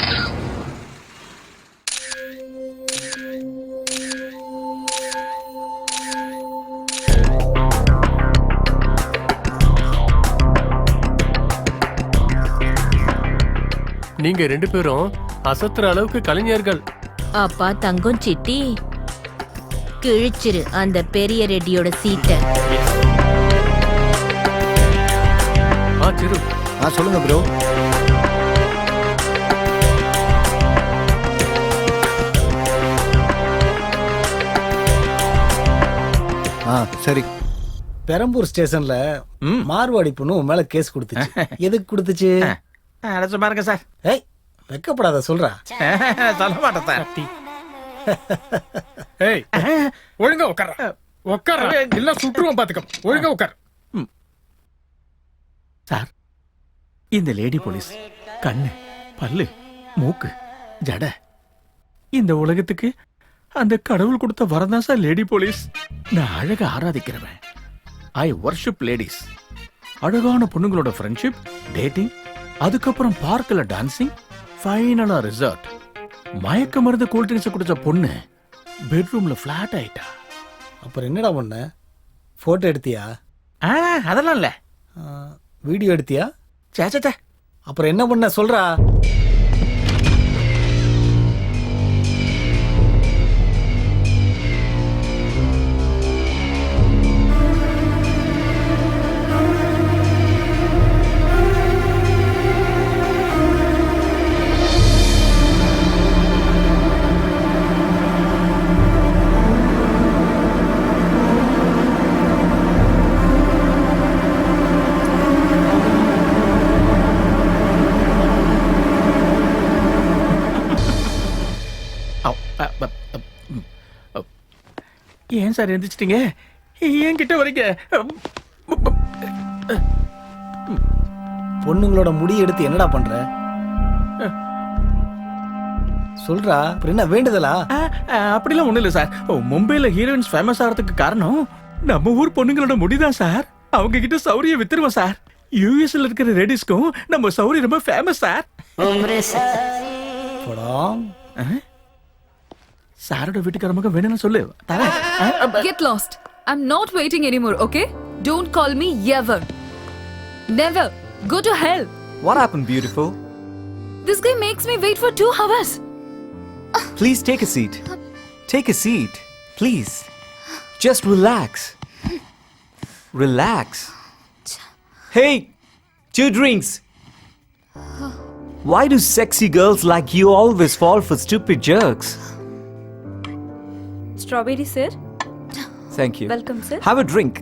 நீங்க 2 பேரும் அசத்துற அளவுக்கு கலைஞர்கள். அப்பா தங்கம் சிட்டி கிழிச்சிரு அந்த பெரிய ரெட்டியோட சீட்டை. சிரு. சொல்லுங்க ப்ரோ. சரி. பெரம்பூர் ஸ்டேஷன்ல மார்வாடி பொண்ணு உன் மேல கேஸ் கொடுத்துச்சு. எதுக்கு கொடுத்துச்சு? அடைச்சு பாருங்க சார். ஏய் வெக்கப்படாத சொல்றா. சொல்ல மாட்டேன் சார். ஏய் ஒழுங்கா உட்கார இல்ல சுற்றுவோம் பாத்துக்க. ஒழுங்கா உட்கார். சார், இந்த லேடி போலீஸ் கண்ணு, பல்லு, மூக்கு, ஜட, இந்த உலகத்துக்கு அந்த கடவுள் கொடுத்த வரம் தான் சார் லேடி போலீஸ். நான் அழக ஆராதிக்கிறவன். ஐ வர்ஷிப் லேடிஸ். அழகான பொண்ணுங்களோட ஃப்ரெண்ட்ஷிப், டேட்டிங், அதுக்கப்புறம் பார்க்ல டான்சிங், ஃபைனலா ரிசார்ட். மயக்க மருந்து கூல் ட்ரிங்க்ஸ் குடிச்ச பொண்ணு பெட்ரூம்ல ஃபிளாட் ஆயிட்டா. அப்புறம் என்னடா பண்ண? போட்டோ எடுத்தியா? அதெல்லாம் இல்ல. வீடியோ எடுத்தியா? சேச்சே. அப்புறம் என்ன பண்ண சொல்றா. ஏன் சார் எந்திரிச்சிட்டீங்க? ஏன் கிட்ட வரீங்க? பொண்ணுங்களோட முடி எடுத்து என்னடா பண்ற? சொல்றா. அப்புறம் என்ன வேண்டுதலா? அப்படிலாம் ஒண்ணு இல்ல சார். மும்பைல ஹீரோயின்ஸ் ஃபேமஸ் ஆகிறதுக்கு காரணம் நம்ம ஊர் பொண்ணுங்களோட முடிதான் சார். அவங்க கிட்ட சௌரிய வித்துருவோம் சார். யூஎஸ்ல இருக்கிற லேடிஸ்க்கும் நம்ம சௌரி ரொம்ப ஃபேமஸ் சார். சாரோட வீட்டுக்காரமாக வேணும்னு சொல்லு. Get lost. I'm not waiting anymore, okay? Don't call me ever. Never. Go to hell. What happened, beautiful? This guy makes me wait for 2 hours. Please take a seat. Take a seat. Please. Just relax. Relax. Hey, 2 drinks. Why do sexy girls like you always fall for stupid jerks? Strawberry, sir. Thank you. Welcome, sir. Have a drink.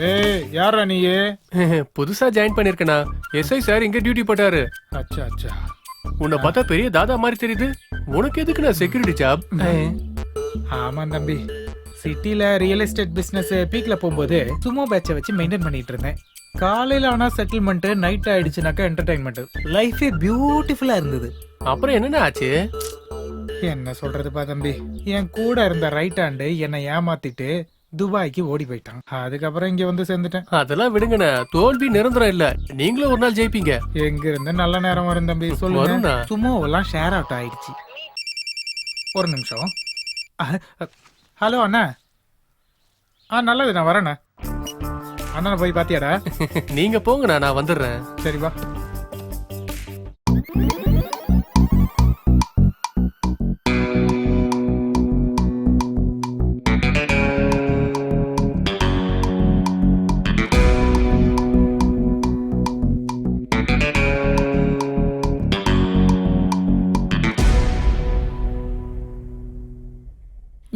ஏய் யாரா நீ? புதுசா join பண்ணிருக்கனா? SI sir இங்க duty போட்டாரு. அச்சா அச்சா. உன்னை பார்த்தா பெரிய தாதா மாதிரி தெரியுது. உனக்கு எதுக்கு நான் செக்யூரிட்டி ஜாப்? ஆமா தம்பி, சிட்டில ரியல் எஸ்டேட் பிசினஸ் பீக்ல போகும்போது சும்மா பேட்சை வச்சு மெயின்டைன் பண்ணிட்டு இருந்தேன். காலையில ஆனா செட்டில்மெண்ட், நைட் ஆயிடுச்சுனாக்கா என்டர்டைன்மெண்ட். லைஃபே பியூட்டிஃபுல்லா இருந்தது. அப்புறம் என்னென்ன ஆச்சு? என்ன சொல்றதுப்பா தம்பி, என் கூட இருந்த ரைட் ஹேண்டு என்னை ஏமாத்திட்டு துபாய்க்கு ஓடி போயிட்டான். அதுக்கப்புறம் இங்க வந்து சேர்ந்துட்டேன். அதெல்லாம் விடுங்கண்ணா, தோல்வி நிரந்தரம் இல்ல. நீங்களும் ஒரு நாள் ஜெயிப்பீங்க. எங்க இருந்து நல்ல நேரம் வரும் தம்பி சொல்லுங்க. சும்மா எல்லாம் ஷேர் அவுட் ஆயிடுச்சு. ஒரு நிமிஷம். ஹலோ அண்ணா. நல்லது, நான் வரேண்ணா. அண்ணனை போய் பாத்தியாடா? நீங்க போங்கண்ணா, நான் வந்துடுறேன். சரி வா.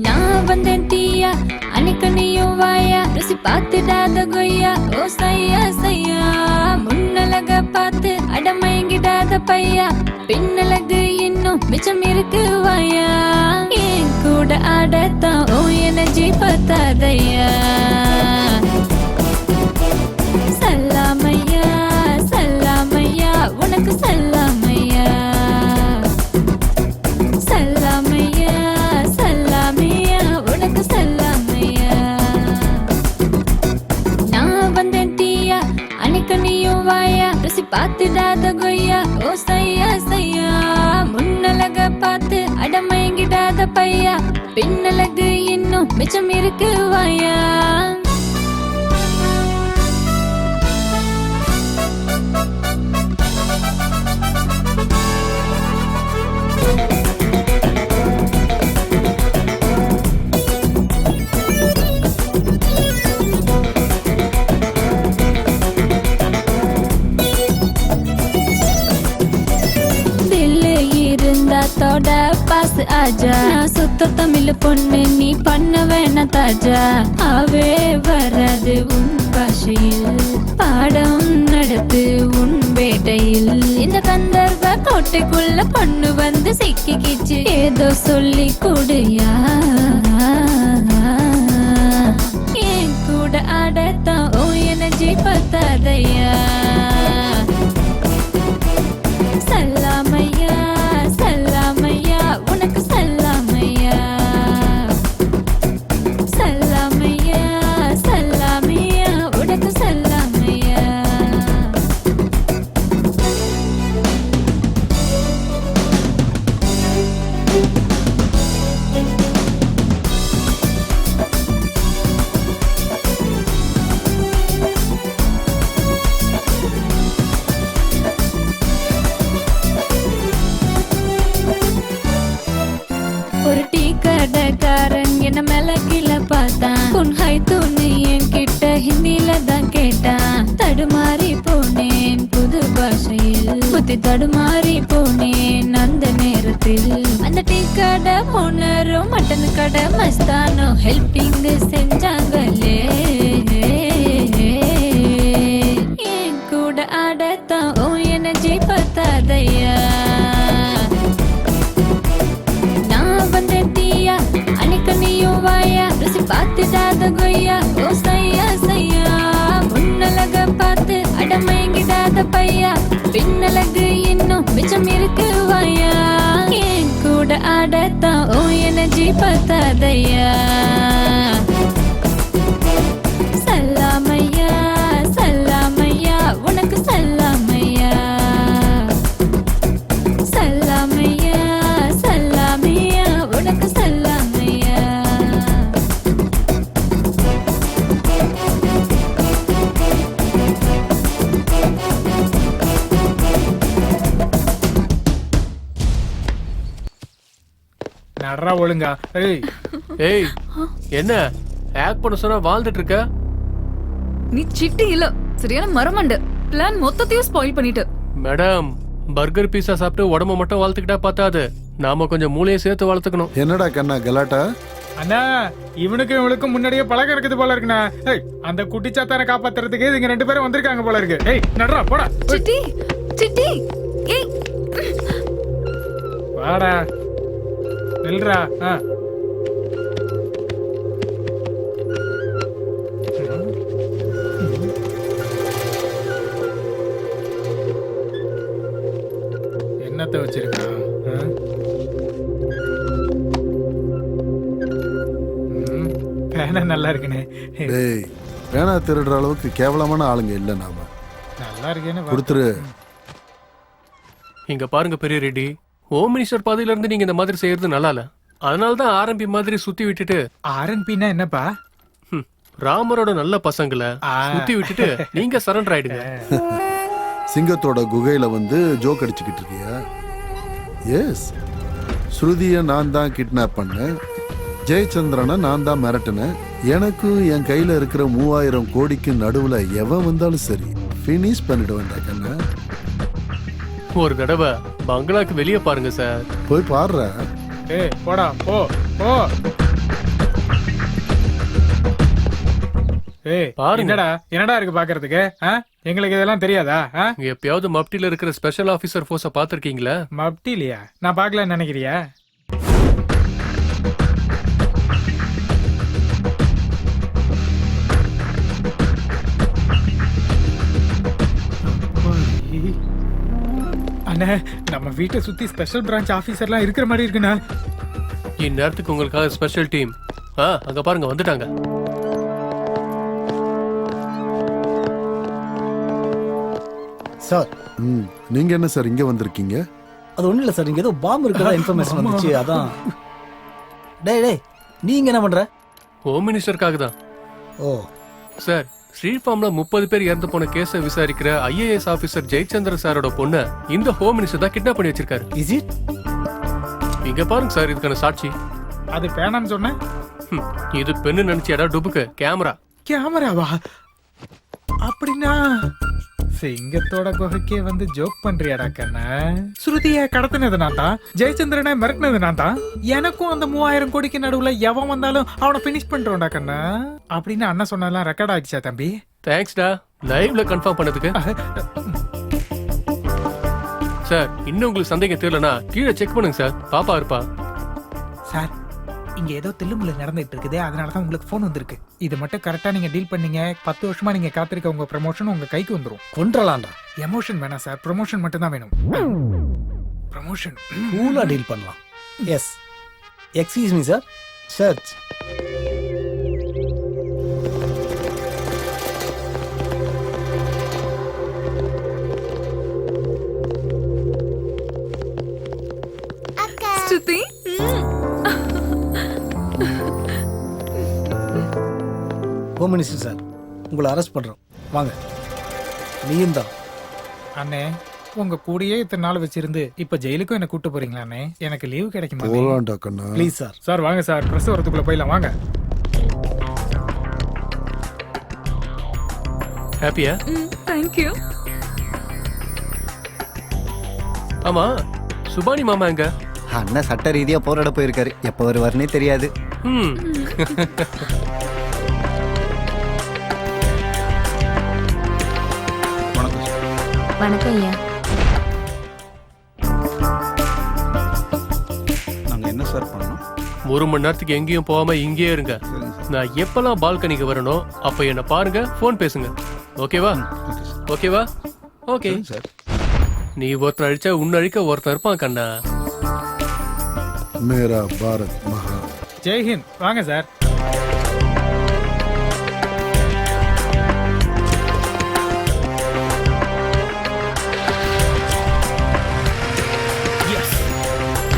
நான் வந்தேன் தீயா, அன்னைக்கு நீயும் வாயா, ருசி பார்த்துடாத கொய்யா. ஓ சையா சையா, முன்னழக பார்த்து அடமயங்கிடாத பையா. பின்னழகு இன்னும் மிச்சம் இருக்கு வாயா. என் கூட ஆடத்தான் ஓ எனர்ஜி பத்தாதையா. சல்லாமையா சல்லாமையா, உனக்கு சல்லாமையா. சல்லாமையா சல்லாமையா, உனக்கு சல்லாமையா. நான் வந்தேன் தீயா, அன்னைக்கு நீயும் வாயா, ருசி பார்த்துடாத கொய்யா. ஓ சையா சையா, முன்னழக பார்த்து அடமயங்கிடாத பையா. பின்னழகு இன்னும் மிச்சம் இருக்கு வாயா. தோட பாஸ் ஆஜா, நான் சுத்த தமிழ் பொண்ணு, நீ பண்ண வேணா தாஜா. அவே வராது உன் பாஷையில், பாடம் நடத்து உன் வேட்டையில். இந்த கந்தர்வ கோட்டைக்குள்ள பொண்ணு வந்து சிக்கிக்கிச்சு, ஏதோ சொல்லி கூடுயா. என் கூட ஆடத்தான் ஓ எனர்ஜி பத்தாதையா. சல்லாமையா சல்லாமையா, உனக்கு சல்லாமையா. சல்லாமையா சல்லாமையா, உனக்கு சல்லாமையா. ஒரு டீ கடைக்காரன் என்ன மேல கீழே பார்த்தான். உன் ஹை தூணு என்கிட்ட ஹிந்தியில தான் கேட்டான். தடுமாறி போனேன் புது பாஷையில், புத்தி தடுமாறி போனேன் அந்த நேரத்தில். அந்த டீ கடை ஓனரும் மட்டன் கடை மஸ்தானோ ஹெல்பிங் செஞ்சாங்களே. என் கூட ஆடத்தான் ஓ எனர்ஜி பத்தாதையா. வந்தேன் தீயா, அன்னைக்கு நீயும் வாயா, ருசி பார்த்துடாத கொய்யா. ஓ சையா சையா, முன்னழக பார்த்து அடமயங்கிடாத பையா. பின்னழகு இன்னும் மிச்சம் இருக்கு வாயா. என் கூட ஆடத்தான் ஓ எனர்ஜி பத்தாதையா. சல்லாமையா சல்லாமையா, உனக்கு சல்லாமையா. சல்லாமையா சல்லாமையா, உனக்கு சல்லாமையா. நடரா ஒழுங்கா. ஏய் ஏய், என்ன ஆக்ட் பண்ண சொன்னா வாழ்ந்துட்டு இருக்க? நீ சிட்டி இல்ல, சரியான மரமண்ட. பிளான் மொத்தத்தையும் ஸ்பாயில் பண்ணிட்டு. மேடம், பர்கர் பீஸா சாப்பிட்டு உடம்ப மட்டும் வளர்த்துக்கிட்டா பார்த்தாது, நாம கொஞ்சம் மூளையை சேர்த்து வளர்த்துக்கணும். என்னடா கண்ணா கலாட்டா? அண்ணா இவனுக்கும் முன்னாடியே பழக்கம் இருக்குது போல இருக்குண்ணா. ஏய், அந்த குட்டிச்சாத்தான காப்பாத்துறதுக்கு இவங்க 2 பேரும் வந்திருக்காங்க போல இருக்கு. ஏய் நடுறா போடா. சிட்டி சிட்டி ஏய் வாடா நில்றா. என்னத்த வச்சிருக்கான்? பேனா நல்லா இருக்குண்ணே. டேய் பேனா திருடுற அளவுக்கு கேவலமான ஆளுங்க இல்ல நாம. நல்லா இருக்கேன்னு கொடுத்துரு. இங்க பாருங்க பெரிய ரெட்டி, ஹோம் மினிஸ்டர் பதவியில இருந்து நீங்க இந்த மாதிரி செய்யறது நல்லா இல்ல. அதனாலதான் ஆர்எம்பி மாதிரி சுத்தி விட்டுட்டு. ஆர்எம்பின்னா என்னப்பா? ராமரோட நல்ல பசங்களை சுத்தி விட்டுட்டு நீங்க சரண்டர் ஆயிடுங்க. சிங்கத்தோட குகையில வந்து ஜோக் அடிச்சுக்கிட்டு இருக்கியா? எஸ், ஸ்ருதியை நான் தான் கிட்னாப் பண்ணேன், ஜெயச்சந்திரனை நான் தான் மிரட்டினேன். எனக்கு என் கையில இருக்கிற 3000 கோடிக்கு நடுவுல எவன் வந்தாலும் சரி ஃபினிஷ் பண்ணிடுவேன்டா கண்ணா. ஒரு தடவை பங்களாக்கு வெளியே பாருங்க சார். போய் பாடுற. ஏய் போடா போ போ. ஏய் பாருங்கடா, என்னடா இருக்கு பாக்குறதுக்கு? எங்களுக்கு இதெல்லாம் தெரியாதா? எப்பயாவது மப்டில இருக்கிற ஸ்பெஷல் ஆபீசர் ஃபோர்ஸ பாத்திருக்கீங்களா? மப்டிலியா? நான் பார்க்கலன்னு நினைக்கிறியா? அண்ணே நம்ம வீட்டை சுத்தி ஸ்பெஷல் பிரான்ச் ஆபீசர்லாம் இருக்கிற மாதிரி இருக்குண்ணா. இந்நேரத்துக்கு உங்களுக்காக ஸ்பெஷல் டீம் அங்க பாருங்க வந்துட்டாங்க. சார் நீங்க என்ன சார் இங்க வந்திருக்கீங்க? அது ஒண்ணும் இல்ல சார், இங்க ஏதோ பாம்பு இருக்கிறதா இன்ஃபர்மேஷன் வந்துச்சு, அதான். டேய் டேய் நீங்க என்ன பண்ற? ஹோம் மினிஸ்டருக்காக தான். ஓ சார், ஸ்ரீஃபார்ம்ல 30 பேர் இறந்து போன கேஸை விசாரிக்கிற IAS ஆபீசர் ஜெயச்சந்திர சாரோட பொண்ணு இந்த ஹோம் மினிஸ்டர் தான் கிட்னாப் பண்ணி வச்சிருக்காரு. Is it? இங்க பாருங்க சார், இதுக்கான சாட்சி. அது பேனான்னு சொன்ன? இது பெண்ணு நினைச்சியாடா? டுபுக்கு கேமரா. கேமராவா? அப்படின்னா சிங்கத்தோட குகைக்கே வந்து ஜோக் பண்றியாடா கண்ணா? ஸ்ருதிய கடத்தினது நான் தான், ஜெயச்சந்திரனை மிரட்டினது நான் தான். எனக்கும் அந்த 3000 கோடிக்கு நடுவுல எவன் வந்தாலும் அவனை பினிஷ் பண்றோம்டா கண்ணா அப்படின்னு அண்ணன் சொன்னதெல்லாம் ரெக்கார்ட் ஆயிடுச்சா தம்பி? தேங்க்ஸ்டா லைவ்ல கன்ஃபார்ம் பண்ணதுக்கு. சார், இன்னும் உங்களுக்கு சந்தேகம் தெரியலனா கீழே செக் பண்ணுங்க சார், பாப்பா இருப்பா. சார், இங்க ஏதோ தில்லுமுள்ள நடந்துட்டு இருக்குது, அதனாலதான் உங்களுக்கு போன் வந்திருக்கு. இது மட்டும் கரெக்டா நீங்க டீல் பண்ணீங்க, 10 வருஷமா நீங்க காத்திருக்க உங்க ப்ரமோஷன் உங்க கைக்கு வந்துரும். கொன்றலாம்டா. எமோஷன் வேணாம் சார், ப்ரமோஷன் மட்டும் தான் வேணும். ப்ரமோஷன் கூலா டீல் பண்ணலாம். Yes, excuse me sir. Search. Shruti home minister sir, உங்களை அரெஸ்ட் பண்றோம், வாங்க. நீயும் தான். அண்ணே, உங்க கூடயே இத்தனை நாள் வச்சிருந்து இப்ப ஜெயிலுக்கும் என்ன கூட்டு போறீங்களா அண்ணே? எனக்கு லீவு கிடைக்குமா? போலாம்டா கண்ணா. Please sir. சார் வாங்க சார், பிரஸ் வரதுக்குள்ள போயிடலாம் வாங்க. ஹாப்பியா? Thank you. ஆமா, சுபானி மாமா எங்க? அண்ணா சட்ட ரீதியா போராட போயிருக்காரு, எப்ப வருவாருன்னே தெரியாது. வணக்கம் ஐயா. நாங்க என்ன சார் பண்ணணும்? 1 மணி நேரத்துக்கு எங்கேயும் போகாம இங்கேயே இருங்க. நான் எப்பெல்லாம் பால்கனிக்கு வரணும் அப்ப என்ன பாருங்க, போன் பேசுங்க. ஓகேவா? ஓகேவா? Okay sir. நீ ஒருத்தர் அழிச்சா உன்ன அழிக்க ஒருத்தர் இருப்பான் கண்ணா. மேரா பாரத் மகா. ஜெய்ஹிந்த். வாங்க சார்.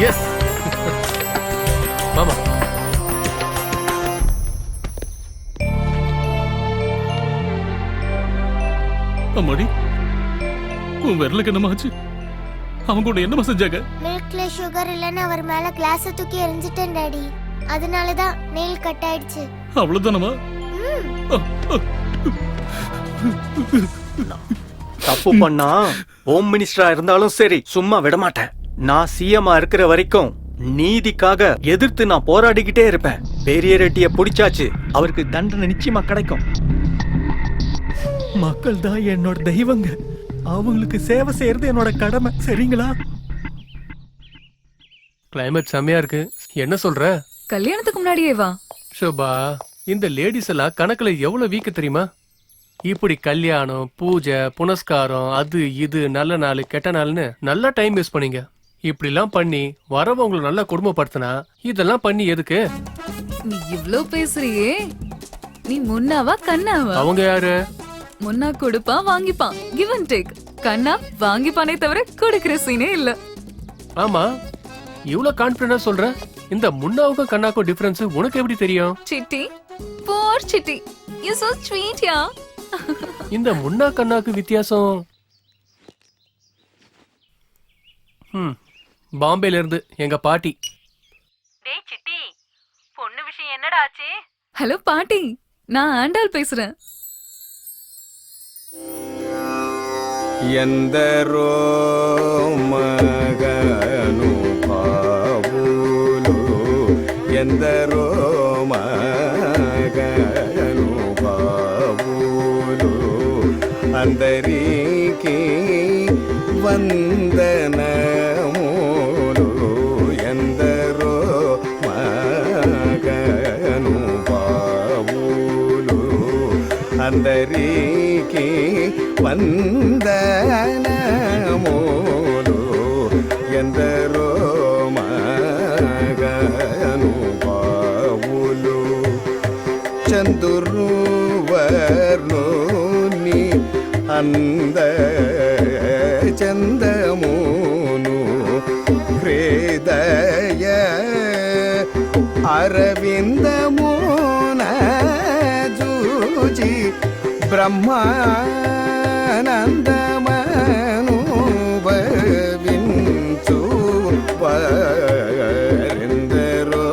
எஸ் மாமா. அம்மாடி, உன் விரலுக்கு என்னமாச்சு? அவங்க கூட என்னமா செஞ்சாங்க? மில்க்ல சுகர் இல்லன்னு அவர் மேல கிளாஸ் தூக்கி எரிஞ்சிட்டேன் டாடி, அதனாலதான் நெயில் கட் ஆயிடுச்சு. அவ்வளவுதானமா? தப்பு பண்ணா ஹோம் மினிஸ்டரா இருந்தாலும் சரி சும்மா விட மாட்டேன். நான் சிஎம்மா இருக்கிற வரைக்கும் நீதிக்காக எதிர்த்து நான் போராடிக்கிட்டே இருப்பேன். பெரிய ரெட்டிய பிடிச்சாச்சு, அவருக்கு தண்டனை நிச்சயமா கிடைக்கும். மக்கள் தான் என்னோட தெய்வங்க, அவங்களுக்கு சேவை செய்யறது என்னோட கடமை, சரிங்களா? கிளைமேட் செம்மையா இருக்கு. என்ன சொல்ற? கல்யாணத்துக்கு முன்னாடியே வா. ஷோபா, இந்த லேடிஸ் எல்லாம் கணக்குல எவ்வளவு வீக்க தெரியுமா? இப்படி கல்யாணம், பூஜை, புனஸ்காரம், அது இது, நல்ல நாள் கெட்ட நாள்னு நல்லா டைம் வேஸ்ட் பண்ணீங்க. இப்படி எல்லாம் பண்ணி வரவங்களை நல்லா குடும்பப்படுத்தினா இதெல்லாம் பண்ணி எதுக்கு? நீ இவ்ளோ பேசுறியே, நீ முன்னாவா கண்ணாவா? அவங்க யாரு? முன்னா கொடுப்பான் வாங்கிப்பான், கிவ் அண்ட் டேக். கண்ணா வாங்கிப்பானே தவிர கொடுக்கிற சீனே இல்ல. ஆமா, இவ்வளவு கான்பிடண்டா சொல்ற. இந்த முன்னாவுக்கும் கண்ணாக்கும் டிஃபரன்ஸ் உனக்கு எப்படி தெரியும்? Chitti, poor Chitti, you so sweet ya. இந்த முன்னா கண்ணாக்கு வித்தியாசம் பாம்பேல இருந்து எங்க பாட்டி. டேய் சிட்டி, பொண்ணு விஷயம் என்னடா ஆச்சு? ஹலோ பாட்டி, நான் ஆண்டாள் பேசுறேன். ఎందరో మగను పావులు, ఎందరో మగను పావులు, అందరికీ వందనములు, ఎందరో మగను పావులు, అందరికీ వందనములు, ఎందరో మగను పావులు, చందురు వర్ణుని అంద చందమును, హృదయ అరవిందమున జూచి బ్రహ్మానందమను భవించు వరెందరో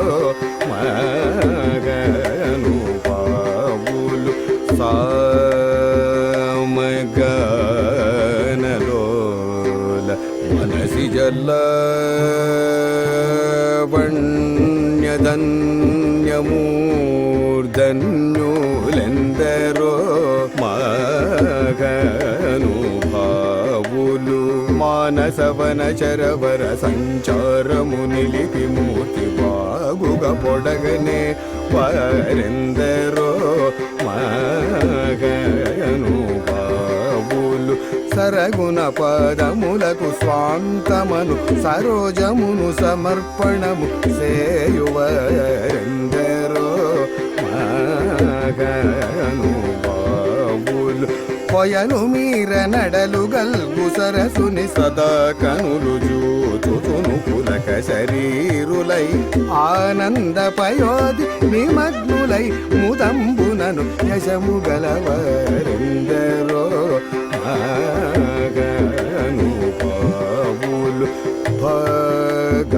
మగను పావులు, సామగనలోల మనసిజల్లవణ్యదన్యమూర్ధన్యులెందరో మగను భావులు, మానసవన చరవర సంచారము నిలిపి మూర్తి బాగుగా పొడగనే వరెందరో మగను భావులు, సరగుణ పదములకు స్వాంతమను సరోజమును సమర్పణము సేయువరెందరో మగను భావులు, పొయలు మీర నడలు గల్గు సరసుని సదా కనులు జూతును పులక శరీరులై ఆనంద పయోధి నిమగ్నులై ముదంబునను యశము గలవరెందరో మగను పావులు,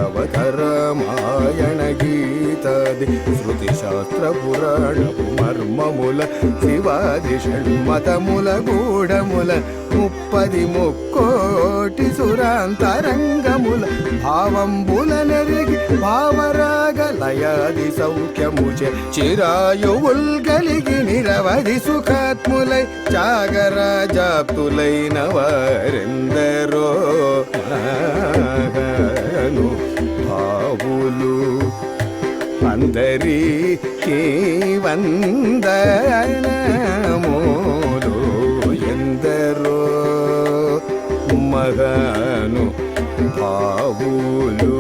భగవతరమాయణ గీతాది శృతి శాస్త్ర పురాణపు మర్మముల శివాది షణ్మతముల గూఢముల 30 సురాంతరంగముల భావంబుల నెరిగి భావరాగ లయాది సౌఖ్యముచే చిరాయువుల్ గలిగి నిరవధి సుఖాత్ములై జాగరాజాప్తులైన వారెందరో మగను భావులు, అందరికీ వందనములు, ఎందరో మగను భావులు.